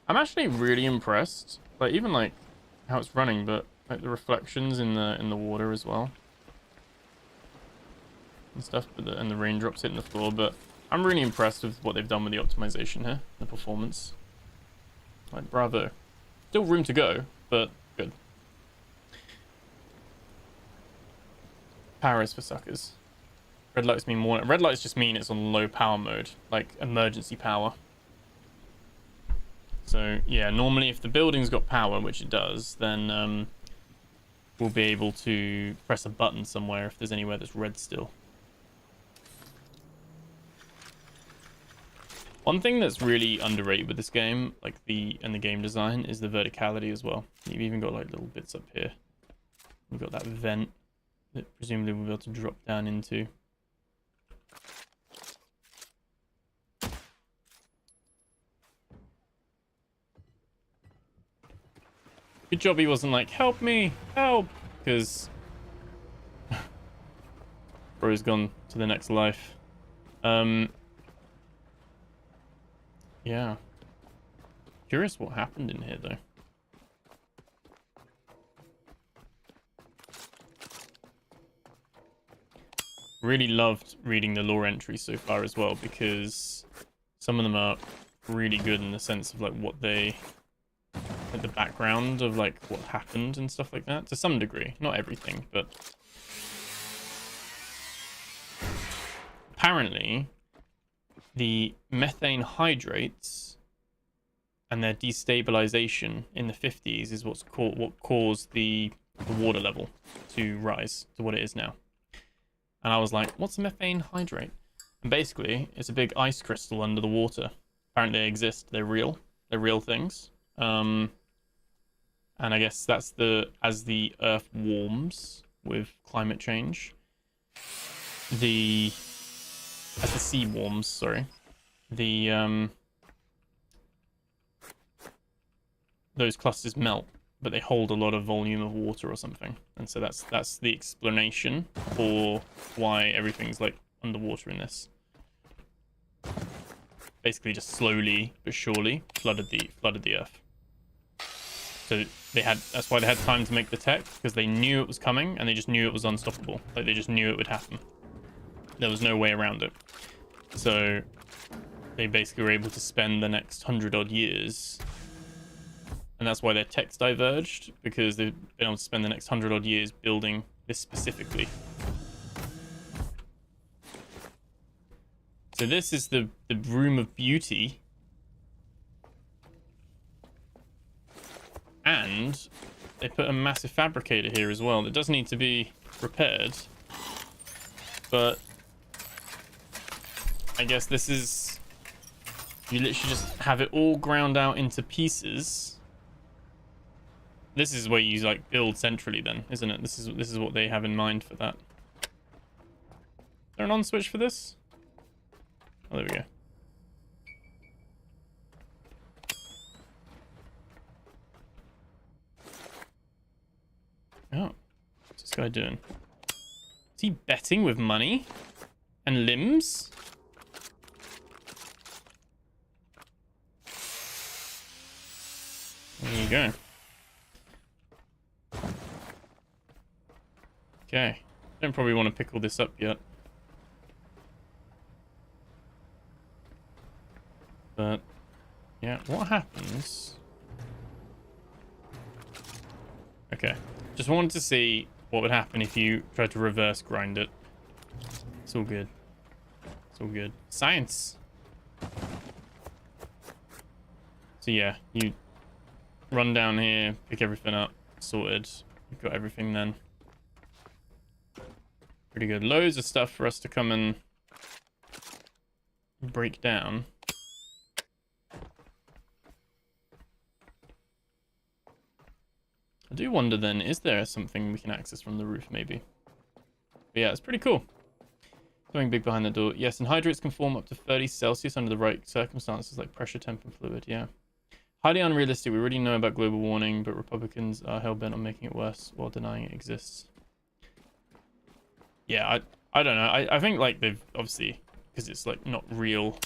I'm actually really impressed. Like, even like how it's running, but like the reflections in the water as well. And stuff, and the raindrops hitting the floor, but I'm really impressed with what they've done with the optimization here, the performance. Like, bravo. Still room to go, but good. Power is for suckers. Red lights mean more. Red lights just mean it's on low power mode, like emergency power. So yeah, normally if the building's got power, which it does, then we'll be able to press a button somewhere if there's anywhere that's red still. One thing that's really underrated with this game, like the game design, is the verticality as well. You've even got like little bits up here. We've got that vent that presumably we'll be able to drop down into. Good job he wasn't like, help me, help, because bro's gone to the next life. Yeah. Curious what happened in here though. Really loved reading the lore entries so far as well, because some of them are really good in the sense of like what they, like the background of like what happened and stuff like that, to some degree. Not everything, but apparently the methane hydrates and their destabilization in the 50s is what caused the water level to rise to what it is now. And I was like, what's a methane hydrate? And basically, it's a big ice crystal under the water. Apparently they exist. They're real. They're real things. And I guess that's as the Earth warms with climate change, as the sea warms, sorry, those clusters melt, but they hold a lot of volume of water or something. And so that's the explanation for why everything's like underwater in this. basically just slowly but surely flooded the earth. So that's why they had time to make the tech, because they knew it was coming and they just knew it was unstoppable. Like they just knew it would happen. There was no way around it. So they basically were able to spend the next 100 odd years, and that's why their tech's diverged, because they've been able to spend the next 100 odd years building this specifically. So this is the room of beauty. And they put a massive fabricator here as well. It does need to be repaired, but I guess this is, you literally just have it all ground out into pieces. This is where you like build centrally then, isn't it? This is what they have in mind for that. Is there an on switch for this? Oh, there we go. Oh, what's this guy doing? Is he betting with money and limbs? There you go. Okay, don't probably want to pick all this up yet. But yeah, what happens? Okay. Just wanted to see what would happen if you tried to reverse grind it. It's all good. It's all good. Science. So yeah, you run down here, pick everything up, sorted. You've got everything then. Pretty good. Loads of stuff for us to come and break down. I do wonder then, is there something we can access from the roof maybe? But yeah, it's pretty cool. Something big behind the door. Yes, and hydrates can form up to 30 Celsius under the right circumstances like pressure, temp, and fluid. Yeah. Highly unrealistic. We already know about global warming, but Republicans are hell-bent on making it worse while denying it exists. Yeah, I don't know. I think like they've obviously, because it's like not real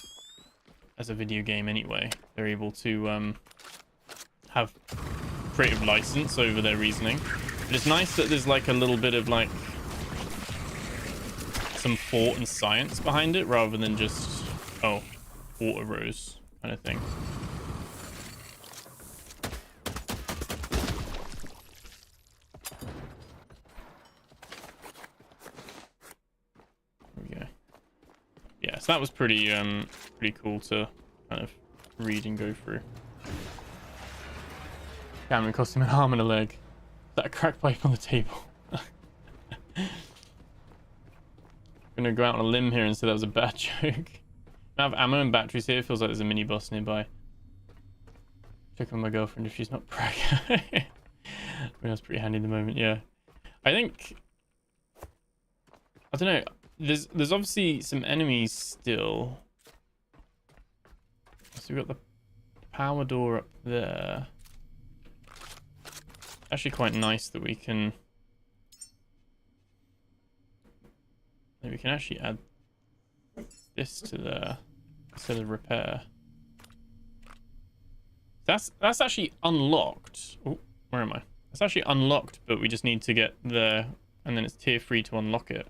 as a video game anyway, they're able to have creative license over their reasoning. But it's nice that there's like a little bit of like some thought and science behind it rather than just, oh, water rose kind of thing. There we go. Yeah, so that was pretty cool to kind of read and go through. Cameron cost him an arm and a leg. Is that a crack pipe on the table? Gonna go out on a limb here and say that was a bad joke. I have ammo and batteries here. Feels like there's a mini boss nearby. Check on my girlfriend if she's not pregnant. I mean, that's pretty handy at the moment. Yeah, I think, I don't know. There's obviously some enemies still. So we've got the power door up there. Actually quite nice that we can actually add this to there instead of repair. That's actually unlocked. Oh, where am I? It's actually unlocked, but we just need to get there, and then it's tier 3 to unlock it.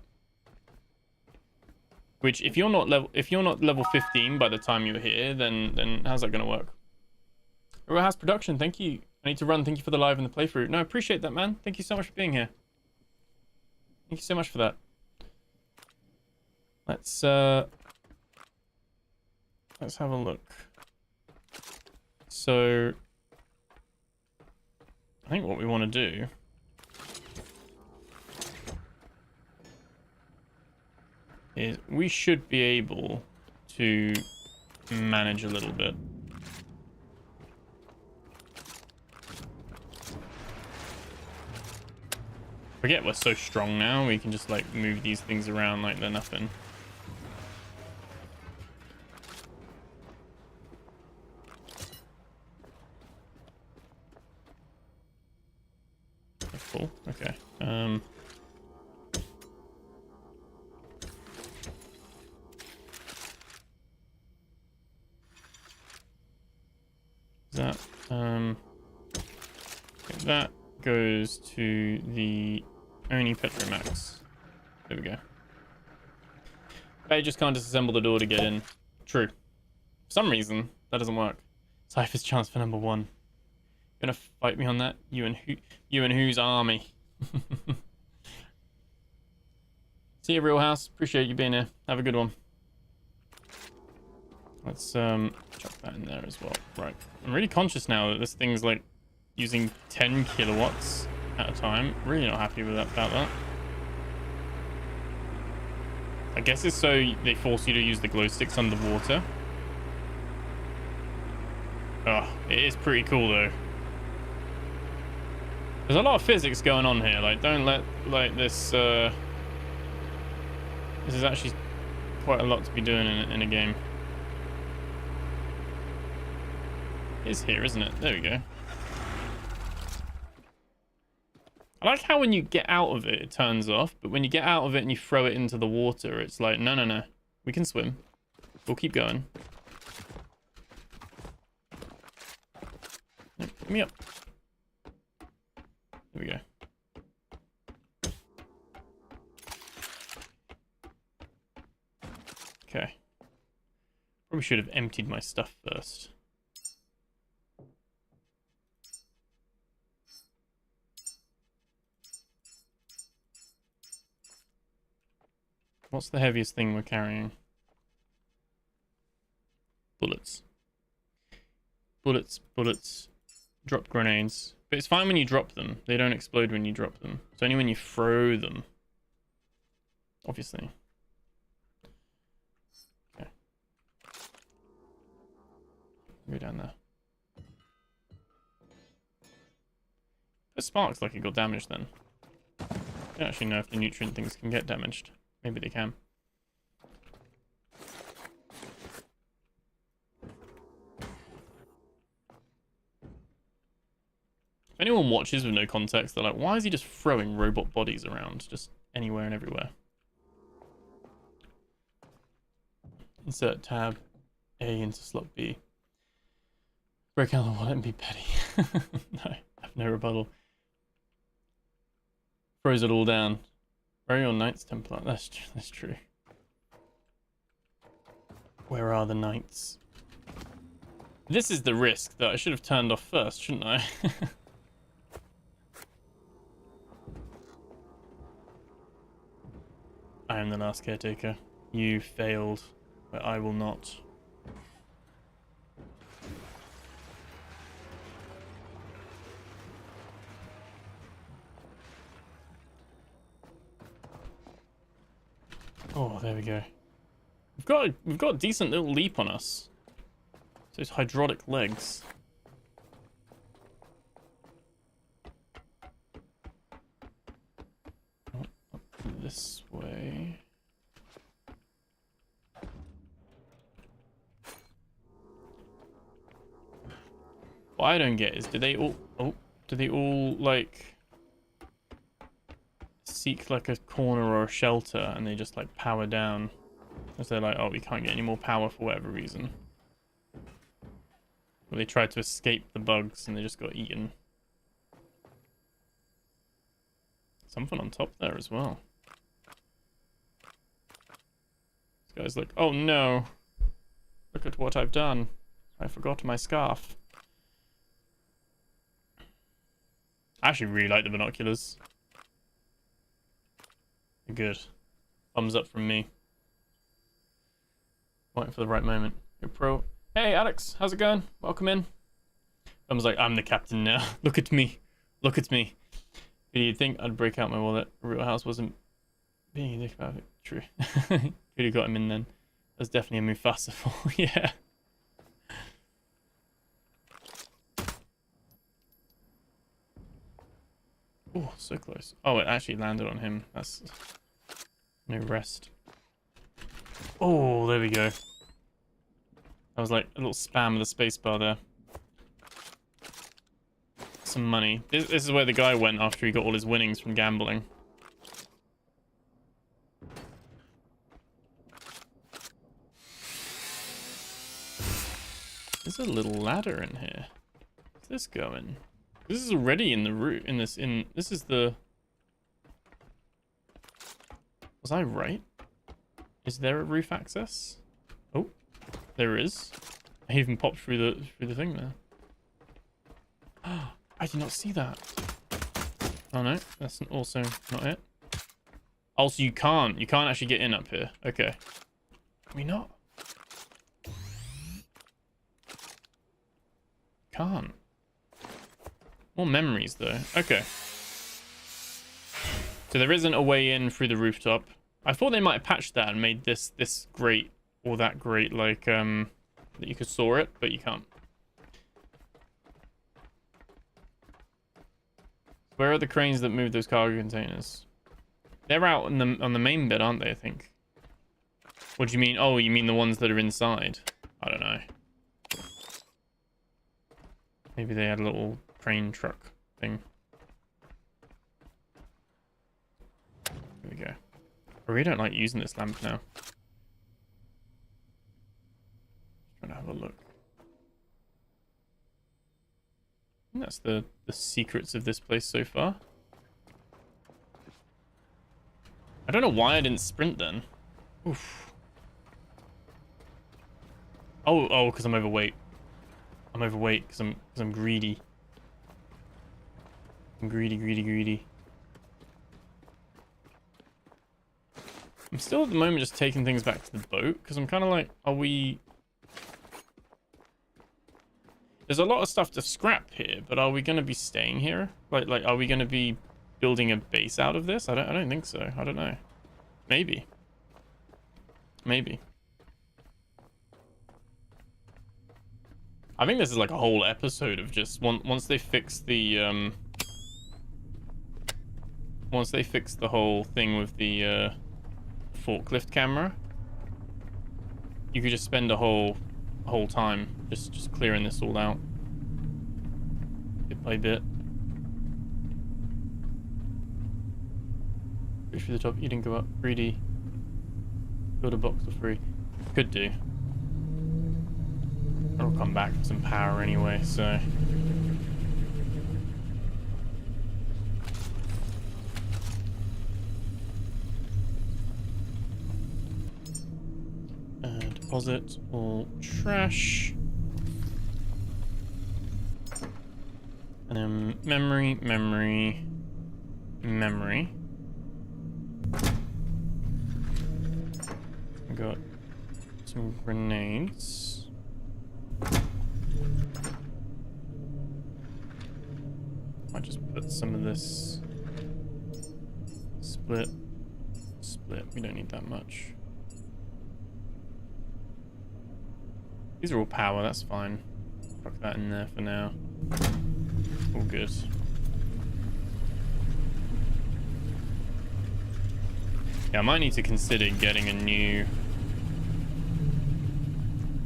Which if you're not level 15 by the time you're here, then how's that gonna work? Real House Production, thank you. I need to run. Thank you for the live and the playthrough. No, I appreciate that, man. Thank you so much for being here. Thank you so much for that. Let's have a look. So I think what we want to do is we should be able to manage a little bit. Forget we're so strong now, we can just like move these things around like they're nothing. Cool. Okay. That that goes to the Oni Petromax. There we go. I just can't disassemble the door to get in. True. For some reason, that doesn't work. Cypher's chance for number 1. Gonna fight me on that? You and whose army? See you, Real House. Appreciate you being here. Have a good one. Let's chuck that in there as well. Right. I'm really conscious now that this thing's like using 10 kilowatts at a time. Really not happy with that about that. I guess it's so they force you to use the glow sticks underwater. Oh, it is pretty cool though. There's a lot of physics going on here. Like, don't let like this. This is actually quite a lot to be doing in a game. It's here, isn't it? There we go. I like how when you get out of it, it turns off, but when you get out of it and you throw it into the water, it's like, no, no, no. We can swim. We'll keep going. No, get me up. There we go. Okay. Probably should have emptied my stuff first. What's the heaviest thing we're carrying? Bullets. Bullets, bullets. Drop grenades. But it's fine when you drop them. They don't explode when you drop them. It's only when you throw them. Obviously. Okay. Go down there. It sparks like it got damaged then. I don't actually know if the nutrient things can get damaged. Maybe they can. If anyone watches with no context, they're like, why is he just throwing robot bodies around just anywhere and everywhere? Insert tab A into slot B. Break out the wallet and be petty. No, I have no rebuttal. Throws it all down. Where are your Knights Templar? That's true. Where are the Knights? This is the risk that I should have turned off first, shouldn't I? I am the last caretaker. You failed, but I will not. Oh, there we go. We've got a decent little leap on us. Those hydraulic legs. Oh, up this way. What I don't get is, do they all like seek like a corner or a shelter and they just like power down? Because they're like, oh, we can't get any more power for whatever reason. Or they tried to escape the bugs and they just got eaten. Something on top there as well. This guy's like, oh no. Look at what I've done. I forgot my scarf. I actually really like the binoculars. They're good. Thumbs up from me. Waiting for the right moment. You're pro. Hey Alex, how's it going? Welcome in. I was like, I'm the captain now. Look at me. Look at me. Who do you think I'd break out my wallet? Real House wasn't being a dick about it. True. Could have got him in then. That's definitely a Mufasa fall. Yeah. Oh, so close. Oh, it actually landed on him. That's no rest. Oh, there we go. I was like a little spam of the spacebar there. Some money. This is where the guy went after he got all his winnings from gambling. There's a little ladder in here. Where's this going? This is already in the route. This is the. Was I right? Is there a roof access? Oh, there is. I even popped through the thing there. I did not see that. Oh no, that's also not it. Also, you can't actually get in up here. Okay. Can we not? Can't. More memories though. Okay. So there isn't a way in through the rooftop. I thought they might have patched that and made this great or that great, like that you could soar it, but you can't. Where are the cranes that move those cargo containers? They're out on the main bit, aren't they? I think. What do you mean? Oh, you mean the ones that are inside? I don't know. Maybe they had a little crane truck thing. Here we go. I really don't like using this lamp now. Trying to have a look. And that's the secrets of this place so far. I don't know why I didn't sprint then. Oof. Oh, because I'm overweight. I'm overweight because I'm greedy. I'm greedy. I'm still at the moment just taking things back to the boat because I'm kind of like, are we? There's a lot of stuff to scrap here, but are we going to be staying here? Like, are we going to be building a base out of this? I don't think so. I don't know. Maybe. I think this is like a whole episode of just once they fix the once they fix the whole thing with the forklift camera, you could just spend a whole time just clearing this all out bit by bit. Reach for the top. You didn't go up. Greedy. Build a box for free. Could do. I'll come back with some power anyway, so. Deposit all trash. And then memory. I got some grenades. Might just put some of this split. We don't need that much. These are all power, that's fine. Fuck that in there for now. All good. Yeah, I might need to consider getting a new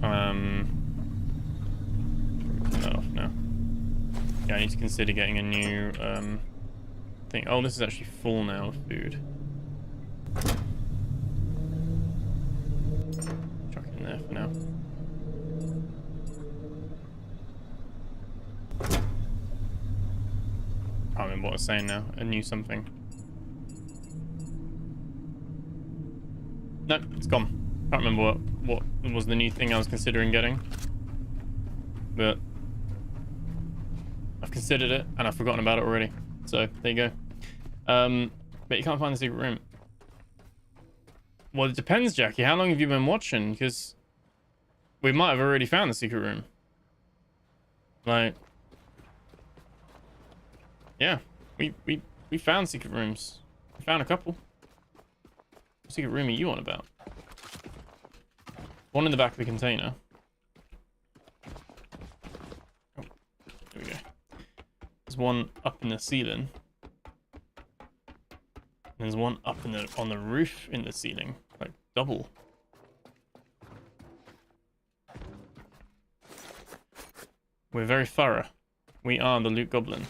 turn that off now. Yeah, I need to consider getting a new thing. Oh, this is actually full now of food. Chuck it in there for now. I can't remember what I was saying now. A new something. Nope, it's gone. Can't remember what was the new thing I was considering getting. But I've considered it and I've forgotten about it already. So there you go. But you can't find the secret room. Well, it depends, Jackie. How long have you been watching? Because we might have already found the secret room. Like, yeah, we found secret rooms. We found a couple. What secret room are you on about? One in the back of the container. Oh, there we go. There's one up in the ceiling. And there's one up on the roof in the ceiling, like double. We're very thorough. We are the loot goblin.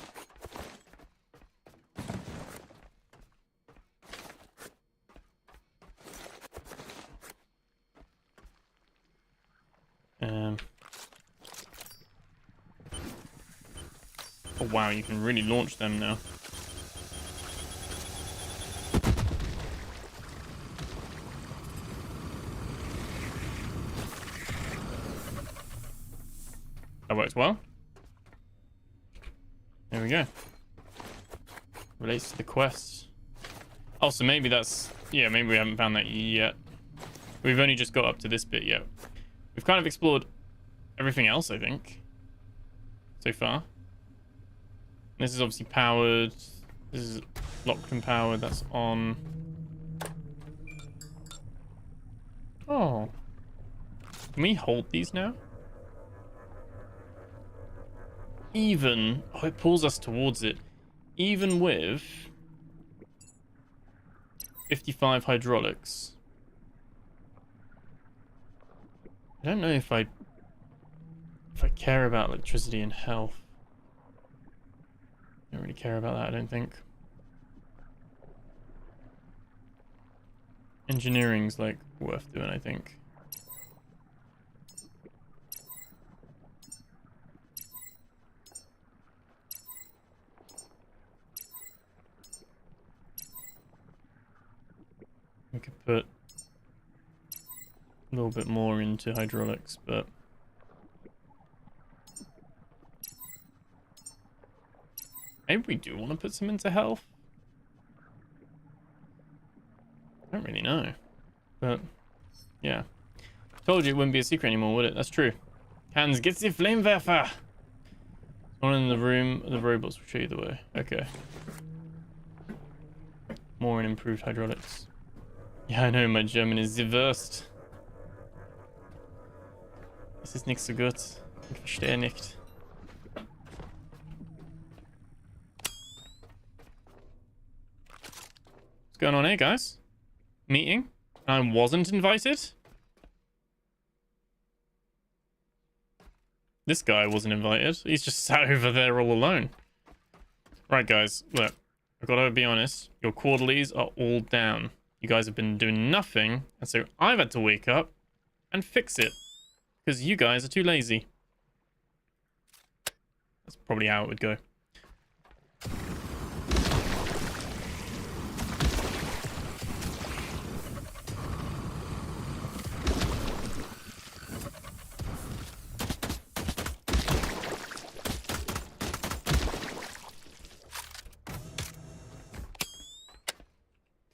Oh wow, you can really launch them now. That works well. There we go. Relates to the quest. Oh, so maybe that's... Yeah, maybe we haven't found that yet. We've only just got up to this bit yet. We've kind of explored everything else, I think, so far. This is obviously powered. This is locked and powered. That's on. Oh. Can we hold these now? Even... Oh, it pulls us towards it. Even with 55 hydraulics. I don't know if I care about electricity and health. I don't really care about that, I don't think. Engineering's like worth doing, I think. We could put a little bit more into hydraulics, but maybe we do want to put some into health. I don't really know, but yeah. Told you it wouldn't be a secret anymore, would it? That's true. Hans, get the Flamewerfer! One in the room, the robots will show you the way. Okay. More and improved hydraulics. Yeah, I know, my German is the worst. Es ist nicht so gut. Ich verstehe nicht. What's going on here, guys? Meeting? I wasn't invited? This guy wasn't invited. He's just sat over there all alone. Right, guys. Look, I've got to be honest. Your quarterlies are all down. You guys have been doing nothing, and so I've had to wake up and fix it. Because you guys are too lazy. That's probably how it would go.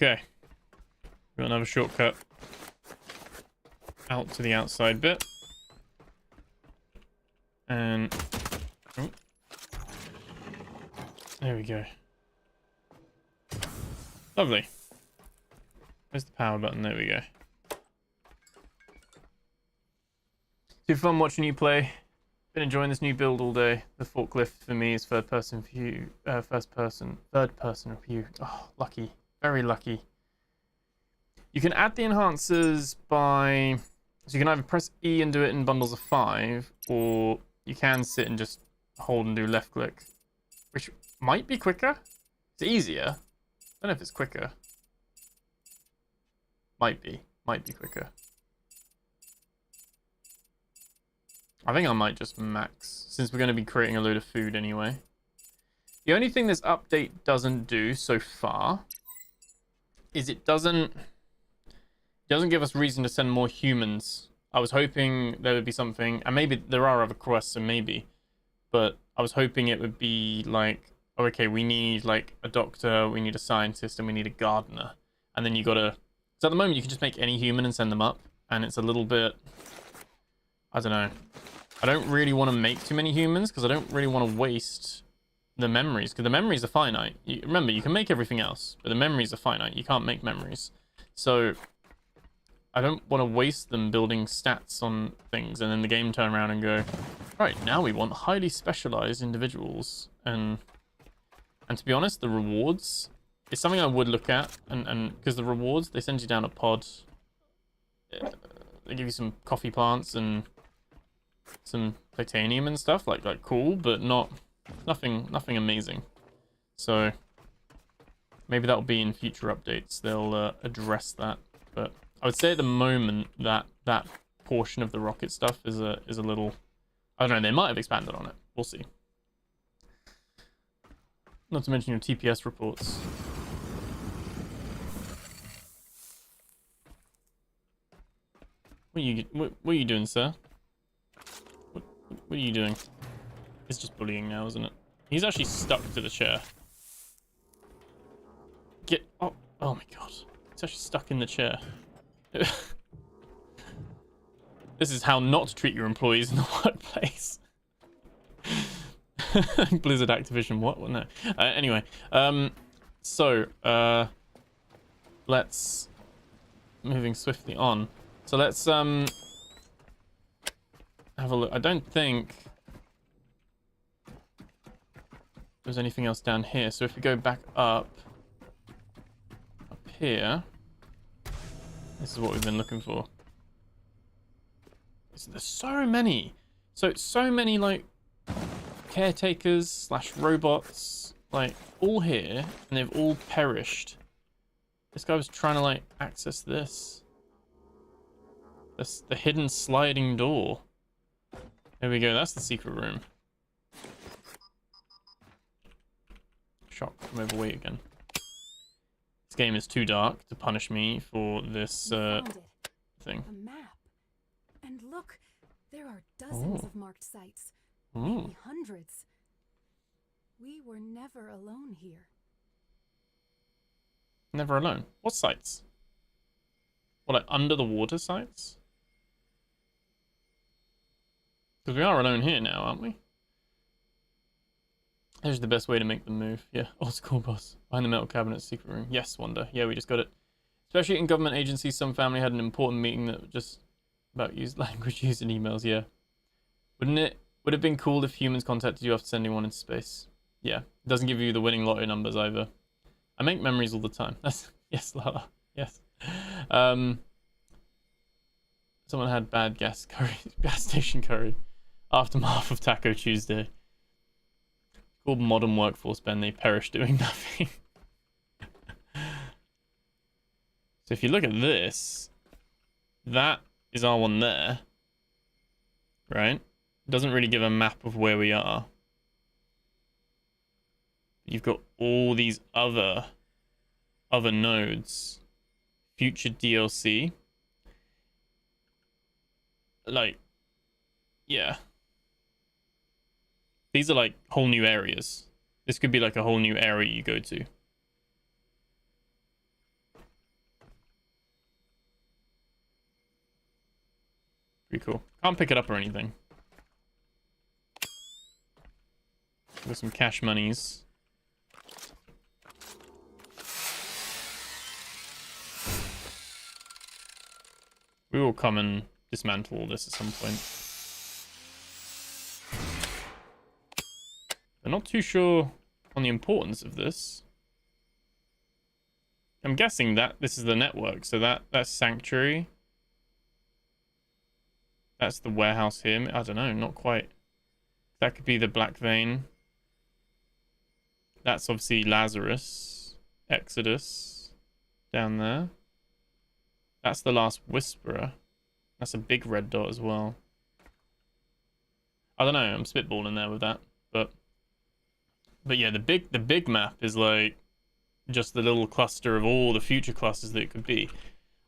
Okay. Got another shortcut out to the outside bit. And oh, there we go. Lovely. Where's the power button? There we go. Super fun watching you play. Been enjoying this new build all day. The forklift for me is third person view, third person view. Oh, lucky, very lucky. You can add the enhancers by, so you can either press E and do it in bundles of 5, or you can sit and just hold and do left click, which might be quicker. It's easier. I don't know if it's quicker. Might be quicker. I think I might just max, since we're going to be creating a load of food anyway. The only thing this update doesn't do so far is it doesn't give us reason to send more humans. I was hoping there would be something, and maybe there are other quests, so maybe, but I was hoping it would be like, oh, okay, we need like a doctor, we need a scientist, and we need a gardener. And then you gotta, so at the moment you can just make any human and send them up, and it's a little bit, I don't know. I don't really want to make too many humans, because I don't really want to waste the memories, because the memories are finite. Remember, you can make everything else, but the memories are finite. You can't make memories. So I don't want to waste them building stats on things, and then the game turn around and go, right, now we want highly specialized individuals. And to be honest, the rewards is something I would look at, and because the rewards, they send you down a pod. They give you some coffee plants and some titanium and stuff, like cool, but nothing amazing. So maybe that'll be in future updates. They'll address that, but I would say at the moment that portion of the rocket stuff is a little, I don't know, they might have expanded on it. We'll see. Not to mention your TPS reports. What are you doing, sir? What are you doing? It's just bullying now, isn't it? He's actually stuck to the chair. Oh my god. He's actually stuck in the chair. This is how not to treat your employees in the workplace. Blizzard Activision, what? No. Anyway, let's moving swiftly on. So let's have a look. I don't think there's anything else down here. So if we go back up here, this is what we've been looking for. There's so many like caretakers / robots, like all here, and they've all perished. This guy was trying to like access this. That's the hidden sliding door. There we go, that's the secret room. Shock, I'm overweight again. This game is too dark to punish me for this thing. A map. And look, there are dozens of marked sites. Maybe hundreds. We were never alone here. Never alone? What sites? What, like under the water sites? Because we are alone here now, aren't we? There's the best way to make them move. Yeah, old school boss. Behind the metal cabinet, secret room. Yes, Wonder. Yeah, we just got it. Especially in government agencies, some family had an important meeting that just about language used in emails. Yeah. Would it have been cool if humans contacted you after sending one into space? Yeah. It doesn't give you the winning lotto numbers either. I make memories all the time. That's yes, Lala. Yes. Someone had bad gas station curry. Aftermath of Taco Tuesday. Called modern workforce, Ben. They perish doing nothing. So if you look at this, that is our one there, right? It doesn't really give a map of where we are. You've got all these other nodes. Future DLC. Like, yeah. These are like whole new areas. This could be like a whole new area you go to. Pretty cool. Can't pick it up or anything. With some cash monies. We will come and dismantle all this at some point. I'm not too sure on the importance of this. I'm guessing that this is the network, so that's Sanctuary. That's the warehouse here. I don't know, not quite. That could be the Black Vein. That's obviously Lazarus. Exodus. Down there. That's the Last Whisperer. That's a big red dot as well. I don't know, I'm spitballing there with that. But yeah, the big map is like just the little cluster of all the future clusters that it could be.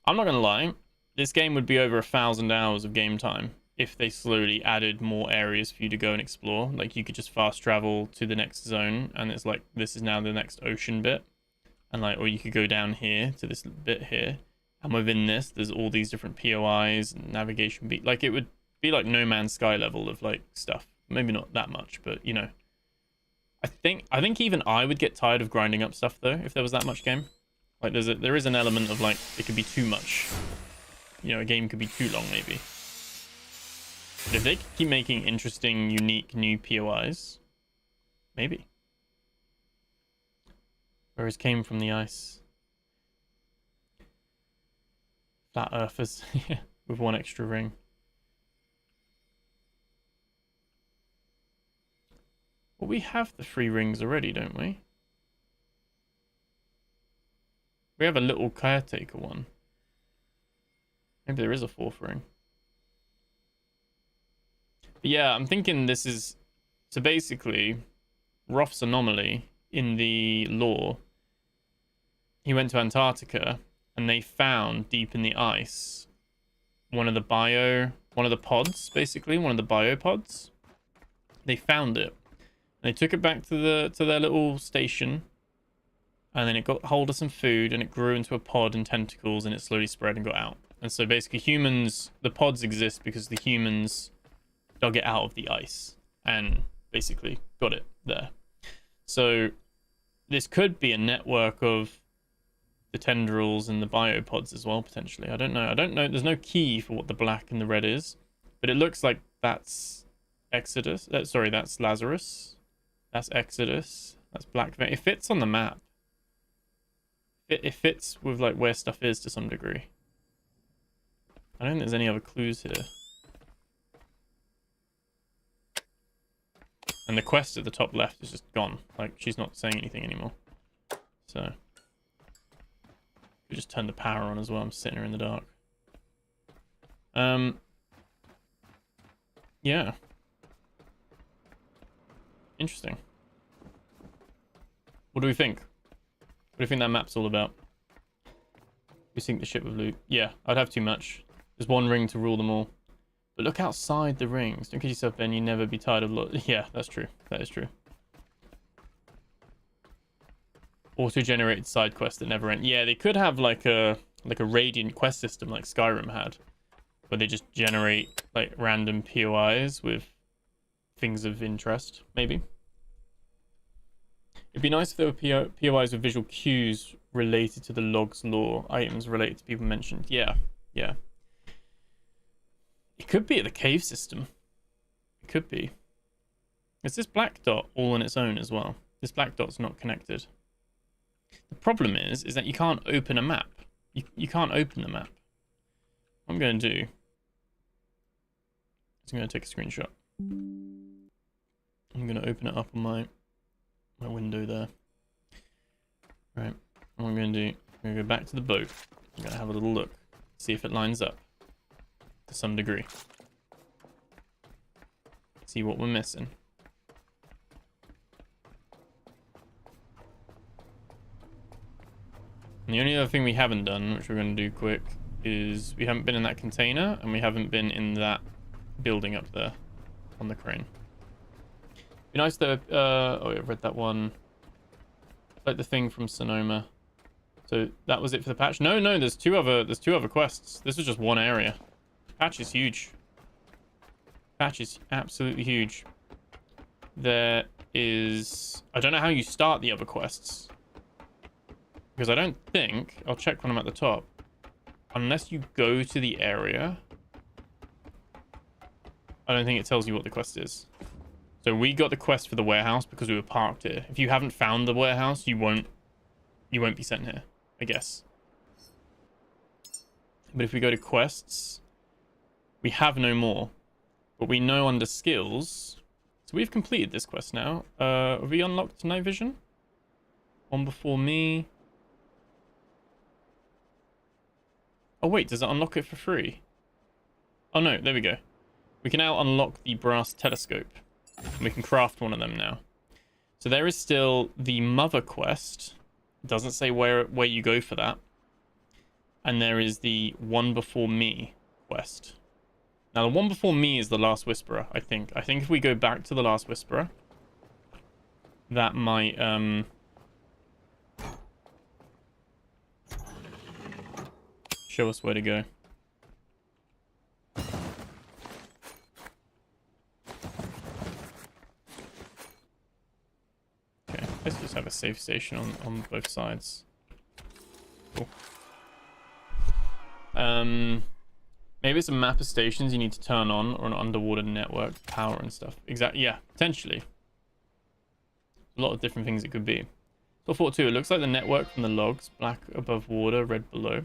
I'm not gonna lie, this game would be over 1,000 hours of game time if they slowly added more areas for you to go and explore. Like you could just fast travel to the next zone, and it's like this is now the next ocean bit, and like, or you could go down here to this bit here, and within this, there's all these different POIs and navigation beat. Like it would be like No Man's Sky level of like stuff. Maybe not that much, but you know. I think even I would get tired of grinding up stuff though if there was that much game. Like there is an element of like it could be too much. You know, a game could be too long maybe. But if they keep making interesting, unique new POIs, maybe. Whereas came from the ice. Flat Earthers, yeah, with one extra ring. Well, we have the 3 rings already, don't we? We have a little caretaker one. Maybe there is a 4th ring. But yeah, I'm thinking this is... So basically, Roth's anomaly in the lore, he went to Antarctica and they found deep in the ice one of the pods, basically, one of the biopods. They found it. They took it back to their little station, and then it got hold of some food and it grew into a pod and tentacles, and it slowly spread and got out. And so basically humans, the pods exist because the humans dug it out of the ice and basically got it there. So this could be a network of the tendrils and the biopods as well, potentially. I don't know. There's no key for what the black and the red is, but it looks like that's Exodus. Sorry, that's Lazarus. That's Exodus. That's Black Vein. It fits on the map. It fits with like where stuff is to some degree. I don't think there's any other clues here. And the quest at the top left is just gone. Like, she's not saying anything anymore. So we just turn the power on as well. I'm sitting here in the dark. Yeah. Interesting. What do we think? What do you think that map's all about? We sink the ship with loot. Yeah, I'd have too much. There's one ring to rule them all. But look outside the rings. Don't kid yourself, Ben. You never be tired of Yeah, that's true. That is true. Auto-generated side quest that never end. Yeah, they could have like a radiant quest system like Skyrim had, where they just generate like random POIs with things of interest, maybe. It'd be nice if there were POIs with visual cues related to the log's lore, items related to people mentioned. Yeah, yeah. It could be at the cave system. It could be. Is this black dot all on its own as well? This black dot's not connected. The problem is that you can't open a map. You can't open the map. What I'm going to do is I'm going to take a screenshot. I'm going to open it up on my window there. Right. What I'm going to do, I'm going to go back to the boat. I'm going to have a little look. See if it lines up to some degree. See what we're missing. And the only other thing we haven't done, which we're going to do quick, is we haven't been in that container and we haven't been in that building up there on the crane. Be nice though. Oh, I've read that one. Like the thing from Sonoma. So that was it for the patch. No, there's two other quests. This was just one area. Patch is huge. Patch is absolutely huge. There is... I don't know how you start the other quests. Because I don't think... I'll check when I'm at the top. Unless you go to the area, I don't think it tells you what the quest is. So we got the quest for the warehouse because we were parked here. If you haven't found the warehouse, you won't be sent here, I guess. But if we go to quests, we have no more. But we know under skills. So we've completed this quest now. Have we unlocked night vision? One before me. Oh wait, does it unlock it for free? Oh no, there we go. We can now unlock the brass telescope. And we can craft one of them now. So there is still the mother quest. It doesn't say where you go for that. And there is the one before me quest. Now the one before me is the Last Whisperer, I think. I think if we go back to the Last Whisperer, that might show us where to go. Okay, let's just have a safe station on both sides. Cool. Maybe it's a map of stations you need to turn on, or an underwater network power and stuff. Exactly. Yeah, potentially. A lot of different things it could be. So I thought too, it looks like the network from the logs, black above water, red below.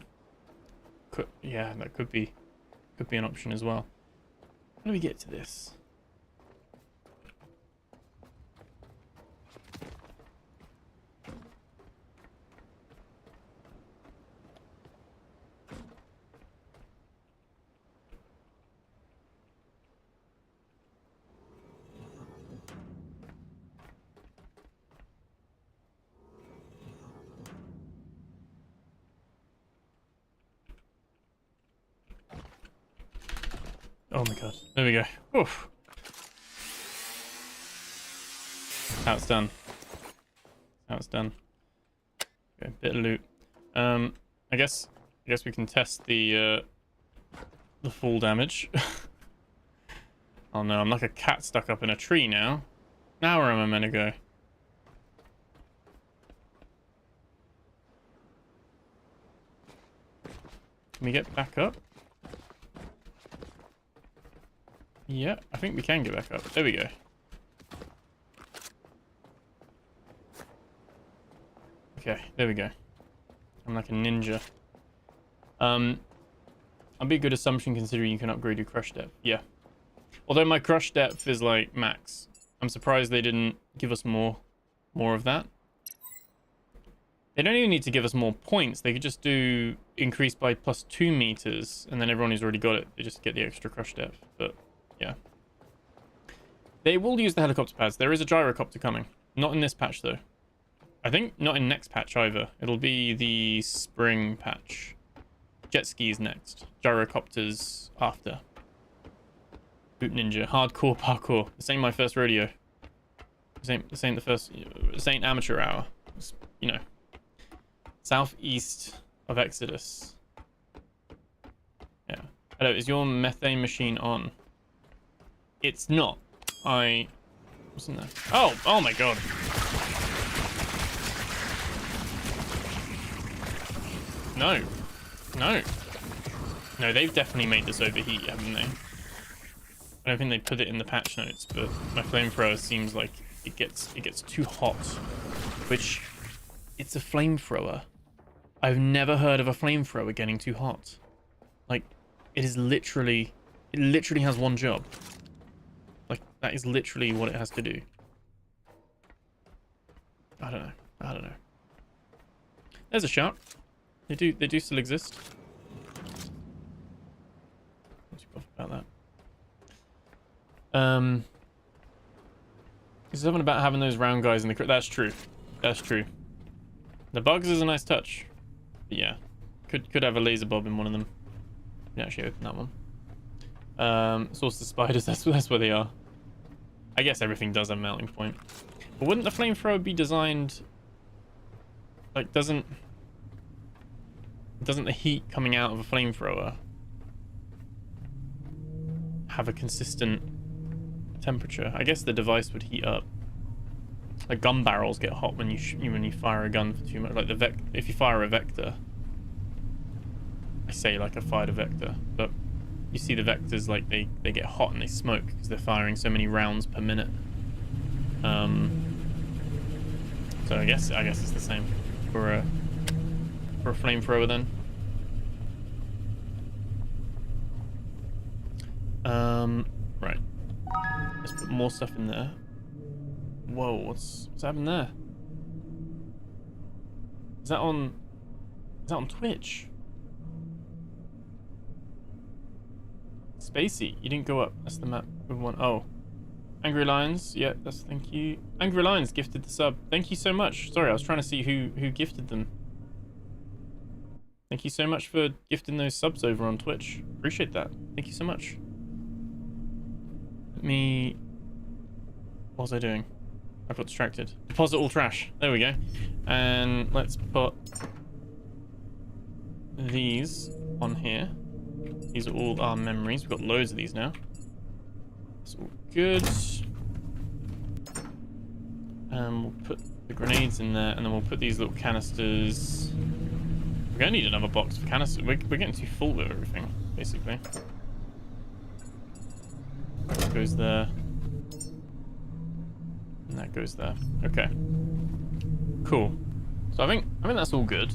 Yeah, that could be an option as well. How do we get to this? Oh my god. There we go. Oof. How it's done. How it's done. Okay, bit of loot. I guess we can test the fall damage. Oh no, I'm like a cat stuck up in a tree now. Now where am I meant to go? Can we get back up? Yeah, I think we can get back up. There we go. Okay, there we go. I'm like a ninja. I'll be a good assumption considering you can upgrade your crush depth. Yeah. Although my crush depth is like max. I'm surprised they didn't give us more of that. They don't even need to give us more points. They could just do increase by +2 meters, and then everyone who's already got it, they just get the extra crush depth. But yeah. They will use the helicopter pads. There is a gyrocopter coming. Not in this patch though. I think not in next patch either. It'll be the spring patch. Jet skis next. Gyrocopters after. Boot Ninja. Hardcore parkour. This ain't my first rodeo. This ain't the first... This ain't amateur hour. It's, you know. Southeast of Exodus. Yeah. Hello, is your methane machine on? It's not. What's in there? Oh my god. No, they've definitely made this overheat, haven't they? I don't think they put it in the patch notes, but my flamethrower seems like it gets too hot. Which, it's a flamethrower. I've never heard of a flamethrower getting too hot. Like, it literally has one job. Like, that is literally what it has to do. I don't know. There's a shark. They do still exist. Not too bothered about that. There's something about having those round guys in the... That's true. That's true. The bugs is a nice touch. But yeah. Could have a laser bulb in one of them. You can actually open that one. Source the spiders, that's where they are. I guess everything does have a melting point. But wouldn't the flamethrower be designed... Like, doesn't the heat coming out of a flamethrower have a consistent temperature? I guess the device would heat up. Like gun barrels get hot when you fire a gun for too much. Like if you fire a vector, I say like I fired a vector, but you see the vectors like they get hot and they smoke because they're firing so many rounds per minute. So I guess it's the same for a flamethrower then. Right. Let's put more stuff in there. Whoa, what's happened there? Is that on Twitch? Spacey, you didn't go up. That's the map we want. Oh. Angry Lions, yeah, thank you. Angry Lions gifted the sub. Thank you so much. Sorry, I was trying to see who gifted them. Thank you so much for gifting those subs over on Twitch. Appreciate that. Thank you so much. What was I doing? I got distracted. Deposit all trash. There we go. And let's put these on here. These are all our memories. We've got loads of these now. That's all good. And we'll put the grenades in there, and then we'll put these little canisters. We're gonna need another box for canisters. We're getting too full with everything, basically. That goes there. And that goes there. Okay. Cool. So I think that's all good.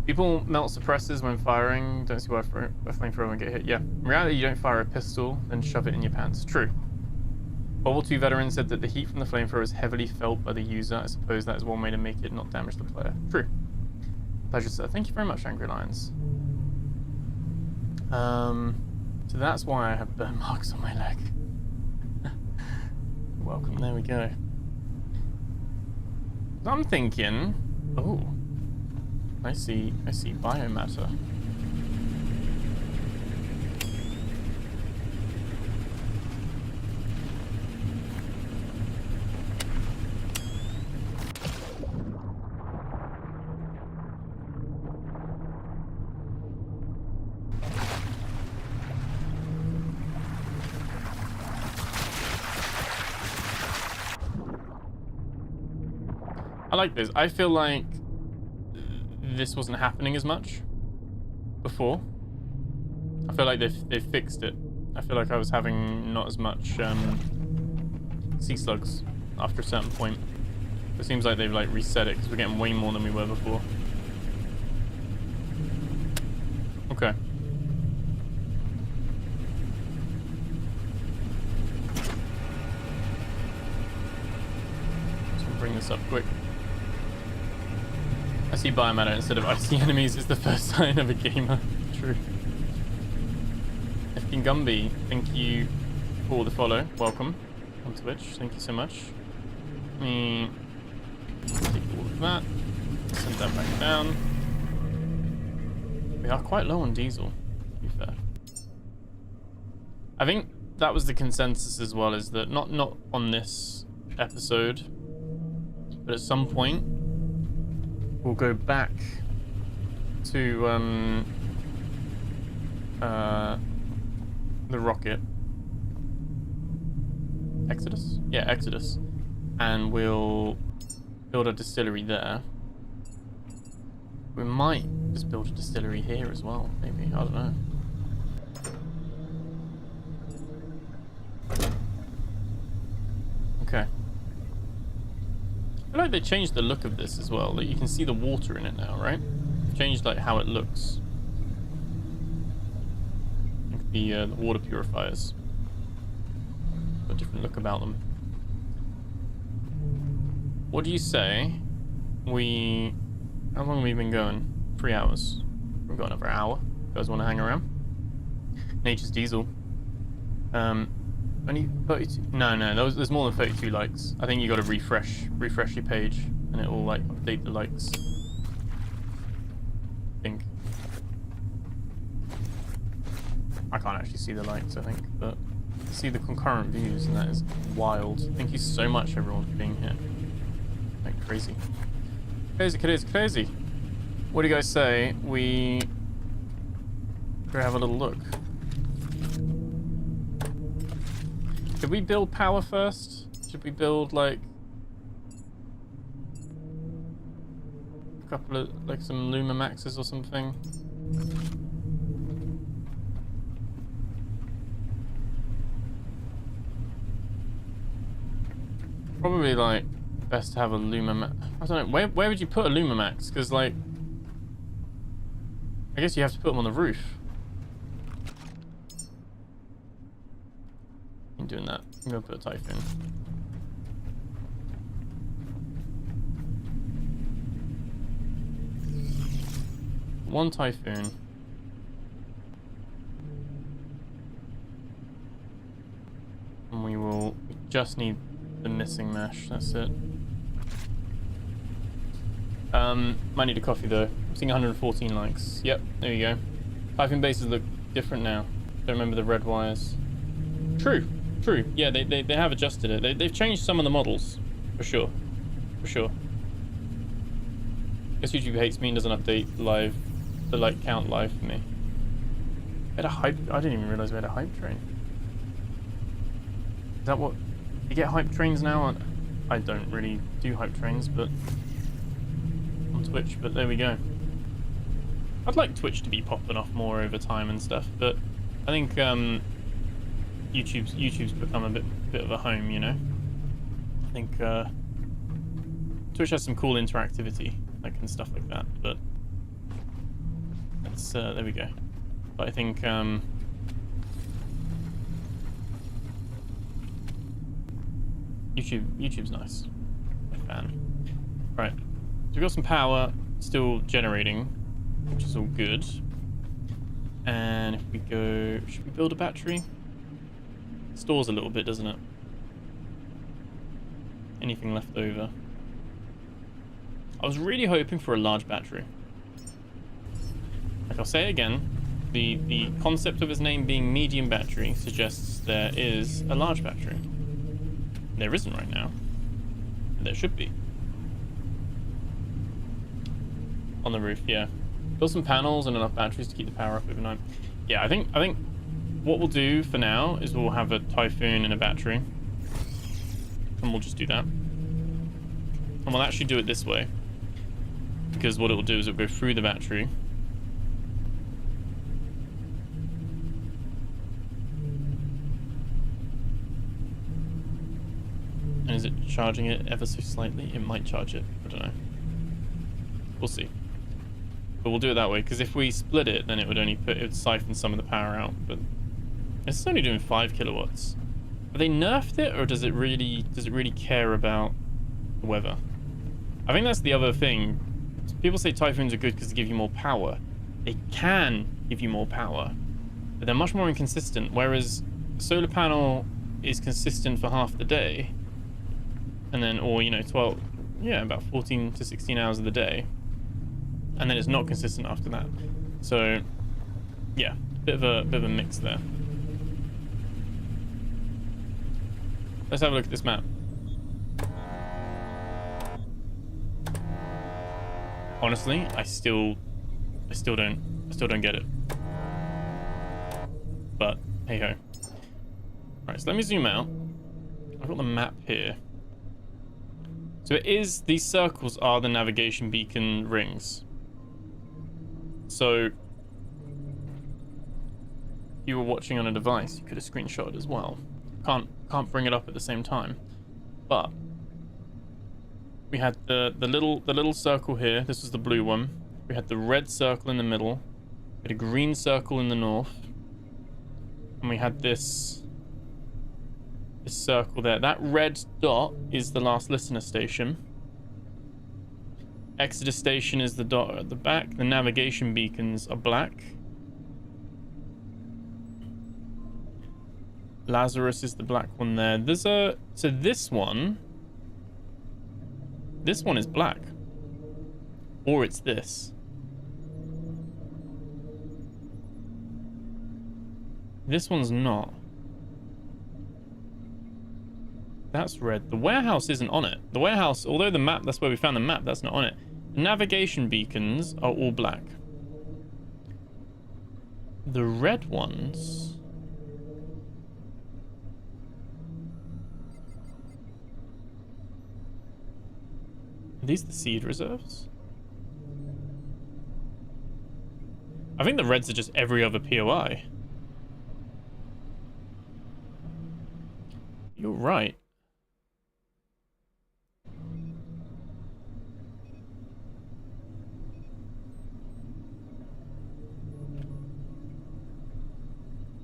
People melt suppressors when firing. Don't see why a flamethrower won't get hit. Yeah. In reality, you don't fire a pistol, then shove it in your pants. True. World War II veteran said that the heat from the flamethrower is heavily felt by the user. I suppose that is one way to make it not damage the player. True. Pleasure, sir. Thank you very much, Angry Lions. So that's why I have burn marks on my leg. Welcome. There we go. So I'm thinking... Oh. I see biomatter. I like this. I feel like this wasn't happening as much before. I feel like they've fixed it. I feel like I was having not as much sea slugs after a certain point. It seems like they've like reset it because we're getting way more than we were before. Okay. Just gonna bring this up quick. I see biomatter instead of I see enemies is the first sign of a gamer. True. FK Gumby, thank you for the follow. Welcome on Twitch. Thank you so much. Let me take all of that. Send that back down. We are quite low on diesel, to be fair. I think that was the consensus as well, is that not on this episode, but at some point we'll go back to the rocket. Exodus? Yeah, Exodus. And we'll build a distillery there. We might just build a distillery here as well, maybe. I don't know. Okay. I feel like they changed the look of this as well. Like you can see the water in it now, right? They've changed like how it looks. Like the water purifiers. Got a different look about them. What do you say we... How long have we been going? 3 hours. We've got another hour. You guys want to hang around? Nature's Diesel. Only 32. No. There's more than 32 likes. I think you got to refresh your page, and it will like update the likes. I think. I can't actually see the likes, I think, but see the concurrent views, and that is wild. Thank you so much, everyone, for being here. Like crazy. Crazy. What do you guys say we go have a little look? Should we build power first? Should we build like a couple of like some Luma Maxes or something? Probably like best to have a Luma. I don't know. Where would you put a Luma Max? Because like, I guess you have to put them on the roof. I'm doing that. I'm gonna put a Typhoon. One Typhoon. And we just need the missing mesh. That's it. Might need a coffee though. I'm seeing 114 likes. Yep, there you go. Typhoon bases look different now. Don't remember the red wires. True. Yeah, they have adjusted it. They've changed some of the models, for sure. I guess YouTube hates me and doesn't update live, the like count live for me. We had a hype. I didn't even realize we had a hype train. Is that what you get hype trains now? I don't really do hype trains, but on Twitch. But there we go. I'd like Twitch to be popping off more over time and stuff, but I think YouTube's become a bit of a home, you know. I think Twitch has some cool interactivity, like and stuff like that. But that's there we go. But I think YouTube's nice. I'm a fan. Right, so we've got some power still generating, which is all good. And if we go, should we build a battery? It stores a little bit, doesn't it? Anything left over? I was really hoping for a large battery. Like I'll say it again, the concept of his name being medium battery suggests there is a large battery. There isn't right now. There should be. On the roof, yeah. Build some panels and enough batteries to keep the power up overnight. Yeah, I think what we'll do for now is we'll have a Typhoon and a battery. And we'll just do that. And we'll actually do it this way. Because what it will do is it will go through the battery. And is it charging it ever so slightly? It might charge it. I don't know. We'll see. But we'll do it that way, because if we split it, then it would siphon some of the power out. But it's only doing 5 kilowatts. Have they nerfed it, or does it really care about the weather? I think that's the other thing. People say Typhoons are good because they give you more power. They can give you more power, but they're much more inconsistent. Whereas a solar panel is consistent for half the day, and then, or you know, 12, yeah, about 14 to 16 hours of the day, and then it's not consistent after that. So, yeah, bit of a mix there. Let's have a look at this map. Honestly, I still don't get it. But hey ho. Alright, so let me zoom out. I've got the map here. So it is, these circles are the navigation beacon rings. So if you were watching on a device, you could have screenshotted as well. Can't bring it up at the same time. But we had the little circle here. This was the blue one. We had the red circle in the middle. We had a green circle in the north. And we had this circle there. That red dot is the last listener station. Exodus station is the dot at the back. The navigation beacons are black. Lazarus is the black one there. There's a... So this one is black. Or it's this. This one's not. That's red. The warehouse isn't on it. The warehouse, although the map, that's where we found the map, that's not on it. The navigation beacons are all black. The red ones... Are these the seed reserves? I think the reds are just every other POI. You're right.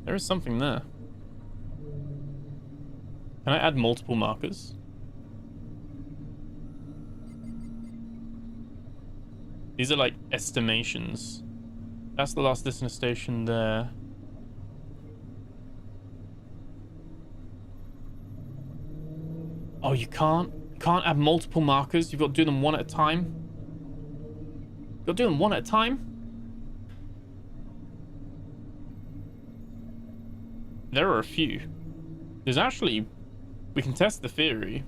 There is something there. Can I add multiple markers? These are like estimations. That's the last listener station there. Oh, you can't add multiple markers. You've got to do them one at a time. You've got to do them one at a time. There are a few. There's actually, we can test the theory.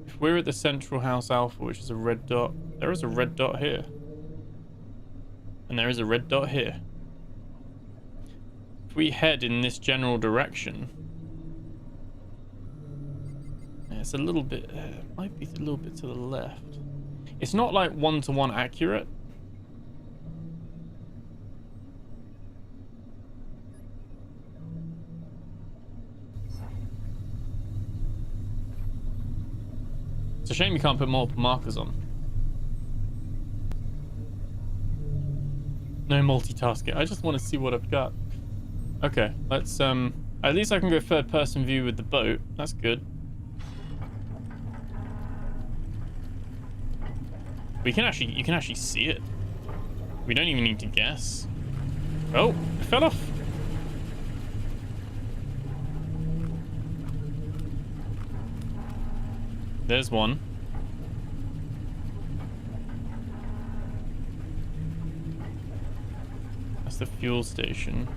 If we're at the central house alpha, which is a red dot, there is a red dot here. And there is a red dot here. If we head in this general direction, it's a little bit, might be a little bit to the left. It's not like one-to-one accurate. It's a shame you can't put multiple markers on. No multitasking. I just want to see what I've got. Okay, let's at least I can go third person view with the boat. That's good. You can actually see it. We don't even need to guess. Oh, it fell off. There's one. That's the fuel station.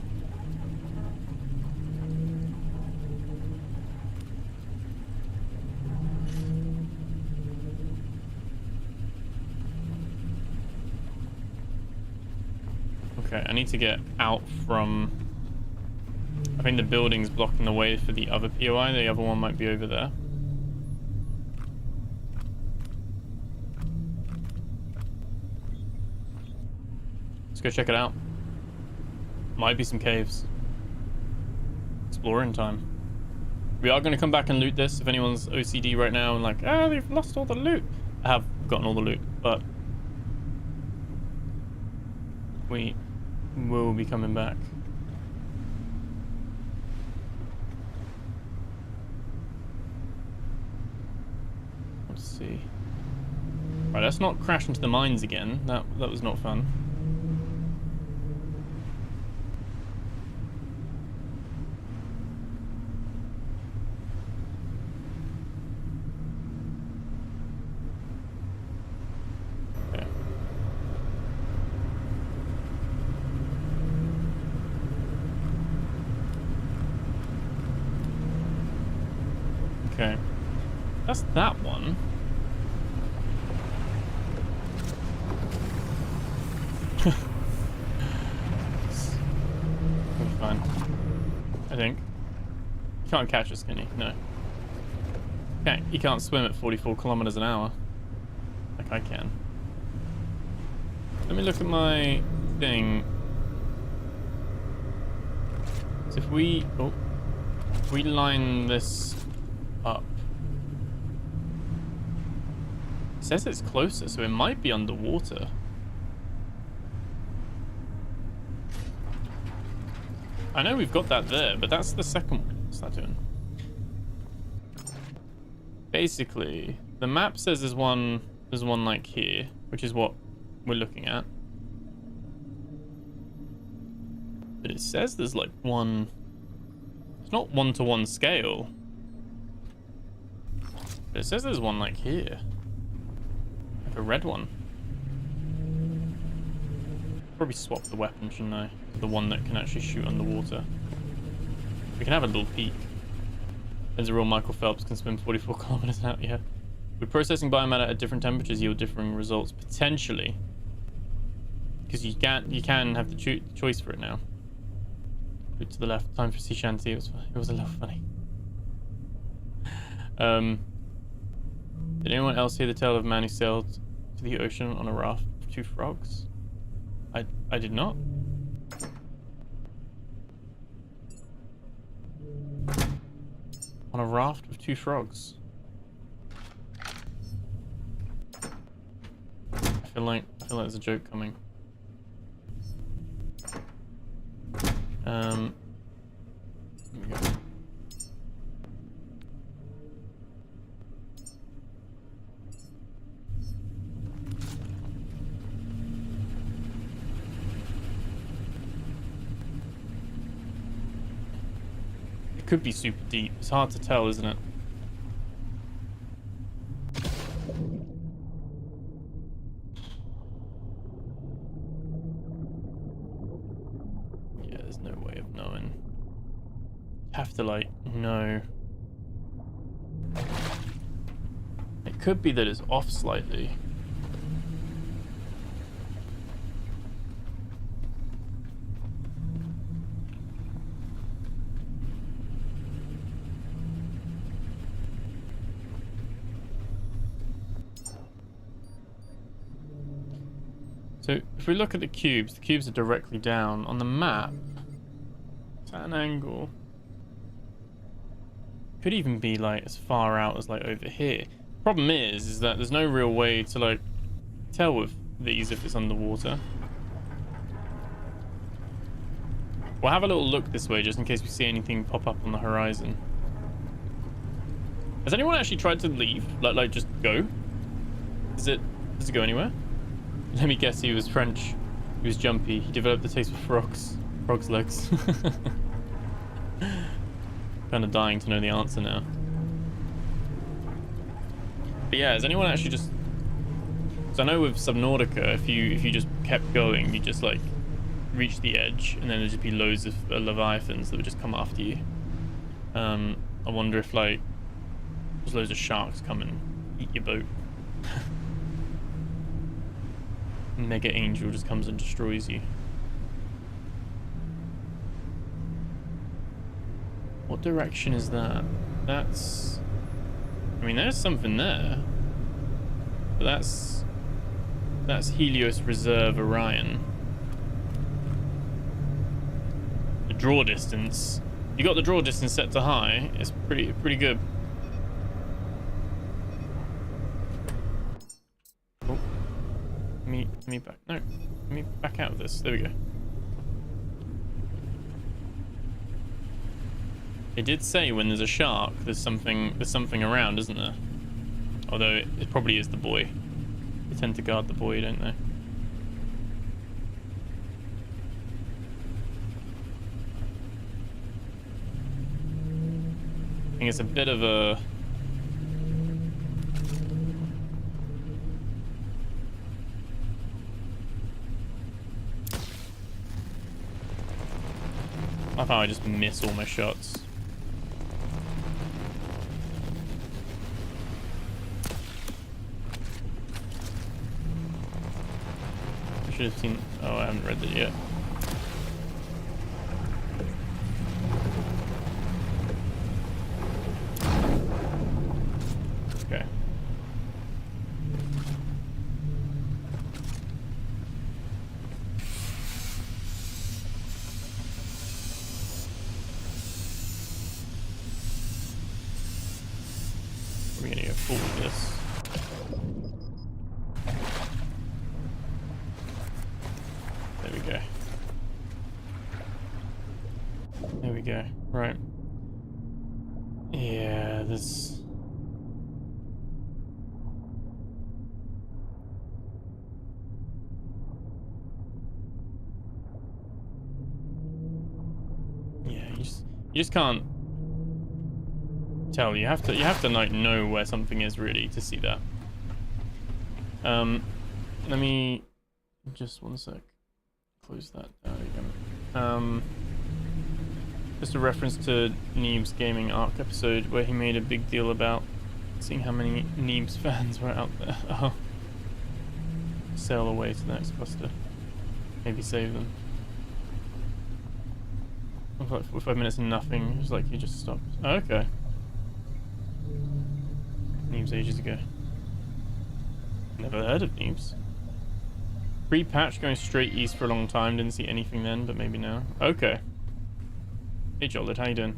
Okay, I need to get out from... I think the building's blocking the way for the other POI. The other one might be over there. Let's go check it out. Might be some caves. Exploring time. We are going to come back and loot this. If anyone's OCD right now and like, ah, they've lost all the loot. I have gotten all the loot, but we will be coming back. Let's see. Right, let's not crash into the mines again. That was not fun. Okay, that's that one. We're fine, I think. You can't catch us, can you? No. Okay, you can't swim at 44 kilometers an hour. Like I can. Let me look at my thing. So if we line this up. It says it's closer, so it might be underwater. I know we've got that there, but that's the second one. What's that doing? Basically, the map says there's one like here, which is what we're looking at. But it says there's like one. It's not 1-to-1 scale. But it says there's one like here. Like a red one. Probably swap the weapon, shouldn't I? The one that can actually shoot underwater. We can have a little peek. As a real Michael Phelps can swim 44 kilometers out, yeah. Would processing biomatter at different temperatures yield differing results? Potentially. Because you can have the choice for it now. Look to the left. Time for sea shanty. It was a little funny. Did anyone else hear the tale of a man who sailed to the ocean on a raft with 2 frogs? I did not. On a raft with 2 frogs. I feel like there's a joke coming. Here we go. It could be super deep. It's hard to tell, isn't it? Yeah, there's no way of knowing. You have to, like, know. It could be that it's off slightly. So if we look at the cubes are directly down. On the map, it's at an angle. Could even be like as far out as like over here. Problem is that there's no real way to like tell with these if it's underwater. We'll have a little look this way just in case we see anything pop up on the horizon. Has anyone actually tried to leave? Like just go? Does it go anywhere? Let me guess, he was French. He was jumpy. He developed the taste for frogs. Frogs' legs. Kind of dying to know the answer now. But yeah, has anyone actually just... So I know with Subnautica, if you just kept going, you just like reach the edge, and then there'd just be loads of leviathans that would just come after you. I wonder if like there's loads of sharks come and eat your boat. Mega Angel just comes and destroys you. What direction is that? That's... I mean, there's something there. But that's Helios Reserve Orion. draw distance. You got the draw distance set to high. It's pretty good. Oh, let me back. No, let me back out of this. There we go. It did say when there's a shark, there's something around, isn't there? Although it probably is the buoy. They tend to guard the buoy, don't they? I think it's a bit of a... I thought I just miss all my shots. I should have seen... Oh, I haven't read that yet. Okay. We're gonna go full with this. There we go. There we go. Right. Yeah, this... Yeah, you just can't tell. You have to like know where something is really to see that. Let me just one sec. Close that. There we go. Just a reference to Neeb's Gaming Arc episode where he made a big deal about seeing how many Neeb's fans were out there. Oh. Sail away to the next cluster. Maybe save them. Like 45 minutes and nothing. It's like you just stopped. Oh, okay. Neebs ages ago. Never heard of Neebs. Pre-patch going straight east for a long time. Didn't see anything then, but maybe now. Okay. Hey Jolid, how you doing?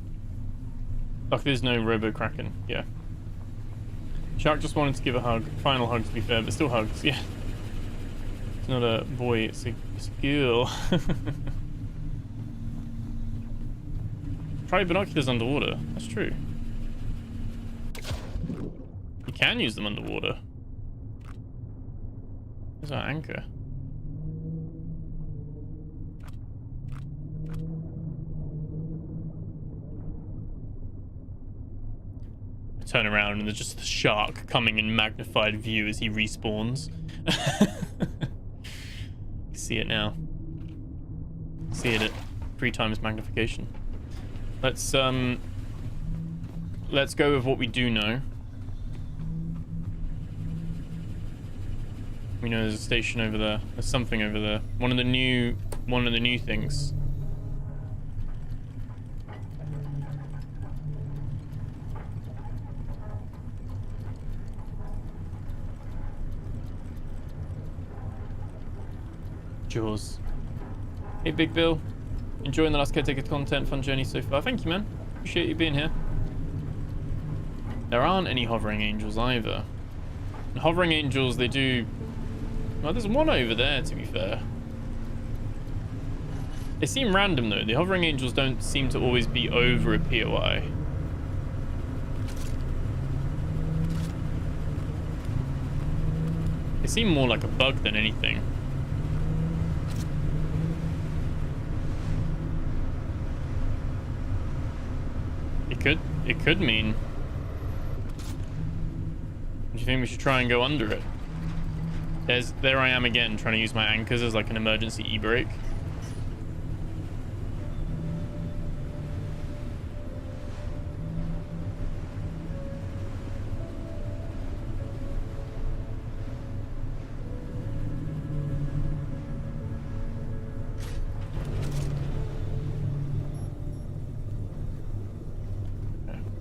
Luck there's no Robo-Kraken. Yeah. Shark just wanted to give a hug. Final hug to be fair, but still hugs. Yeah. It's not a boy, it's a girl. Try binoculars underwater. That's true. You can use them underwater. There's our anchor. I turn around and there's just the shark coming in magnified view as he respawns. See it now. See it at 3 times magnification. Let's go with what we do know. We know there's a station over there. There's something over there. One of the new things. Jaws. Hey Big Bill. Enjoying the Last Caretaker content, fun journey so far. Thank you, man. Appreciate you being here. There aren't any hovering angels either. And hovering angels, they do... Well, there's one over there, to be fair. They seem random, though. The hovering angels don't seem to always be over a POI. They seem more like a bug than anything. It could mean... Do you think we should try and go under it? There I am again, trying to use my anchors as like an emergency e-brake.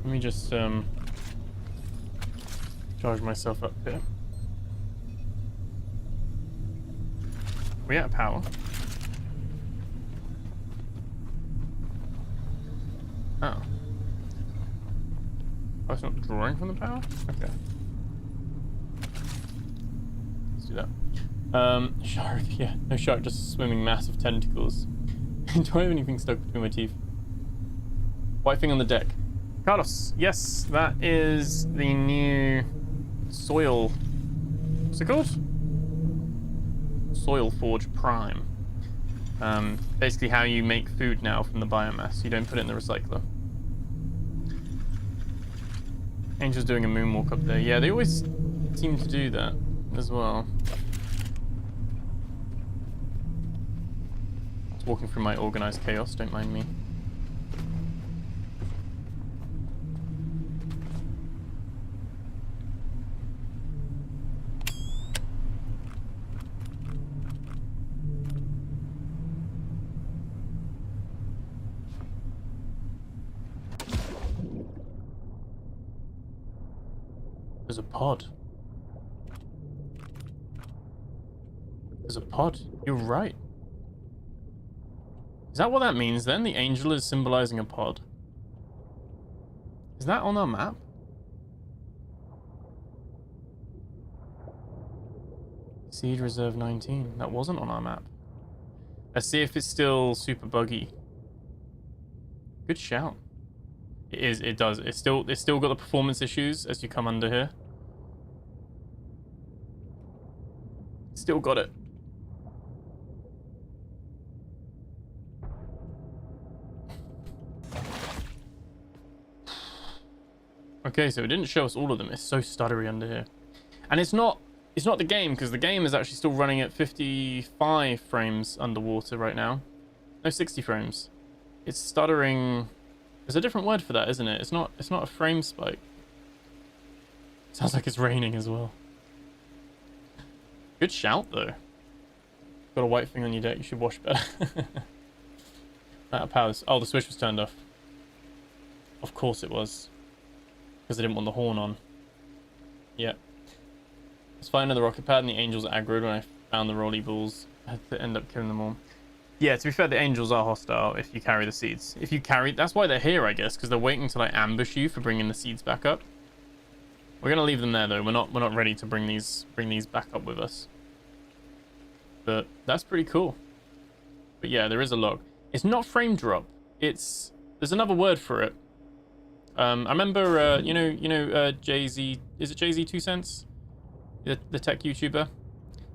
Let me just charge myself up here. We out of power. Oh. Oh, it's not drawing from the power? Okay. Let's do that. Shark, yeah. No shark, just swimming massive tentacles. Do I have anything stuck between my teeth? White thing on the deck. Carlos, yes, that is the new soil. What's it called? Soil Forge Prime. Basically how you make food now from the biomass. You don't put it in the recycler. Angel's doing a moonwalk up there. Yeah, they always seem to do that as well. Just walking through my organized chaos, don't mind me. There's a pod. There's a pod. You're right. Is that what that means then? The angel is symbolizing a pod. Is that on our map? Seed Reserve 19. That wasn't on our map. Let's see if it's still super buggy. Good shout. It is, it does. It's still got the performance issues as you come under here. Still got it. Okay, so it didn't show us all of them. It's so stuttery under here. And it's not the game, because the game is actually still running at 55 frames underwater right now. No, 60 frames. It's stuttering. There's a different word for that, isn't it? It's not a frame spike. Sounds like it's raining as well. Good shout though. Got a white thing on your deck, you should wash better. Out of powers. Oh, the switch was turned off. Of course it was. Because I didn't want the horn on. Yep. Let's find another rocket pad and the angels aggroed when I found the rolly balls. I had to end up killing them all. Yeah, to be fair, the angels are hostile if you carry the seeds. If you carry... That's why they're here, I guess, because they're waiting to, like, ambush you for bringing the seeds back up. We're going to leave them there, though. We're not ready to bring these back up with us. But that's pretty cool. But yeah, there is a log. It's not frame drop. There's another word for it. I remember, you know, Jay-Z... Is it Jay-Z 2 Cents? The tech YouTuber?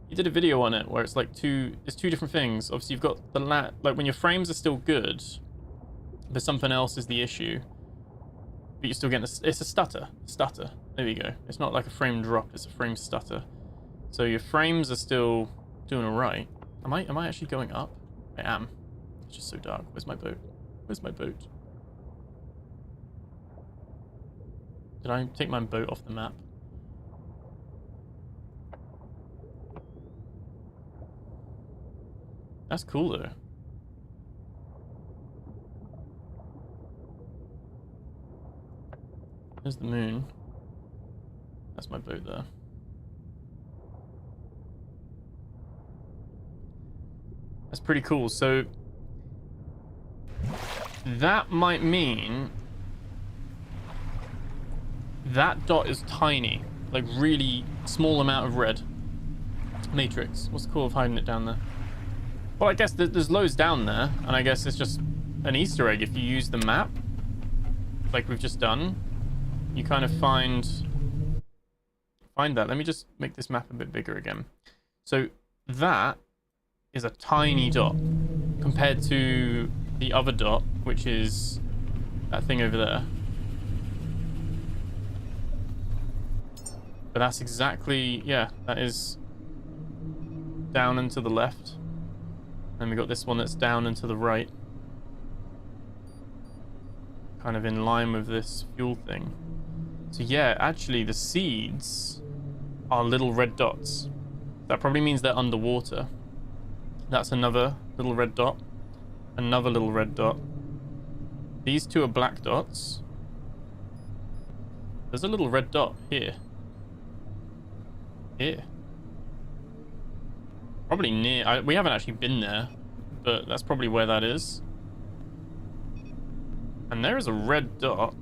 He did a video on it where it's like it's two different things. Obviously, you've got like when your frames are still good, but something else is the issue. But you're still getting it's a stutter. There you go. It's not like a frame drop. It's a frame stutter. So your frames are still doing all right. Am I actually going up? I am. It's just so dark. Where's my boat? Where's my boat? Did I take my boat off the map? That's cool though. There's the moon. That's my boat there. That's pretty cool. So that might mean that dot is tiny, like really small amount of red. Matrix. What's the cool of hiding it down there? Well, I guess there's loads down there, and I guess it's just an Easter egg. If you use the map, like we've just done, you kind of find that. Let me just make this map a bit bigger again. So that is a tiny dot compared to the other dot, which is that thing over there. But that's exactly, yeah, that is down and to the left. And we got this one that's down and to the right. Kind of in line with this fuel thing. So yeah, actually the seeds are little red dots. That probably means they're underwater. That's another little red dot. Another little red dot. These two are black dots. There's a little red dot here. Here. Probably near... we haven't actually been there, but that's probably where that is. And there is a red dot.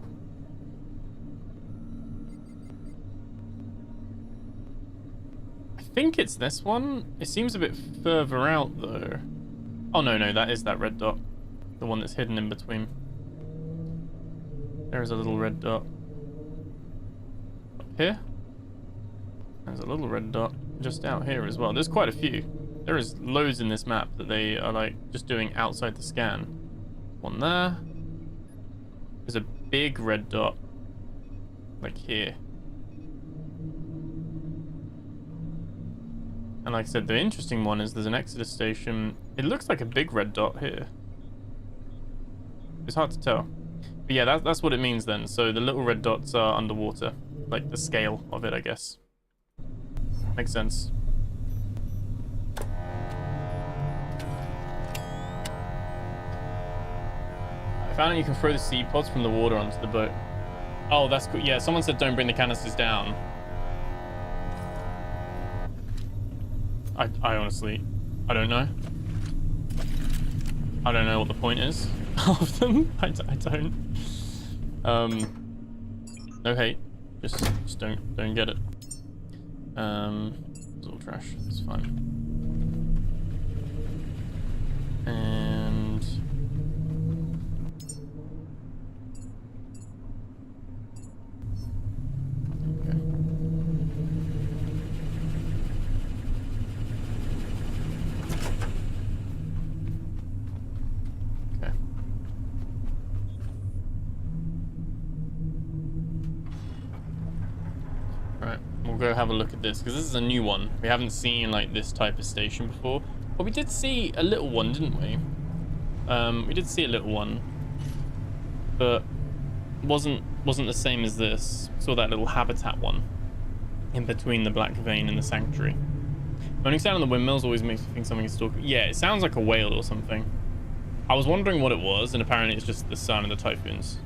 I think it's this one. It seems a bit further out though. Oh no, that is that red dot. The one that's hidden in between. There is a little red dot. Up here. There's a little red dot just out here as well. There's quite a few. There is loads in this map that they are like just doing outside the scan. One there. There's a big red dot. Like here. And like I said, the interesting one is there's an Exodus station. It looks like a big red dot here. It's hard to tell. But yeah, that's what it means then. So the little red dots are underwater. Like the scale of it, I guess. Makes sense. I found out you can throw the seed pods from the water onto the boat. Oh, that's cool. Yeah, someone said don't bring the canisters down. I honestly, I don't know. I don't know what the point is of them. I don't. No hate. Just don't get it. It's all trash. It's fine. And okay. Okay. Right, we'll go have a look at this because this is a new one. We haven't seen like this type of station before. But we did see a little one, didn't we? We did see a little one, but wasn't the same as this. Saw that little habitat one in between the Black Vein and the Sanctuary. Moaning sound on the windmills always makes me think something is stalking. Yeah, it sounds like a whale or something. I was wondering what it was, and apparently it's just the sun and the typhoons.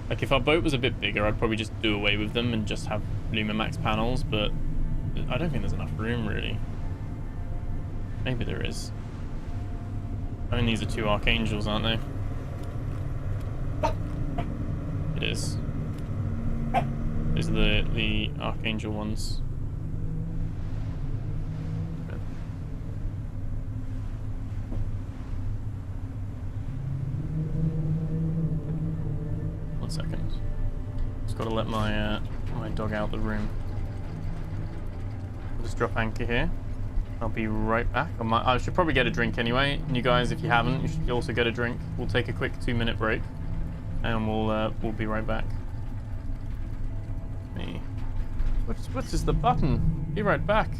Like, if our boat was a bit bigger, I'd probably just do away with them and just have Lumamax panels, but I don't think there's enough room, really. Maybe there is. I mean, these are two Archangels, aren't they? It is. These are the Archangel ones. Okay. 1 second. Just got to let my my dog out of the room. I'll just drop anchor here. I'll be right back. I should probably get a drink anyway. And you guys, if you haven't, you should also get a drink. We'll take a quick 2-minute break, and we'll be right back. Me. What's just the button? Be right back.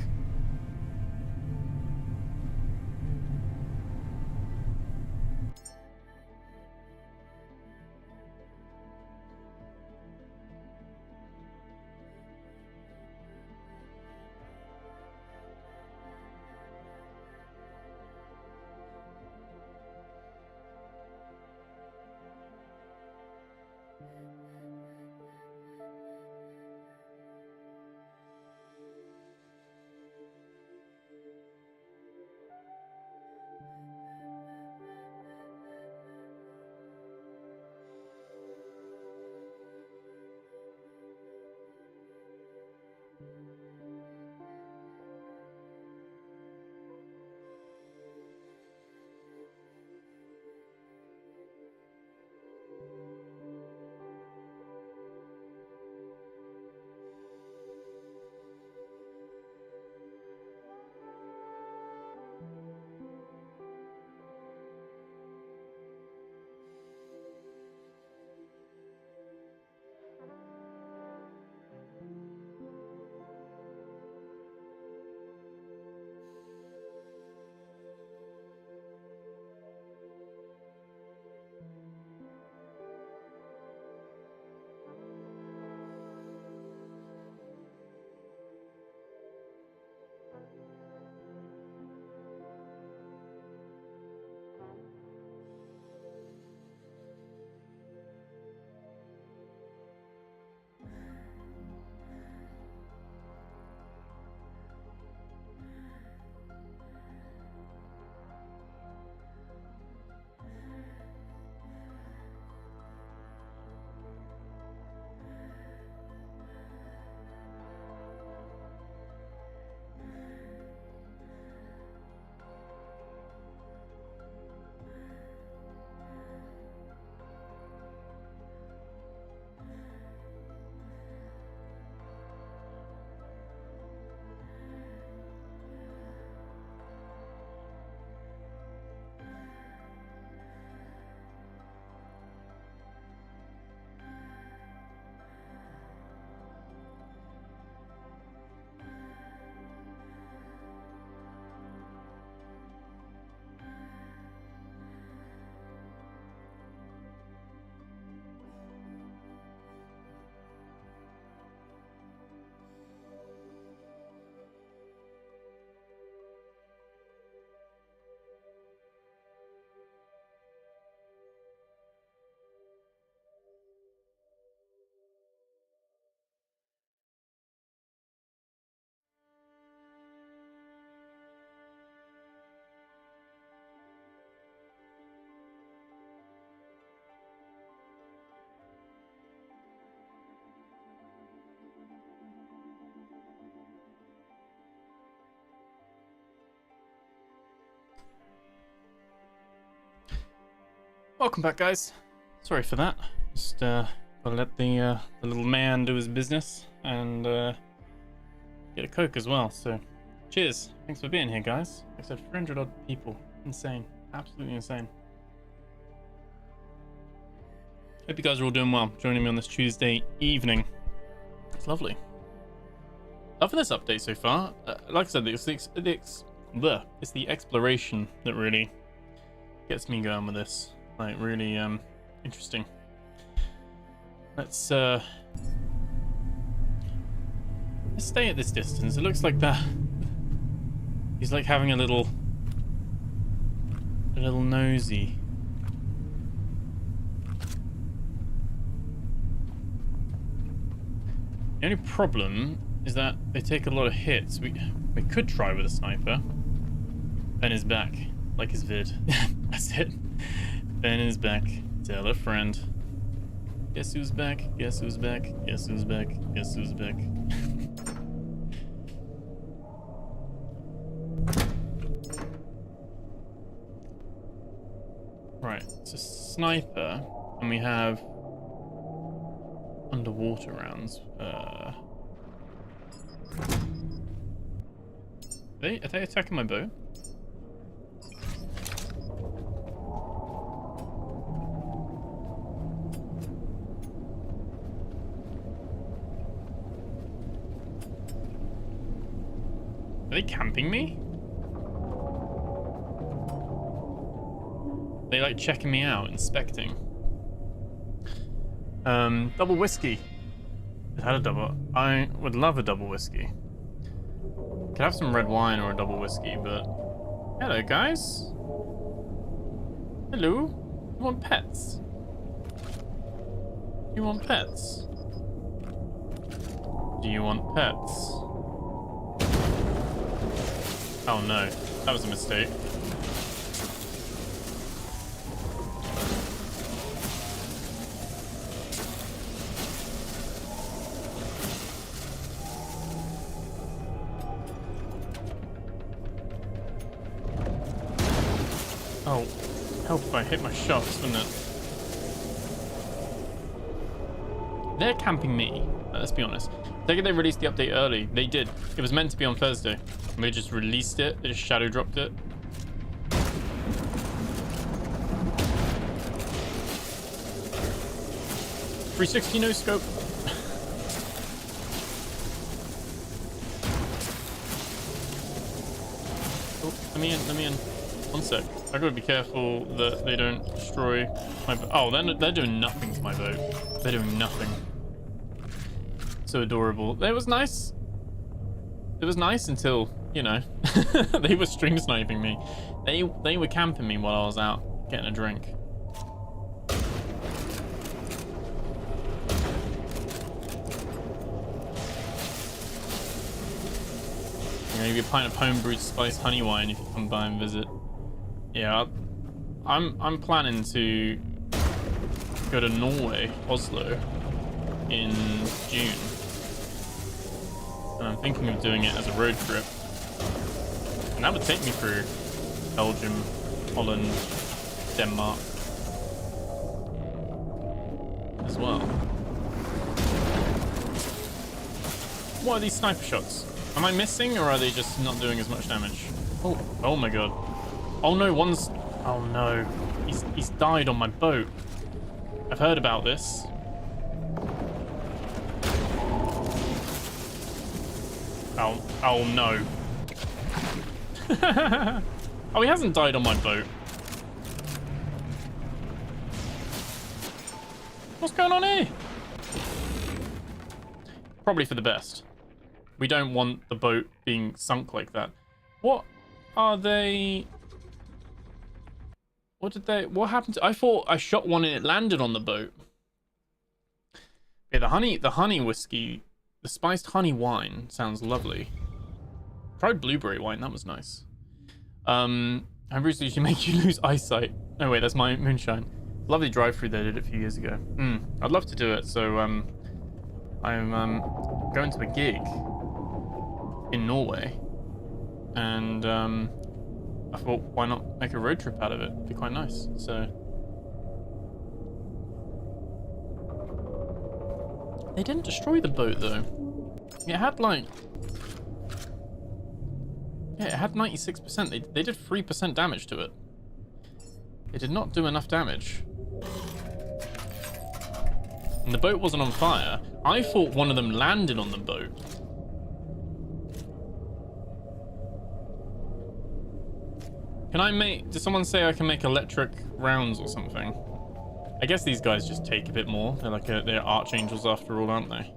Welcome back, guys. Sorry for that. Just gotta let the little man do his business and get a Coke as well. So, cheers. Thanks for being here, guys. Like I said, 300 odd people. Insane. Absolutely insane. Hope you guys are all doing well, joining me on this Tuesday evening. It's lovely. Love for this update so far. Like I said, it's the exploration that really gets me going with this. Like, really interesting. Let's stay at this distance. It looks like that he's like having a little nosy. The only problem is that they take a lot of hits. We could try with a sniper. Ben is back, like his vid. That's it. Ben is back. Tell a friend. Guess who's back? Guess who's back? Guess who's back? Guess who's back? Right, it's a sniper, and we have underwater rounds. Are they attacking my boat? Are they camping me? Are they like checking me out, inspecting? Double whiskey. I've had a double. I would love a double whiskey. Could have some red wine or a double whiskey, but hello, guys. Hello. You want pets? You want pets? Do you want pets? Oh no, that was a mistake. Oh, help if I hit my shots, wouldn't it? They're camping me, let's be honest. Take it they released the update early. They did. It was meant to be on Thursday. And they just released it. They just shadow dropped it. .360 no scope. Oh, let me in. One sec. I gotta be careful that they don't destroy my boat. Oh, they're doing nothing to my boat. They're doing nothing. So adorable. It was nice. It was nice until, you know, they were stream sniping me. They were camping me while I was out getting a drink. I'm gonna give you a pint of homebrewed spiced honey wine if you come by and visit. Yeah, I'm planning to go to Norway, Oslo, in June. And I'm thinking of doing it as a road trip. And that would take me through Belgium, Holland, Denmark as well. What are these sniper shots? Am I missing or are they just not doing as much damage? Oh my god. Oh no, oh no. He's died on my boat. I've heard about this. Oh no. Oh, he hasn't died on my boat. What's going on here? Probably for the best. We don't want the boat being sunk like that. What are they? What happened to, I thought I shot one and it landed on the boat. Yeah, the honey whiskey, the spiced honey wine sounds lovely. Tried blueberry wine, that was nice. Homebrewers usually make you lose eyesight. Oh wait, that's my moonshine. Lovely drive-through they did it a few years ago. I'd love to do it, so I'm going to a gig in Norway, and I thought, why not make a road trip out of it? It'd be quite nice. So They didn't destroy the boat though. It had like... Yeah, it had 96%. They did 3% damage to it. It did not do enough damage. And the boat wasn't on fire. I thought one of them landed on the boat. Can I make... Did someone say I can make electric rounds or something? I guess these guys just take a bit more. They're like they're archangels after all, aren't they?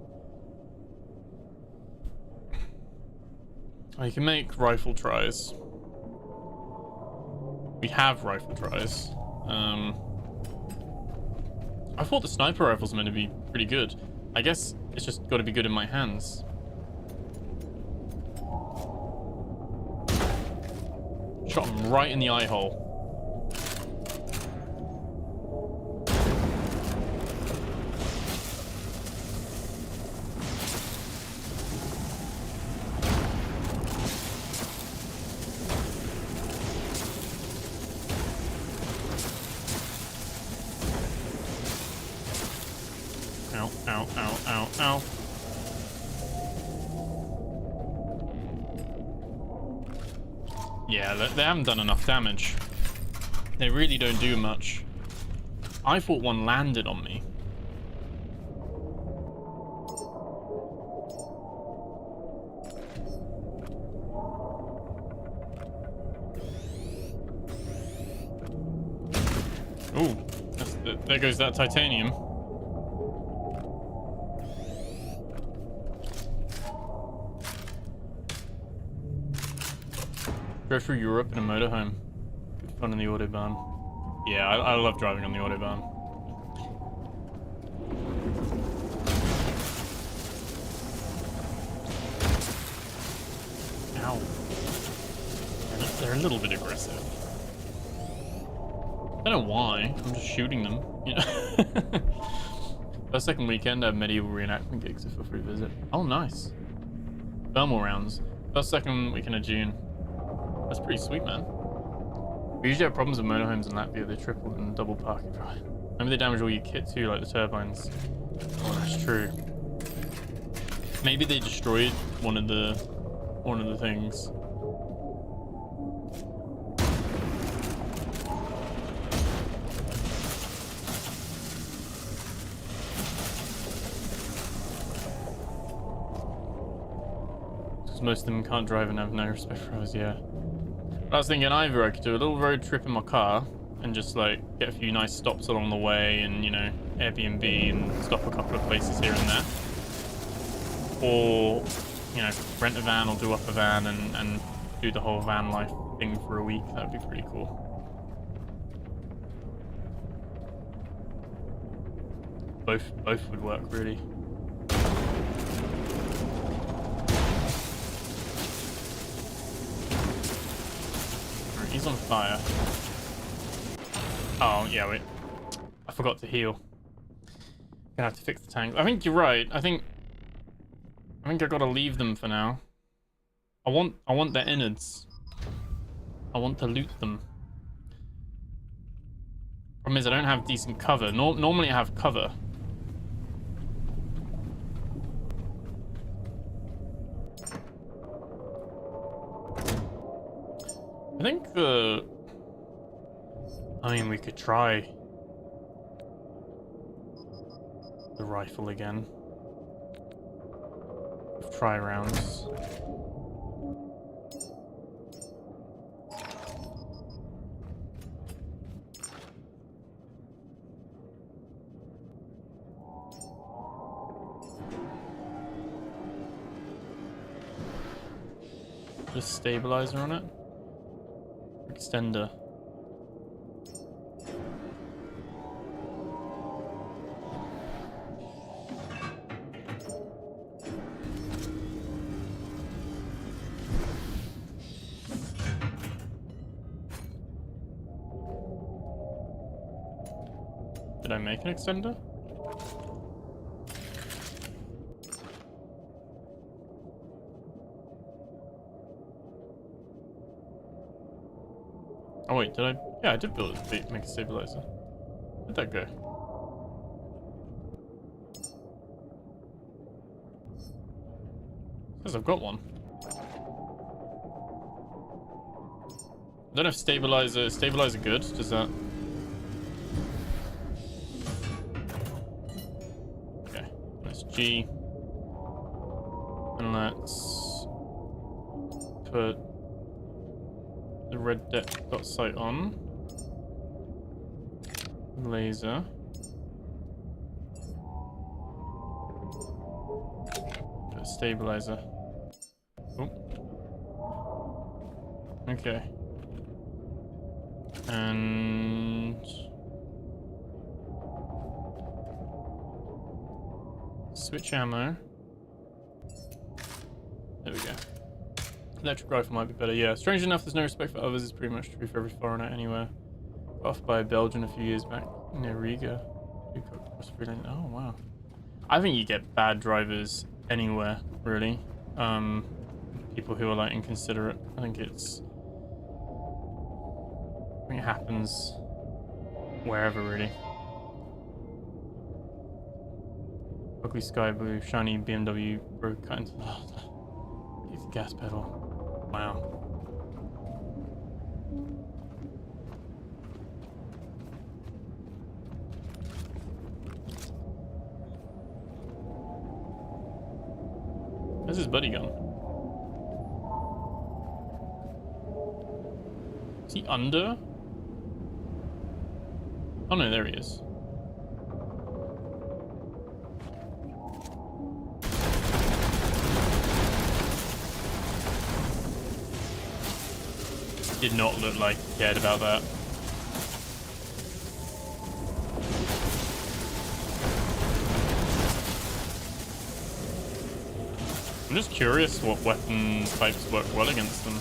Oh, you can make rifle tries. We have rifle tries. I thought the sniper rifle's meant to be pretty good. I guess it's just got to be good in my hands. Shot him right in the eye hole. Ow, ow, ow, ow, ow. Yeah, they haven't done enough damage. They really don't do much. I thought one landed on me. Ooh, there goes that titanium. Go through Europe in a motorhome. Good fun in the Autobahn. Yeah, I love driving on the Autobahn. Ow. They're a little bit aggressive. I don't know why. I'm just shooting them. You know? First, second weekend, I have medieval reenactment gigs if a free visit. Oh, nice. Thermal rounds. First, second weekend of June. That's pretty sweet, man. We usually have problems with motorhomes in Latvia. They triple and double parking. Maybe they damage all your kit too, like the turbines. Oh, that's true. Maybe they destroyed one of the things. Because most of them can't drive and have no respect for us, yeah. I was thinking either I could do a little road trip in my car and just like get a few nice stops along the way and, you know, Airbnb and stop a couple of places here and there. Or, you know, rent a van or do up a van and do the whole van life thing for a week. That'd be pretty cool. Both would work, really. He's on fire. Oh, yeah, wait. I forgot to heal. Gonna have to fix the tank. I think you're right. I think I gotta leave them for now. I want their innards. I want to loot them. Problem is I don't have decent cover. Normally I have cover. I think I mean, we could try the rifle again. Try rounds. Just stabilizer on it. Extender. Did I make an extender? Oh wait, did I? Yeah, I did build it. Make a stabilizer. Where'd that go? Because I've got one. I don't know if stabilizer good. Does that? Okay, let's G. And let's put the red dot sight on. Laser. Put a stabilizer. Oh. Okay. And switch ammo. There we go. Electric rifle might be better. Yeah, strange enough, there's no respect for others. It's pretty much true for every foreigner anywhere. Got off by a Belgian a few years back near Riga. Oh wow. I think you get bad drivers anywhere, really. People who are like inconsiderate. I think it happens wherever, really. Ugly sky blue, shiny BMW broke cut into the gas pedal. Wow. Where's his buddy gone? Is he under? Oh no, there he is. Did not look like he cared about that. I'm just curious what weapon types work well against them.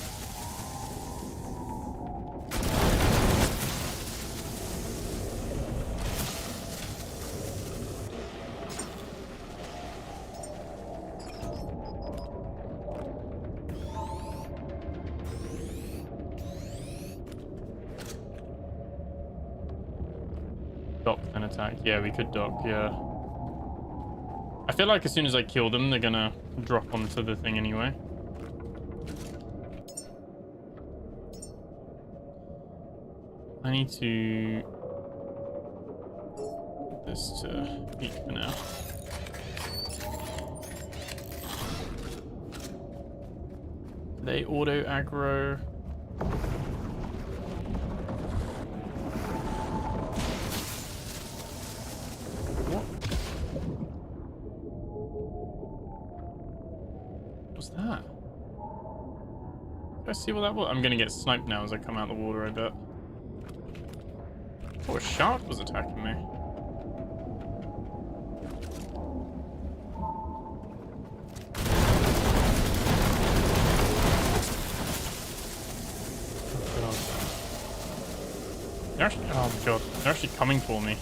Dock and attack. Yeah, we could dock, yeah. I feel like as soon as I kill them, they're gonna drop onto the thing anyway. I need to put this to peak for now. They auto aggro. What's that? Let's see what that was. I'm gonna get sniped now as I come out of the water, I bet. Oh, a shark was attacking me. Oh, they're actually, oh my god, they're actually coming for me.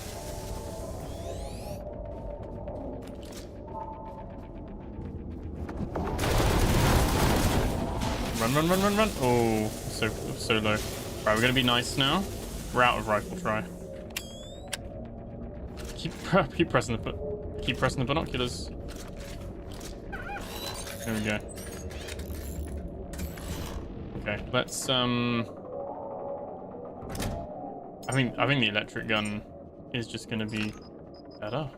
Run, run, run, run, run. Oh, so low. Right, we're gonna be nice now. We're out of rifle try. Keep pressing the binoculars. There we go. Okay, let's I think the electric gun is just gonna be better.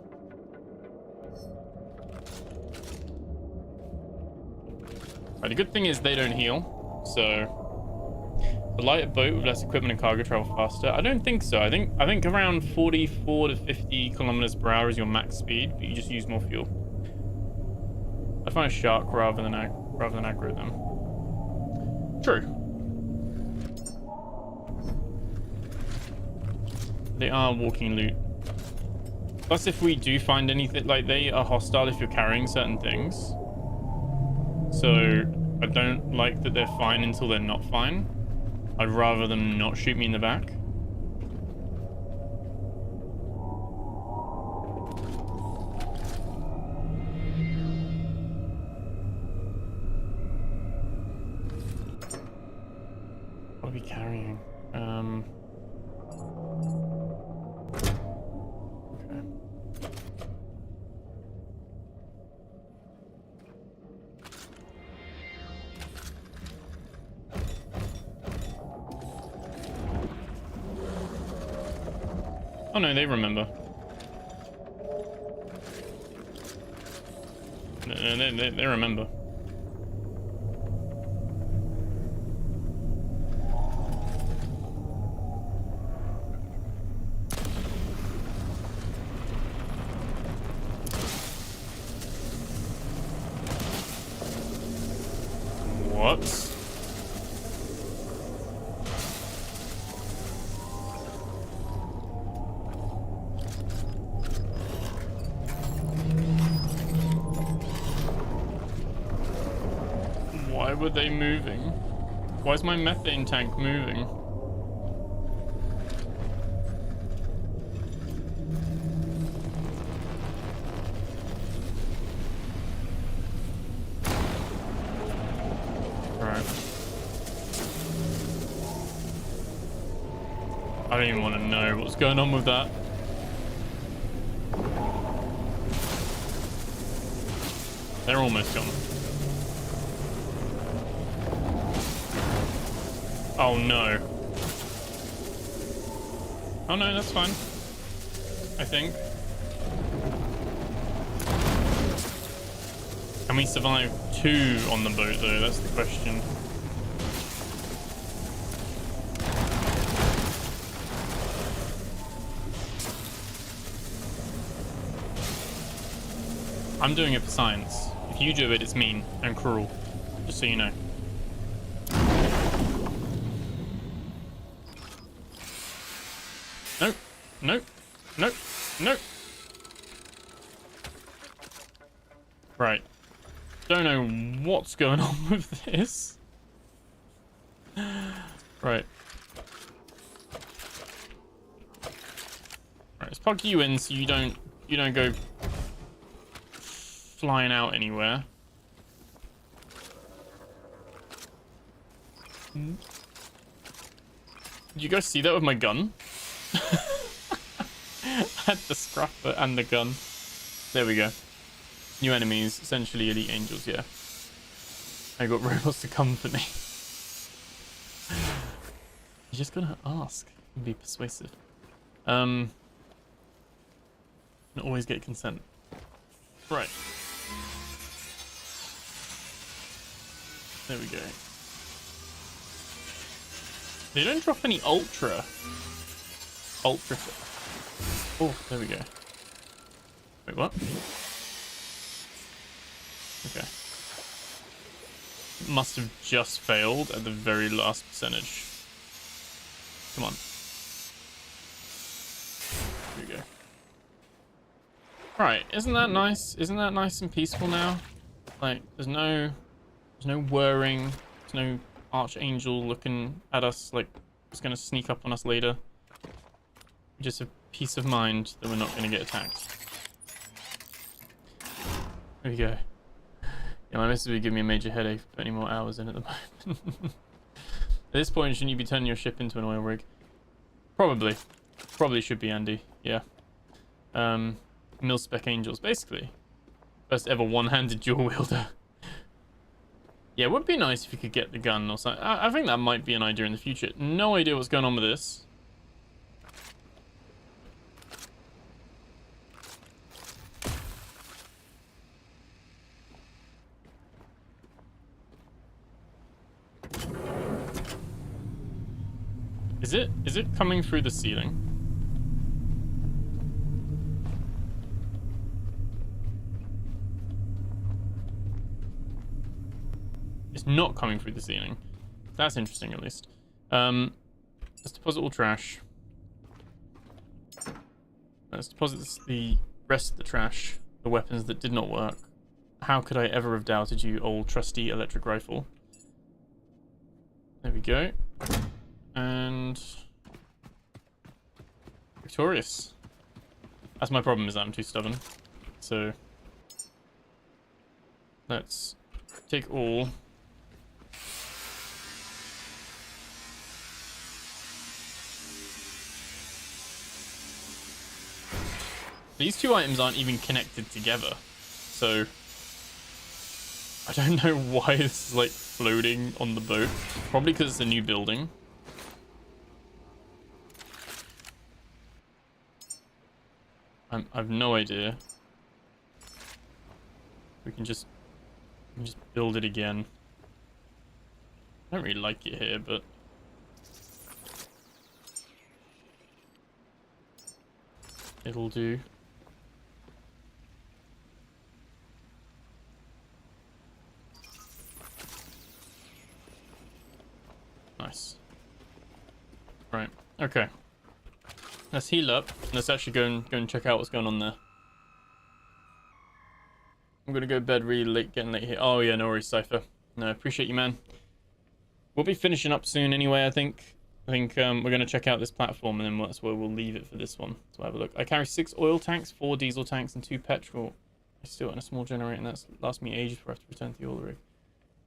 Right, the good thing is they don't heal, so the lighter boat with less equipment and cargo travel faster. I don't think so. I think around 44 to 50 kilometers per hour is your max speed, but you just use more fuel. I find a shark rather than aggro them. True. They are walking loot. Plus, if we do find anything, like, they are hostile if you're carrying certain things. So I don't like that they're fine until they're not fine. I'd rather them not shoot me in the back. What are we carrying? Okay. Oh no, they remember. No, they remember. What? Why were they moving? Why is my methane tank moving? Right. I don't even want to know what's going on with that. They're almost gone. Oh no. Oh no, that's fine. I think. Can we survive 2 on the boat though? That's the question. I'm doing it for science. If you do it, it's mean and cruel. Just so you know. Nope. Nope. Nope. Nope. Right. Don't know what's going on with this. Right. Right, let's plug you in so you don't go flying out anywhere. Did you guys see that with my gun? I had the scrapper and the gun. There we go. New enemies, essentially elite angels, yeah. I got robots to comfort me. You're just gonna ask and be persuasive. And always get consent. Right. There we go. They don't drop any ultra. Oh, there we go. Wait, what? Okay. Must have just failed at the very last percentage. Come on. Here we go. Right, isn't that nice? Isn't that nice and peaceful now? Like, there's no whirring, there's no archangel looking at us like it's gonna sneak up on us later. Just a peace of mind that we're not gonna get attacked. There we go. Yeah, my missus would give me a major headache for any more hours in at the moment. At this point, shouldn't you be turning your ship into an oil rig? Probably. Probably should be, Andy. Yeah. Mil-spec angels, basically. First ever one-handed dual wielder. Yeah, it would be nice if you could get the gun or something. I think that might be an idea in the future. No idea what's going on with this. Is it coming through the ceiling? It's not coming through the ceiling. That's interesting, at least. Let's deposit all trash. Let's deposit the rest of the trash. The weapons that did not work. How could I ever have doubted you, old trusty electric rifle? There we go. And... victorious. That's my problem, is that I'm too stubborn. So... let's take all... these two items aren't even connected together, so I don't know why this is like floating on the boat. Probably because it's a new building. I've no idea. We can just build it again. I don't really like it here, but it'll do. Nice. Right. Okay. Let's heal up. Let's actually go and check out what's going on there. I'm gonna go to bed really late, getting late here. Oh yeah, no worries, Cypher. No, appreciate you, man. We'll be finishing up soon anyway, I think. We're gonna check out this platform, and then that's where we'll leave it for this one. So have a look. I carry 6 oil tanks, 4 diesel tanks, and 2 petrol. I still in a small generator, and that's lasts me ages before I have to return to the oil rig.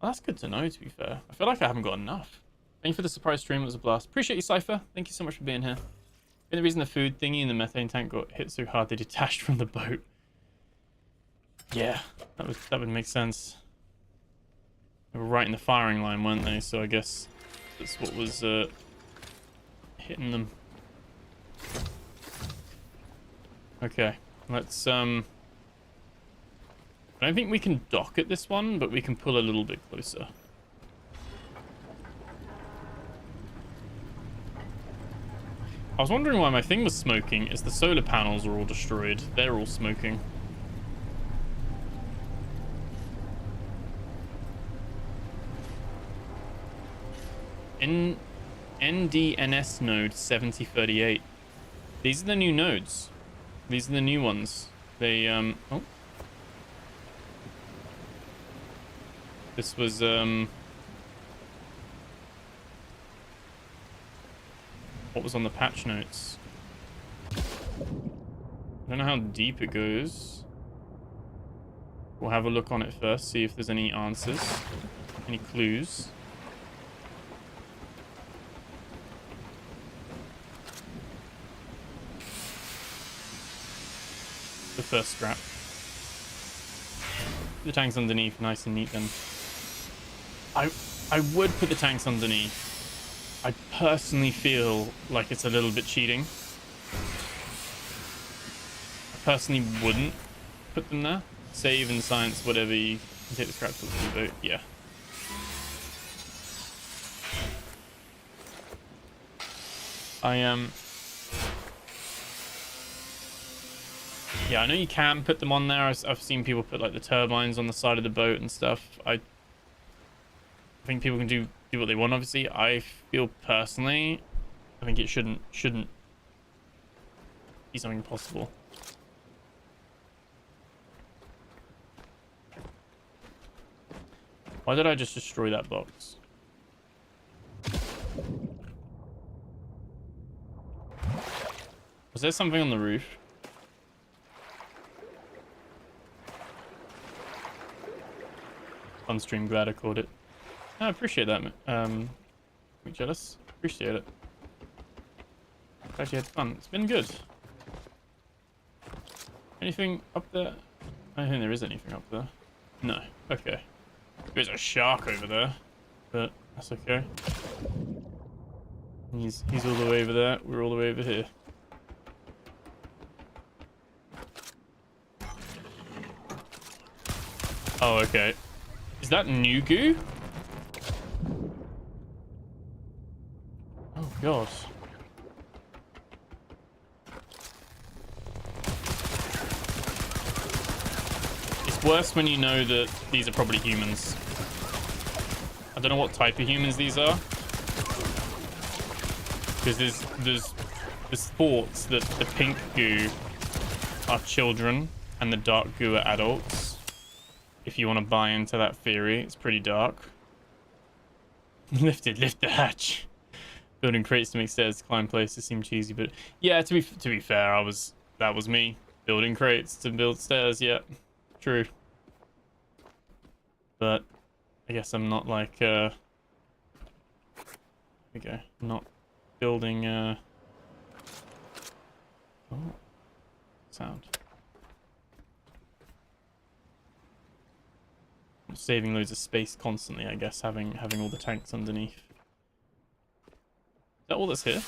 Well, that's good to know, to be fair. I feel like I haven't got enough. Thank you for the surprise stream. It was a blast. Appreciate you, Cypher. Thank you so much for being here. And the reason the food thingy and the methane tank got hit so hard they detached from the boat. Yeah, that would make sense. They were right in the firing line, weren't they? So I guess that's what was hitting them. Okay, let's I don't think we can dock at this one, but we can pull a little bit closer. I was wondering why my thing was smoking. It's the solar panels are all destroyed. They're all smoking. NDNS Node 7038. These are the new nodes. These are the new ones. They oh. This was what was on the patch notes. I don't know how deep it goes. We'll have a look on it first, see if there's any answers, any clues. The first scrap. The tanks underneath, nice and neat then. I would put the tanks underneath. I personally feel like it's a little bit cheating. I personally wouldn't put them there. Save and science, whatever, you can take the scraps off the boat. Yeah. Yeah, I know you can put them on there. I've seen people put like the turbines on the side of the boat and stuff. I think people can do what they want, obviously. I feel personally, I think it shouldn't be something possible. Why did I just destroy that box? Was there something on the roof? Fun stream, glad I caught it. I appreciate that, man. Jealous. Appreciate it. Actually had fun. It's been good. Anything up there? I don't think there is anything up there. No. Okay. There's a shark over there, but that's okay. He's all the way over there. We're all the way over here. Oh, okay. Is that new goo? Oh god. It's worse when you know that these are probably humans. I don't know what type of humans these are. Because there's thoughts that the pink goo are children and the dark goo are adults. If you want to buy into that theory, it's pretty dark. Lift the hatch. Building crates to make stairs to climb places seem cheesy, but yeah, to be fair, that was me building crates to build stairs. Yeah, true. But I guess I'm not like okay, I'm not building oh, sound. I'm saving loads of space constantly, I guess, having all the tanks underneath. Is that all that's here?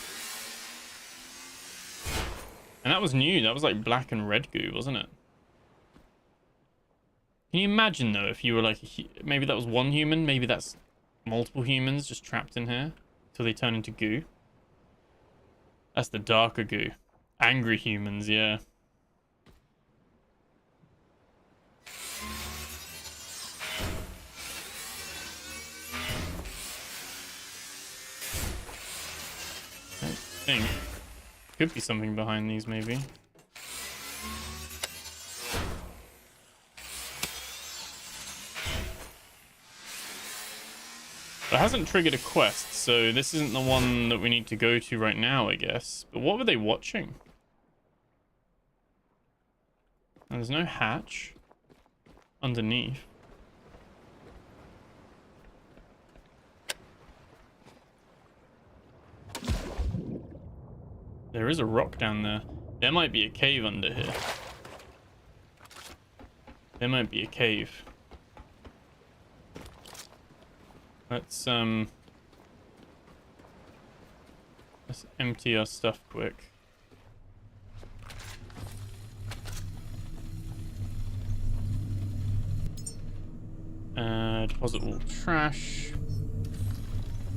And that was new. That was like black and red goo, wasn't it? Can you imagine though if you were like maybe that was one human, maybe that's multiple humans just trapped in here till they turn into goo. That's the darker goo. Angry humans, yeah. I think could be something behind these maybe. It hasn't triggered a quest, so this isn't the one that we need to go to right now, I guess. But what were they watching? And there's no hatch underneath. There is a rock down there. There might be a cave under here. There might be a cave. Let's empty our stuff quick. Deposit all trash.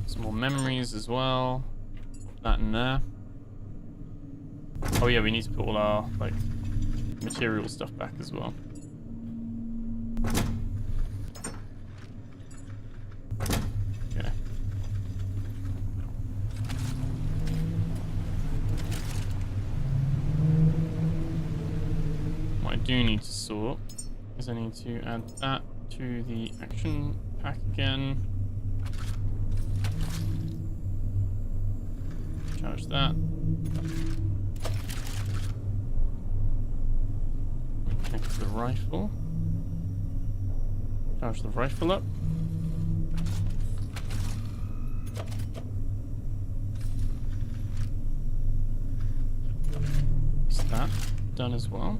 Some more memories as well. Put that in there. Oh yeah, we need to put all our like material stuff back as well. Okay. What I do need to sort is I need to add that to the action pack again. Charge that. Connect to the rifle. Charge the rifle up. Is that done as well?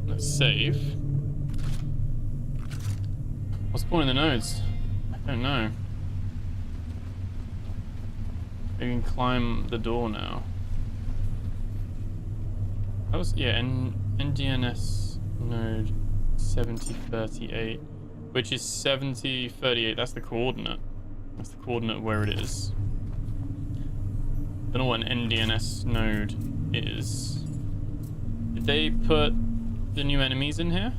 Let's save. What's the point of the nodes? I don't know. Maybe we can climb the door now. That was, yeah, NDNS Node 7038, which is 7038. That's the coordinate. That's the coordinate where it is. Don't know what an NDNS node is. Did they put the new enemies in here?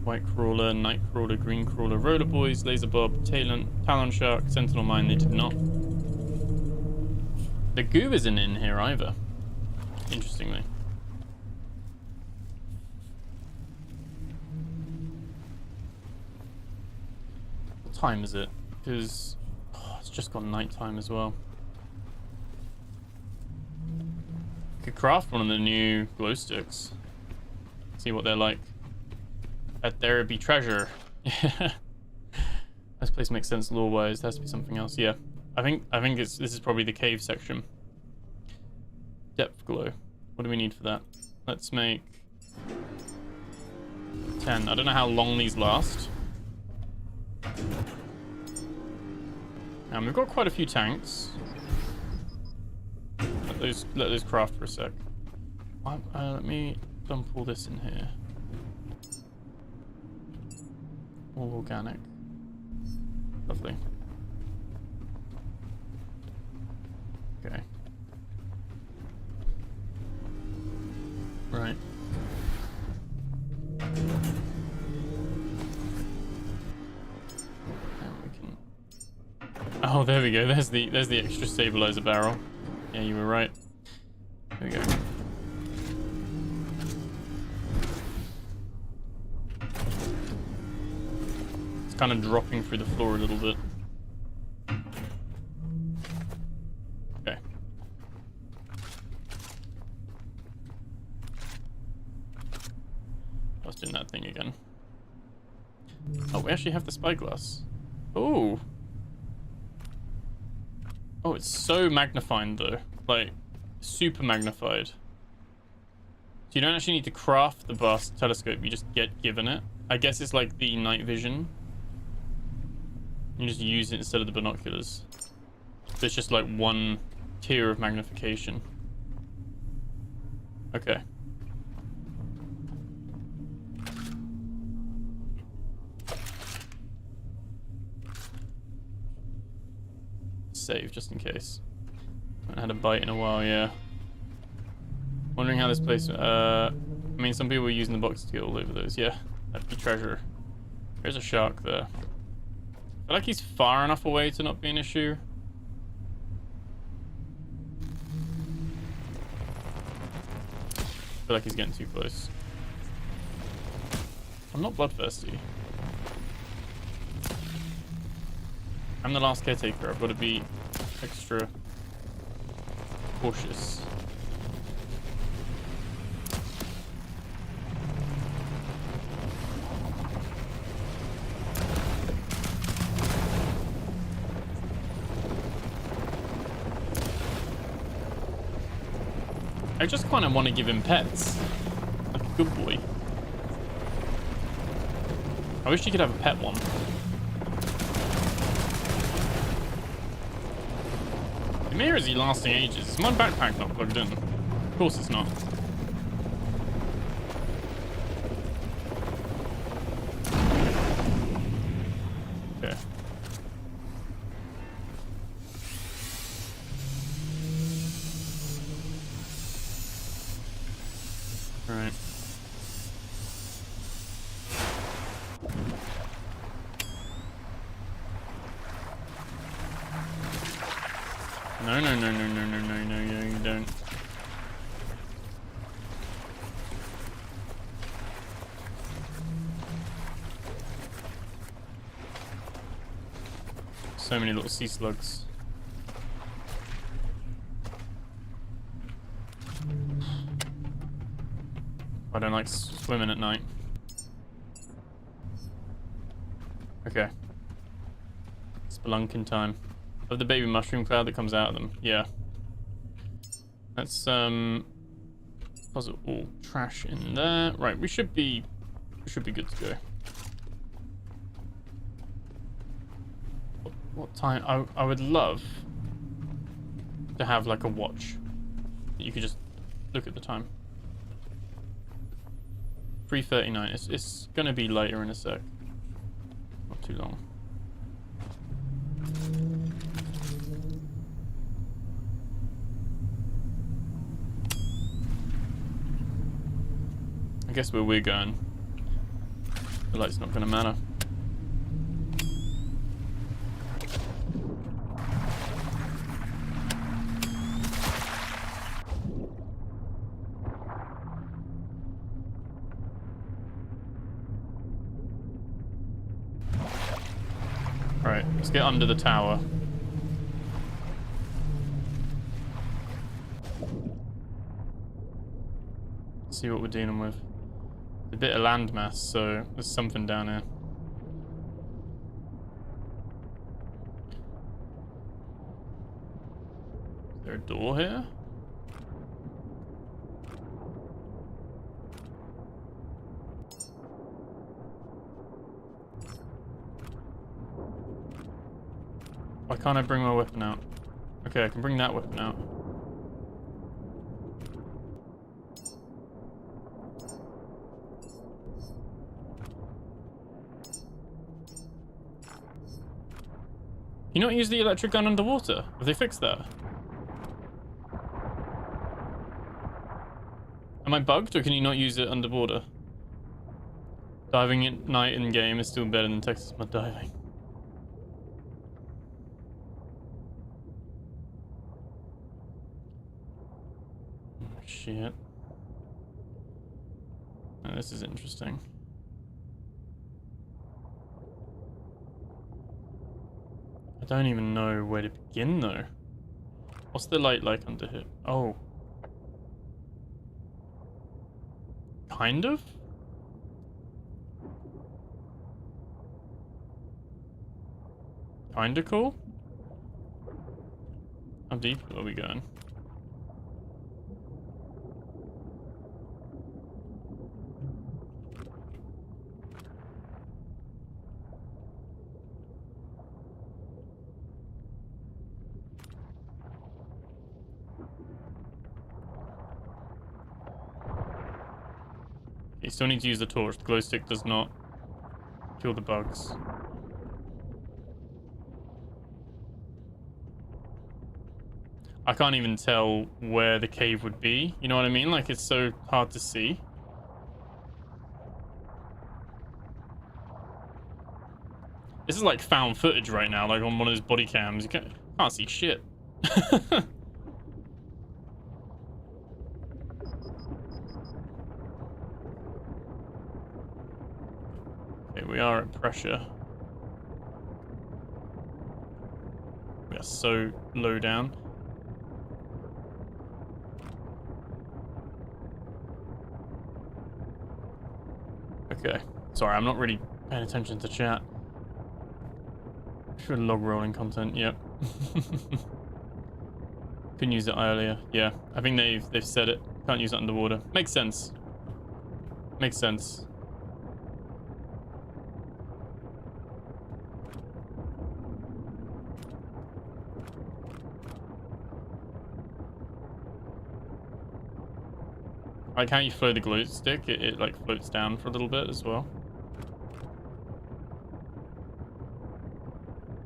White crawler, night crawler, green crawler, roller boys, laser bob, talon shark, sentinel mine. They did not. The goo isn't in here either, interestingly. What time is it? Because it's just gone nighttime as well. Could craft one of the new glow sticks. See what they're like. Let there be treasure. Yeah. This place makes sense lore-wise. There has to be something else. Yeah. I think this is probably the cave section. Depth glow. What do we need for that? Let's make 10. I don't know how long these last. We've got quite a few tanks. Let those craft for a sec. Let me dump all this in here. All organic. Lovely. Okay. Right. And we can... Oh, there we go. There's the extra stabilizer barrel. Yeah, you were right. There we go. It's kind of dropping through the floor a little bit. Okay. I was doing that thing again. Oh, we actually have the spyglass. Oh. Oh, it's so magnified though. Like, super magnified. So you don't actually need to craft the vast telescope, you just get given it. I guess it's like the night vision. You just use it instead of the binoculars. So it's just like one tier of magnification. Okay. Save just in case. I haven't had a bite in a while, yeah. Wondering how this place. I mean, some people were using the box to get all over those. Yeah, that'd be treasure. There's a shark there. I feel like he's far enough away to not be an issue. I feel like he's getting too close. I'm not bloodthirsty. I'm the last caretaker. I've got to be extra cautious. I just kind of want to give him pets. Like a good boy. I wish you could have a pet one. The mirror is lasting ages. Is my backpack not plugged in? Of course it's not. Okay. Alright. No, no, no, no, no, no, no, no, no, you don't. So many little sea slugs. I don't like swimming at night. Okay. Spelunking time. Of the baby mushroom cloud that comes out of them. Yeah. Let's deposit all trash in there. Right, we should be good to go. What time? I would love to have like a watch. You could just look at the time. 3:39. It's gonna be later in a sec. Not too long. I guess where we're going, the light's not gonna matter. Alright, let's get under the tower. See what we're dealing with. A bit of landmass, so there's something down here. Is there a door here? Why can't I bring my weapon out? Okay, I can bring that weapon out. You not use the electric gun underwater? Have they fixed that? Am I bugged, or can you not use it underwater? Diving at night in game is still better than Texas mud diving. Oh, shit. Oh, this is interesting. I don't even know where to begin though. What's the light like under here? Oh. Kind of? Kinda cool? How deep are we going? still need to use the torch. The glow stick does not kill the bugs. I can't even tell where the cave would be. You know what I mean? Like, it's so hard to see. This is like found footage right now, like on one of those body cams. You can't see shit. Okay, we are at pressure. We are so low down. Okay. Sorry, I'm not really paying attention to chat. Should log rolling content, yep. Couldn't use it earlier. Yeah, I think they've said it. Can't use it underwater. Makes sense. Makes sense. Like how you flow the glow stick, it like floats down for a little bit as well.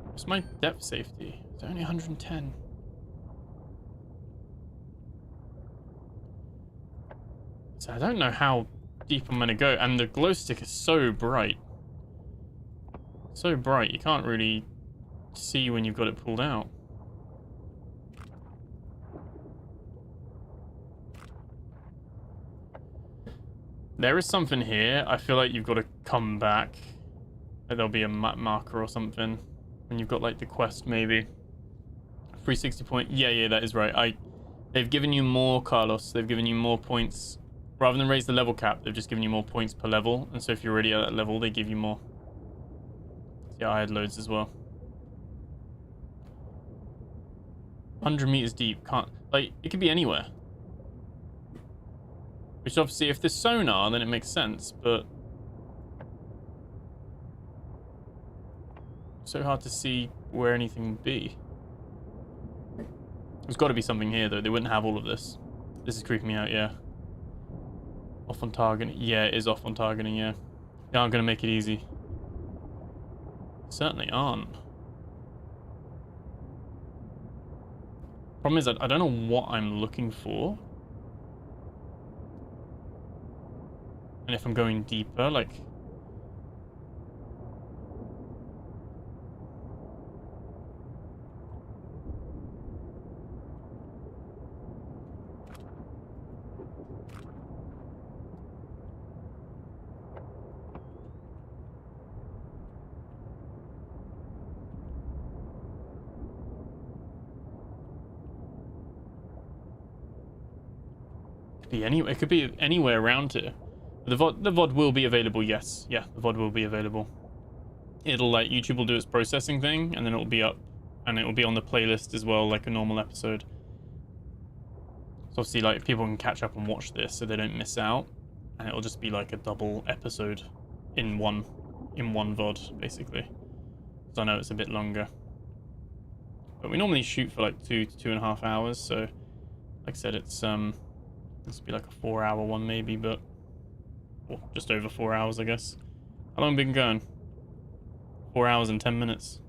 What's my depth safety? It's only 110. So I don't know how deep I'm gonna go, and the glow stick is so bright. So bright, you can't really see when you've got it pulled out. There is something here. I feel like you've got to come back. There'll be a map marker or something. When you've got like the quest, maybe 360 point. Yeah, that is right. They've given you more, Carlos. They've given you more points rather than raise the level cap. They've just given you more points per level, and so if you're already at that level, they give you more. Yeah, I had loads as well. 100 meters deep. Can't, like, it could be anywhere. Which obviously, if there's sonar, then it makes sense, but so hard to see where anything would be. There's got to be something here, though. They wouldn't have all of this. This is creeping me out, yeah. Off on targeting. Yeah, it is off on targeting, yeah. They aren't going to make it easy. Certainly aren't. Problem is, I don't know what I'm looking for. And if I'm going deeper, like... It could be anywhere around here. The VOD will be available, yes. Yeah, the VOD will be available. It'll, like, YouTube will do its processing thing, and then it'll be up, and it will be on the playlist as well, like a normal episode. So obviously, like, people can catch up and watch this so they don't miss out, and it'll just be like a double episode in one VOD, basically. So I know it's a bit longer. But we normally shoot for like 2 to 2.5 hours, so like I said, it's this will be like a 4-hour one maybe, but well, just over 4 hours, I guess. How long have we been going? 4 hours and 10 minutes.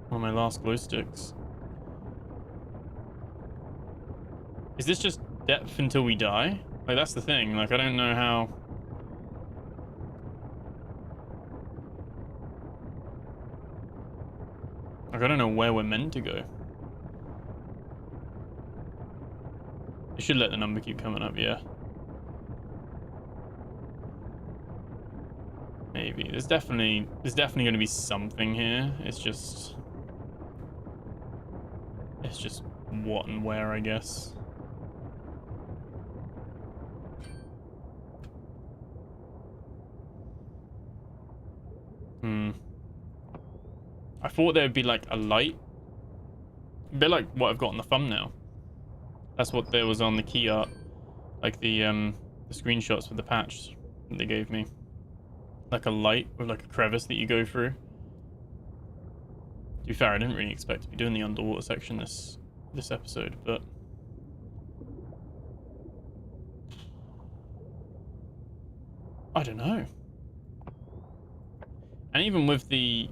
One of my last glow sticks. Is this just depth until we die? Like, that's the thing. Like, I don't know how... Like, I don't know where we're meant to go. It should let the number keep coming up, yeah. Maybe. There's definitely going to be something here. It's just what and where, I guess. I thought there would be like a light. A bit like what I've got on the thumbnail. That's what there was on the key art. Like the screenshots with the patch that they gave me. Like a light with like a crevice that you go through. To be fair, I didn't really expect to be doing the underwater section this episode, but I don't know. And even with the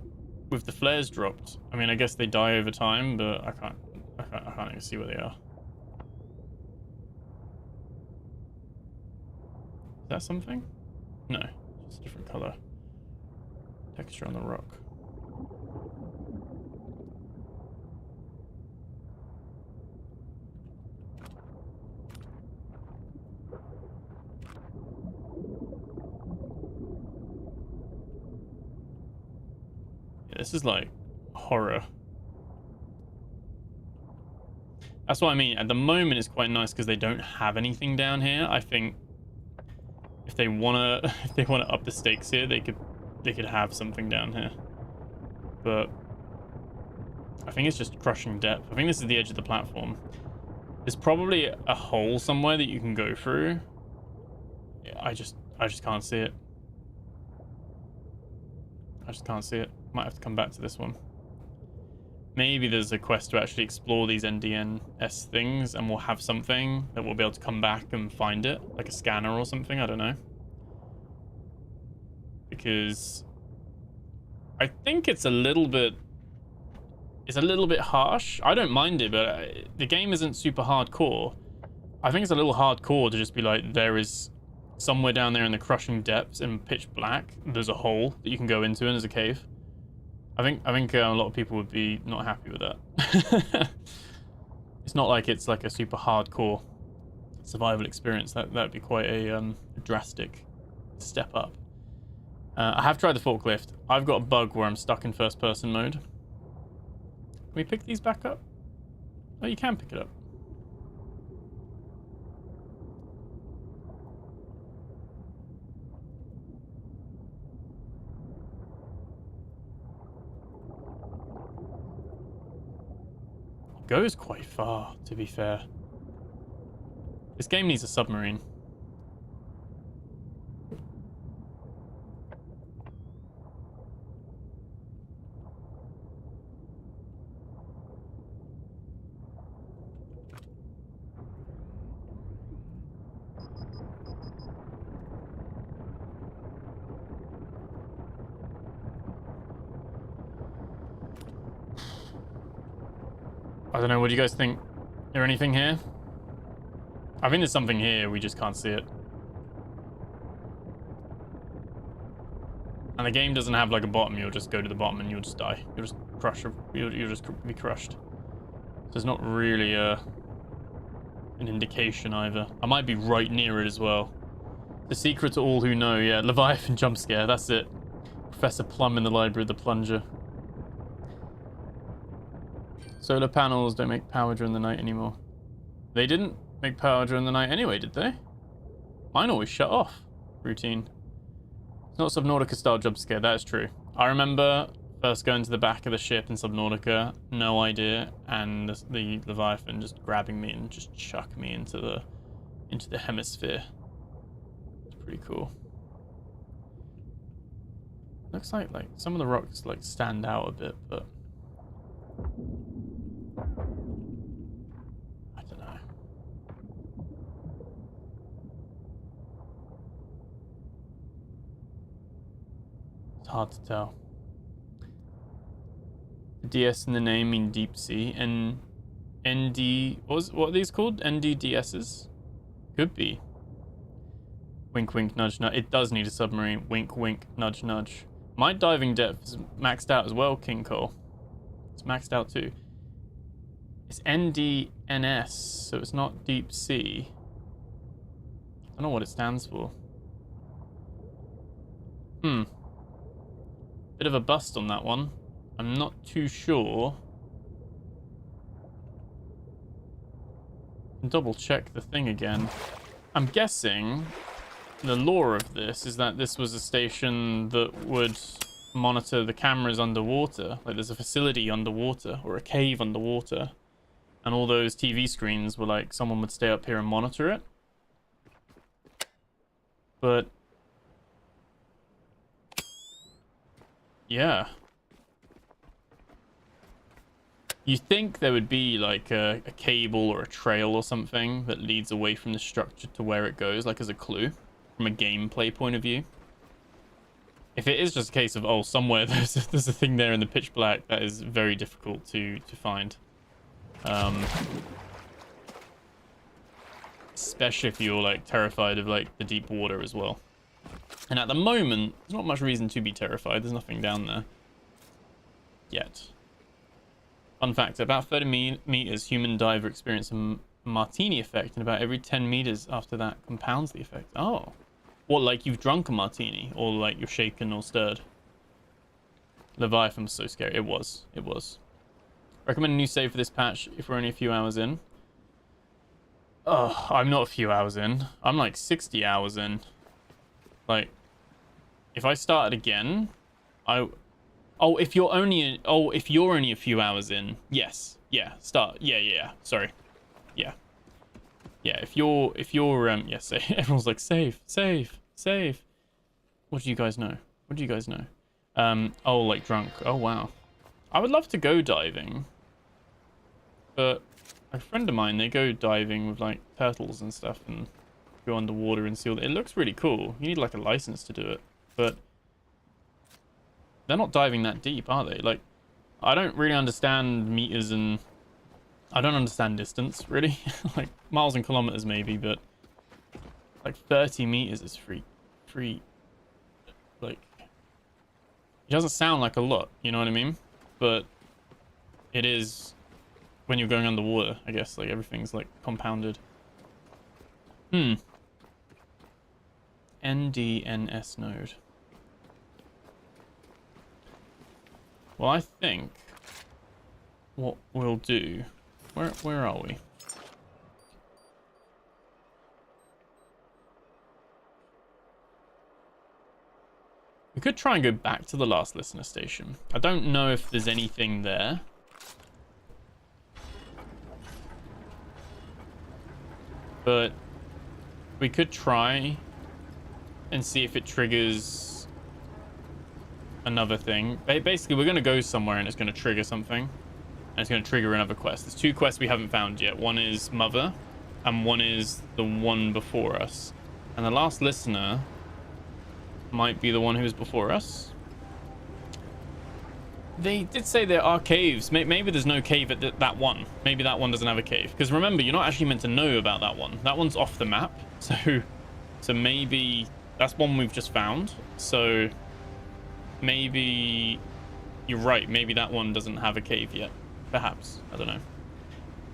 flares dropped, I mean, I guess they die over time, but I can't even see where they are. Is that something? No, just a different color texture on the rock. Yeah, this is like horror. That's what I mean. At the moment, it's quite nice because they don't have anything down here. I think if they wanna up the stakes here, they could have something down here. But I think it's just crushing depth. I think this is the edge of the platform. There's probably a hole somewhere that you can go through. I just can't see it. I just can't see it. Might have to come back to this one. Maybe there's a quest to actually explore these NDNS things, and we'll have something that we'll be able to come back and find it, like a scanner or something. I don't know, because I think it's a little bit harsh. I don't mind it, but the game isn't super hardcore. I think it's a little hardcore to just be like, there is somewhere down there in the crushing depths in pitch black, there's a hole that you can go into and there's a cave. I think a lot of people would be not happy with that. It's not like it's like a super hardcore survival experience. That'd be quite a drastic step up. I have tried the forklift. I've got a bug where I'm stuck in first person mode. Can we pick these back up? Oh, you can pick it up. Goes quite far, to be fair. This game needs a submarine. I don't know, what do you guys think? Is there anything here? I think there's something here, we just can't see it. And the game doesn't have like a bottom, you'll just go to the bottom and you'll just die. You'll just crush, you'll just be crushed. So there's not really an indication either. I might be right near it as well. The secret to all who know, yeah, Leviathan jump scare, that's it. Professor Plum in the Library of the Plunger. Solar panels don't make power during the night anymore. They didn't make power during the night anyway, did they? Mine always shut off. Routine. It's not Subnautica style jump scare, that is true. I remember first going to the back of the ship in Subnautica, no idea, and the Leviathan just grabbing me and just chuck me into the hemisphere. It's pretty cool. Looks like some of the rocks like stand out a bit, but I don't know. It's hard to tell. The DS in the name mean deep sea, and ND what are these called? NDDSs? Could be. Wink wink nudge nudge. It does need a submarine. Wink wink nudge nudge. My diving depth is maxed out as well, King Cole. It's maxed out too. It's NDNS, so it's not deep sea. I don't know what it stands for. Bit of a bust on that one. I'm not too sure. Double check the thing again. I'm guessing the lore of this is that this was a station that would monitor the cameras underwater. Like there's a facility underwater or a cave underwater. And all those TV screens were like someone would stay up here and monitor it. But yeah. You think there would be like a cable or a trail or something that leads away from the structure to where it goes, like as a clue from a gameplay point of view. If it is just a case of, oh, somewhere there's a thing there in the pitch black, that is very difficult to find. Especially if you're like terrified of like the deep water as well. And at the moment, there's not much reason to be terrified. There's nothing down there yet. Fun fact, about 30 meters, human diver experience a martini effect, and about every 10 meters after that compounds the effect. Oh. What, like you've drunk a martini? Or like you're shaken or stirred? Leviathan was so scary. It was. It was. Recommend a new save for this patch if we're only a few hours in. Oh, I'm not a few hours in. I'm like 60 hours in. Like, if I started again, if you're only a few hours in, yes, yeah, start, yeah, sorry, yeah, if you're, yes, everyone's like, save. What do you guys know? Oh, like drunk. Oh, wow. I would love to go diving, but a friend of mine, they go diving with like turtles and stuff and go underwater and see all that. It looks really cool. You need like a license to do it, but they're not diving that deep, are they? Like, I don't really understand meters, and I don't understand distance, really. Like, miles and kilometers maybe, but like 30 meters is free. Like, it doesn't sound like a lot, you know what I mean? But it is when you're going underwater, I guess. Like, everything's like compounded. NDNS Node. Well, I think what we'll do... Where are we? We could try and go back to the last listener station. I don't know if there's anything there. But we could try and see if it triggers another thing. Basically, we're going to go somewhere and it's going to trigger something. And it's going to trigger another quest. There's two quests we haven't found yet. One is Mother, and one is the one before us. And the last listener might be the one who was before us. They did say there are caves. Maybe there's no cave at that one. Maybe that one doesn't have a cave. Because remember, you're not actually meant to know about that one. That one's off the map. So maybe that's one we've just found. So maybe you're right. Maybe that one doesn't have a cave yet. Perhaps. I don't know.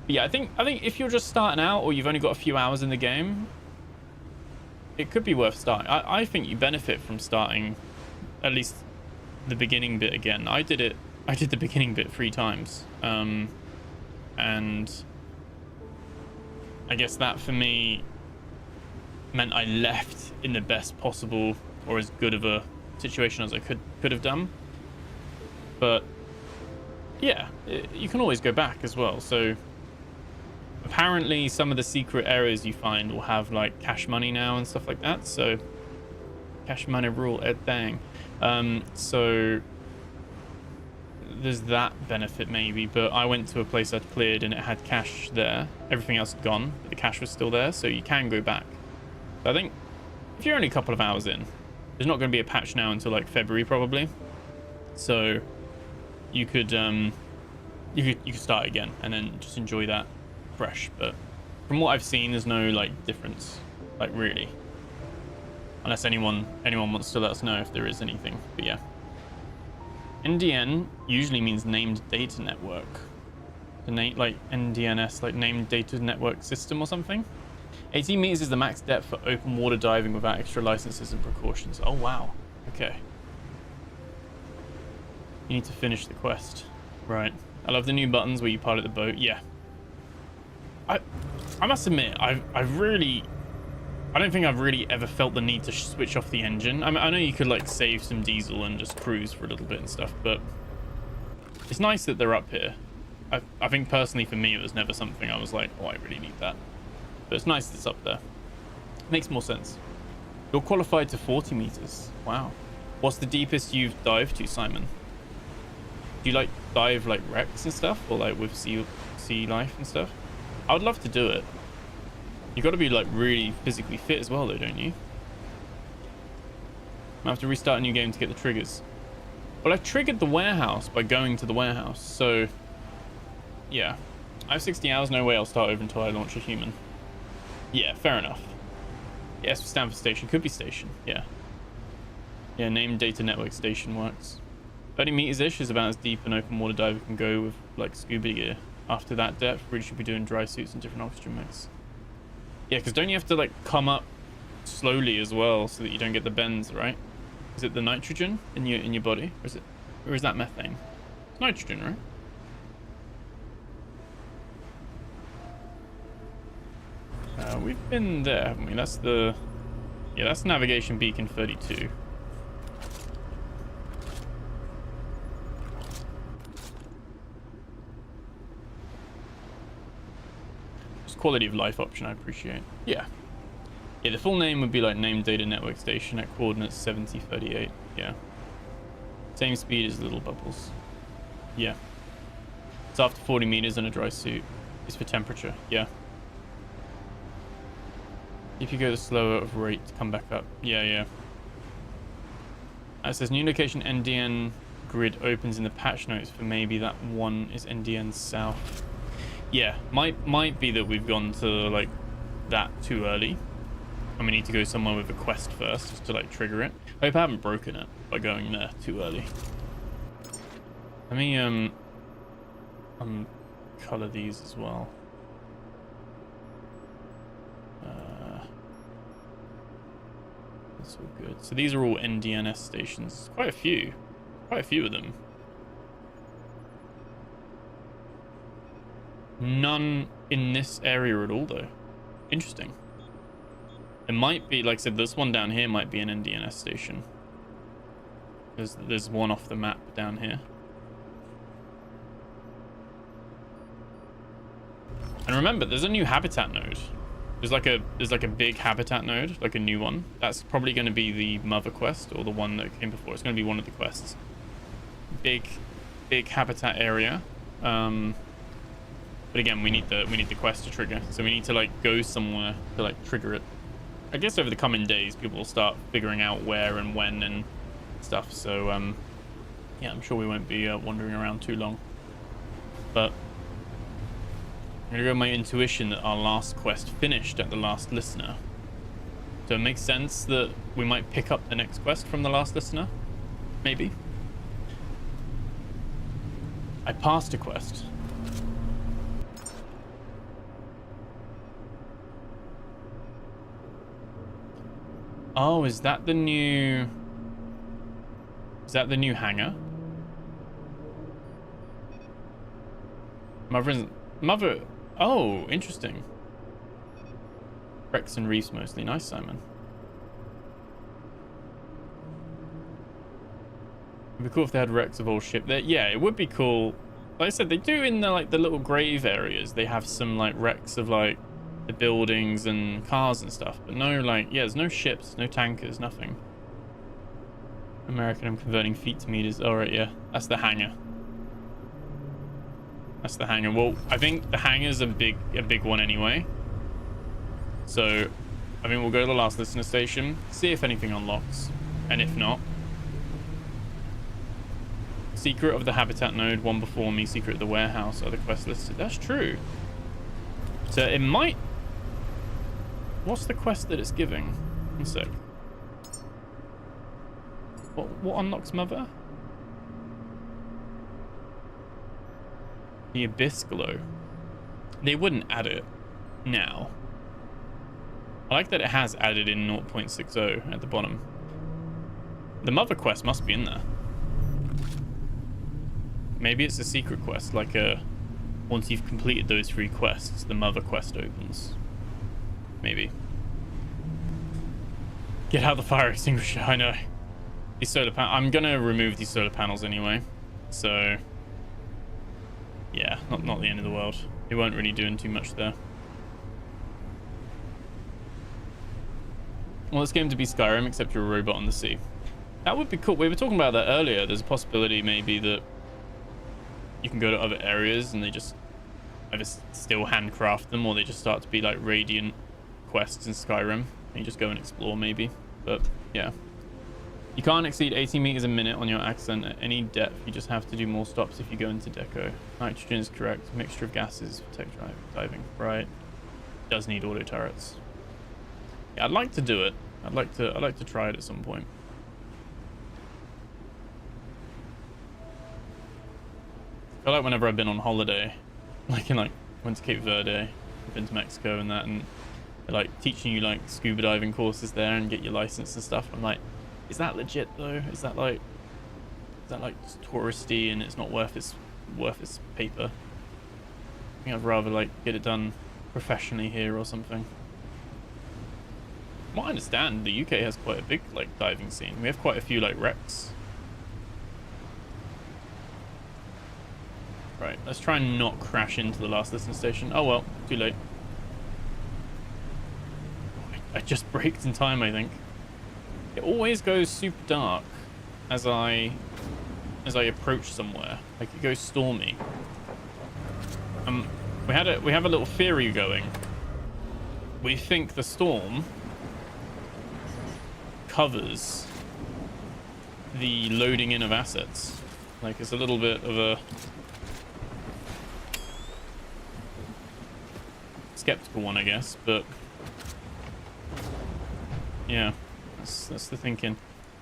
But yeah, I think if you're just starting out or you've only got a few hours in the game, it could be worth starting. I think you benefit from starting at least the beginning bit again. I did the beginning bit 3 times. And I guess that for me meant I left in the best possible or as good of a situation as I could have done. But yeah, you can always go back as well. So apparently some of the secret areas you find will have like cash money now and stuff like that. So cash money rule it dang. So there's that benefit maybe, but I went to a place I'd cleared and it had cash there. Everything else had gone, but the cash was still there, so you can go back. So I think if you're only a couple of hours in, there's not going to be a patch now until like February probably. So you could start again and then just enjoy that fresh. But from what I've seen, there's no like difference, like really, unless anyone wants to let us know if there is anything. But yeah, NDN usually means named data network. The name like NDNS, like named data network system or something. 18 meters is the max depth for open water diving without extra licenses and precautions. Oh wow, okay. You need to finish the quest. Right. I love the new buttons where you pilot the boat. Yeah. I must admit, I don't think I've really ever felt the need to switch off the engine. I mean, I know you could like save some diesel and just cruise for a little bit and stuff, but it's nice that they're up here. I think personally for me, it was never something I was like, oh, I really need that. But it's nice that it's up there. Makes more sense. You're qualified to 40 meters. Wow. What's the deepest you've dived to, Simon? Do you like dive like wrecks and stuff, or like with sea life and stuff? I would love to do it. You got to be like really physically fit as well, though, don't you? I have to restart a new game to get the triggers. Well, I triggered the warehouse by going to the warehouse, so yeah. I have 60 hours, no way I'll start over until I launch a human. Yeah, fair enough. Yes, Stanford Station. Could be station, yeah. Yeah, named data network station works. 30 meters-ish is about as deep an open water diver can go with like scuba gear. After that depth, really should be doing dry suits and different oxygen mix. Yeah, because don't you have to like come up slowly as well so that you don't get the bends, right? Is it the nitrogen in your body, or is that methane? It's nitrogen, right? We've been there, haven't we? That's the... Yeah, that's navigation beacon 32. Just quality of life option, I appreciate. Yeah. Yeah, the full name would be like named data network station at coordinates 7038. Yeah. Same speed as little bubbles. Yeah. It's after 40 meters in a dry suit. It's for temperature. Yeah. If you go the slower of rate to come back up. Yeah, yeah. It says new location NDN grid opens in the patch notes for maybe that one is NDN South. Yeah, might be that we've gone to like that too early. And we need to go somewhere with a quest first just to like trigger it. I hope I haven't broken it by going there too early. Let me color these as well. That's all good. So these are all NDNS stations. Quite a few of them. None in this area at all, though. Interesting. It might be, like I said, this one down here might be an NDNS station. There's one off the map down here. And remember, there's a new habitat node. There's like a big habitat node, like a new one. That's probably going to be the mother quest or the one that came before. It's going to be one of the quests. Big habitat area. But again, we need the quest to trigger. So we need to like go somewhere to like trigger it. I guess over the coming days, people will start figuring out where and when and stuff. So yeah, I'm sure we won't be wandering around too long. But I'm gonna go with my intuition that our last quest finished at the last listener. So it makes sense that we might pick up the next quest from the last listener. Maybe. I passed a quest. Oh, is that the new hangar? Mother. Oh, interesting. Rex and Reese mostly. Nice, Simon. It'd be cool if they had wrecks of all ship there. Yeah, it would be cool. Like I said, they do in the like the little grave areas. They have some like wrecks of like the buildings and cars and stuff, but no like there's no ships, no tankers, nothing. American, I'm converting feet to meters. All right, yeah, that's the hangar. That's the hangar. Well, I think the hangar's a big one anyway. So, I mean, we'll go to the last listener station, see if anything unlocks, and if not, secret of the habitat node, one before me, secret of the warehouse, other quest listed. That's true. So it might. What's the quest that it's giving? One sec. What unlocks Mother? The Abyss Glow. They wouldn't add it now. I like that it has added in 0.60 at the bottom. The Mother quest must be in there. Maybe it's a secret quest, like once you've completed those 3 quests, the Mother quest opens. Maybe. Get out the fire extinguisher, I know. These solar panels, I'm gonna remove these solar panels anyway, so yeah, not the end of the world. It won't really do too much there. want this game to be Skyrim, except you're a robot on the sea. That would be cool. We were talking about that earlier. There's a possibility maybe that you can go to other areas and they just either still handcraft them, or they just start to be like Radiant quests in Skyrim and you just go and explore maybe. But yeah, you can't exceed 80 meters a minute on your accent at any depth. You just have to do more stops if you go into deco. Nitrogen is correct. Mixture of gases for tech diving. Right. Does need auto turrets. Yeah, I'd like to do it. I'd like to try it at some point. I feel like whenever I've been on holiday, went to Cape Verde, I've been to Mexico and that, and they're like teaching you like scuba diving courses there and get your license and stuff. I'm like, is that legit though? Is that like touristy and it's not worth its paper? I think I'd rather like get it done professionally here or something. From what I understand, the UK has quite a big like diving scene. We have quite a few like wrecks. Right, let's try and not crash into the last listening station. Oh well, too late. I just braked in time, I think. It always goes super dark as I approach somewhere. Like it goes stormy. We have a little theory going. We think the storm covers the loading in of assets. Like it's a little bit of a skeptical one, I guess, but yeah, that's the thinking.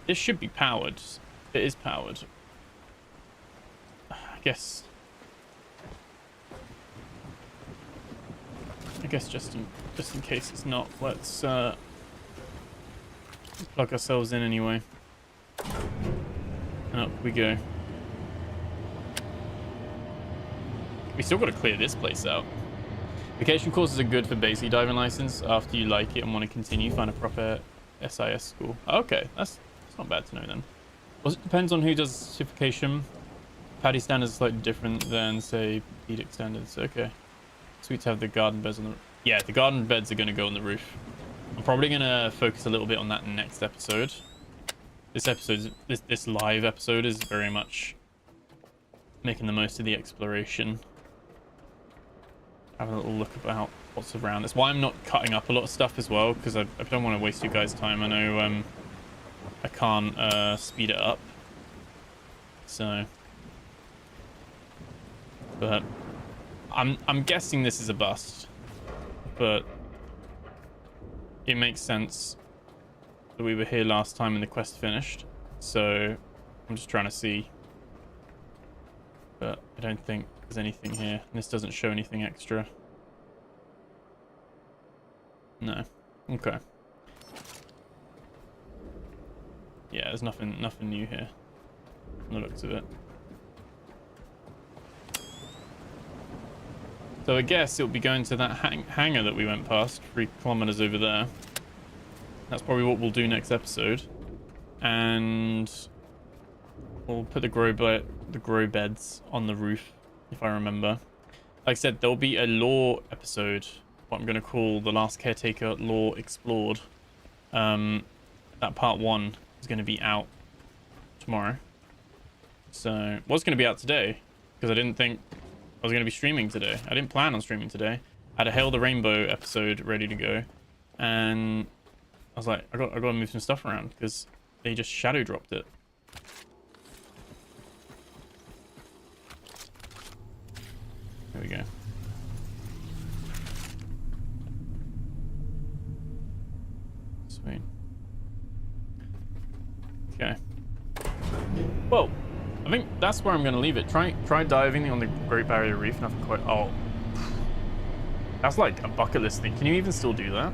This should be powered. It is powered. I guess just in case it's not, let's plug ourselves in anyway. And up we go. We still got to clear this place out. Vacation courses are good for basic diving license. After you like it and want to continue, find a proper SIS school. Okay, that's not bad to know then. Well, it depends on who does certification. PADI standards are slightly different than, say, PEDIC standards. Okay. Sweet to have the garden beds on the... Yeah, the garden beds are going to go on the roof. I'm probably going to focus a little bit on that next episode. This live episode is very much making the most of the exploration. Have a little look about what's around. That's why I'm not cutting up a lot of stuff as well, because I don't want to waste you guys' time. I know I can't speed it up. So, but I'm guessing this is a bust, but it makes sense that we were here last time and the quest finished. So I'm just trying to see, but I don't think there's anything here. And this doesn't show anything extra. No. Okay. Yeah, there's nothing new here from the looks of it. So I guess it'll be going to that hangar that we went past, 3 kilometers over there. That's probably what we'll do next episode. And we'll put the grow beds on the roof, if I remember. Like I said, there'll be a lore episode, what I'm going to call the Last Caretaker Lore Explored. That part 1 is going to be out tomorrow. So, was going to be out today, because I didn't think I was going to be streaming today. I didn't plan on streaming today. I had a Hail the Rainbow episode ready to go, and I was like, I got to move some stuff around, because they just shadow dropped it. There we go. Sweet. Okay. Well, I think that's where I'm going to leave it. Try diving on the Great Barrier Reef. Nothing quite... Oh. That's like a bucket list thing. Can you even still do that?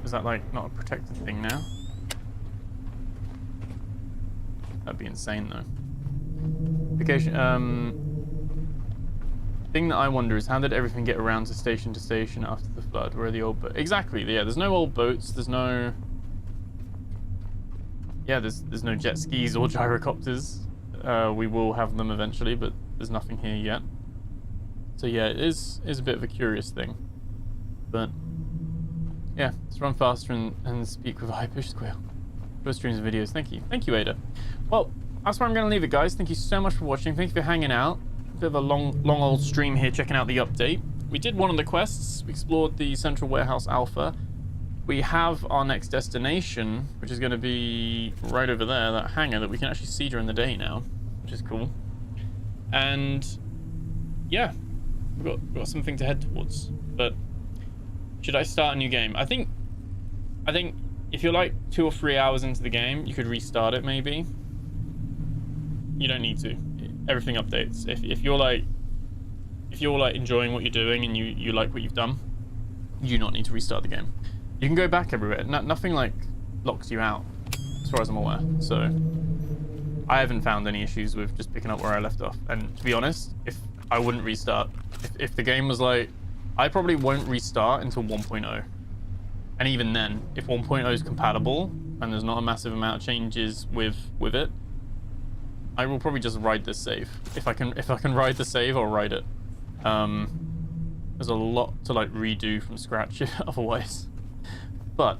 Is that like not a protected thing now? That'd be insane though. Vacation, thing that I wonder is how did everything get around to station after the flood? Where are the old boats? Exactly, yeah, there's no old boats, there's no... Yeah, there's no jet skis or gyrocopters. We will have them eventually, but there's nothing here yet. So yeah, it is a bit of a curious thing. But Yeah, let's run faster and speak with a high-pitched squeal. Both streams and videos. Thank you. Thank you, Ada. Well, that's where I'm going to leave it, guys. Thank you so much for watching. Thank you for hanging out. Bit of a long old stream here, checking out the update. We did one of the quests. We explored the Central Warehouse Alpha. We have our next destination, which is going to be right over there, that hangar that we can actually see during the day now, which is cool. And yeah, we've got something to head towards. But should I start a new game? I think if you're like 2 or 3 hours into the game, you could restart it maybe. You don't need to. Everything updates. If you're like enjoying what you're doing and you like what you've done, you do not need to restart the game. You can go back everywhere. Nothing like locks you out, as far as I'm aware. So I haven't found any issues with just picking up where I left off. And to be honest, if I wouldn't restart, if the game was like, I probably won't restart until 1.0. And even then, if 1.0 is compatible and there's not a massive amount of changes with it, I will probably just ride this save. If I can ride the save, I'll ride it. There's a lot to like redo from scratch otherwise. But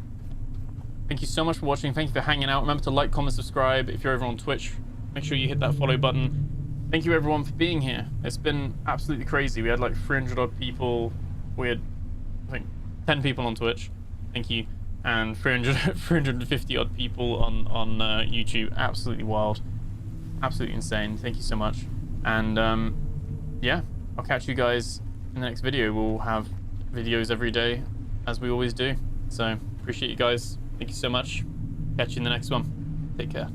thank you so much for watching. Thank you for hanging out. Remember to like, comment, subscribe. If you're over on Twitch, make sure you hit that follow button. Thank you everyone for being here. It's been absolutely crazy. We had like 300 odd people. We had, I think, 10 people on Twitch. Thank you. And 350 odd people on YouTube. Absolutely wild. Absolutely insane. Thank you so much. And yeah, I'll catch you guys in the next video. We'll have videos every day as we always do. So appreciate you guys. Thank you so much. Catch you in the next one. Take care.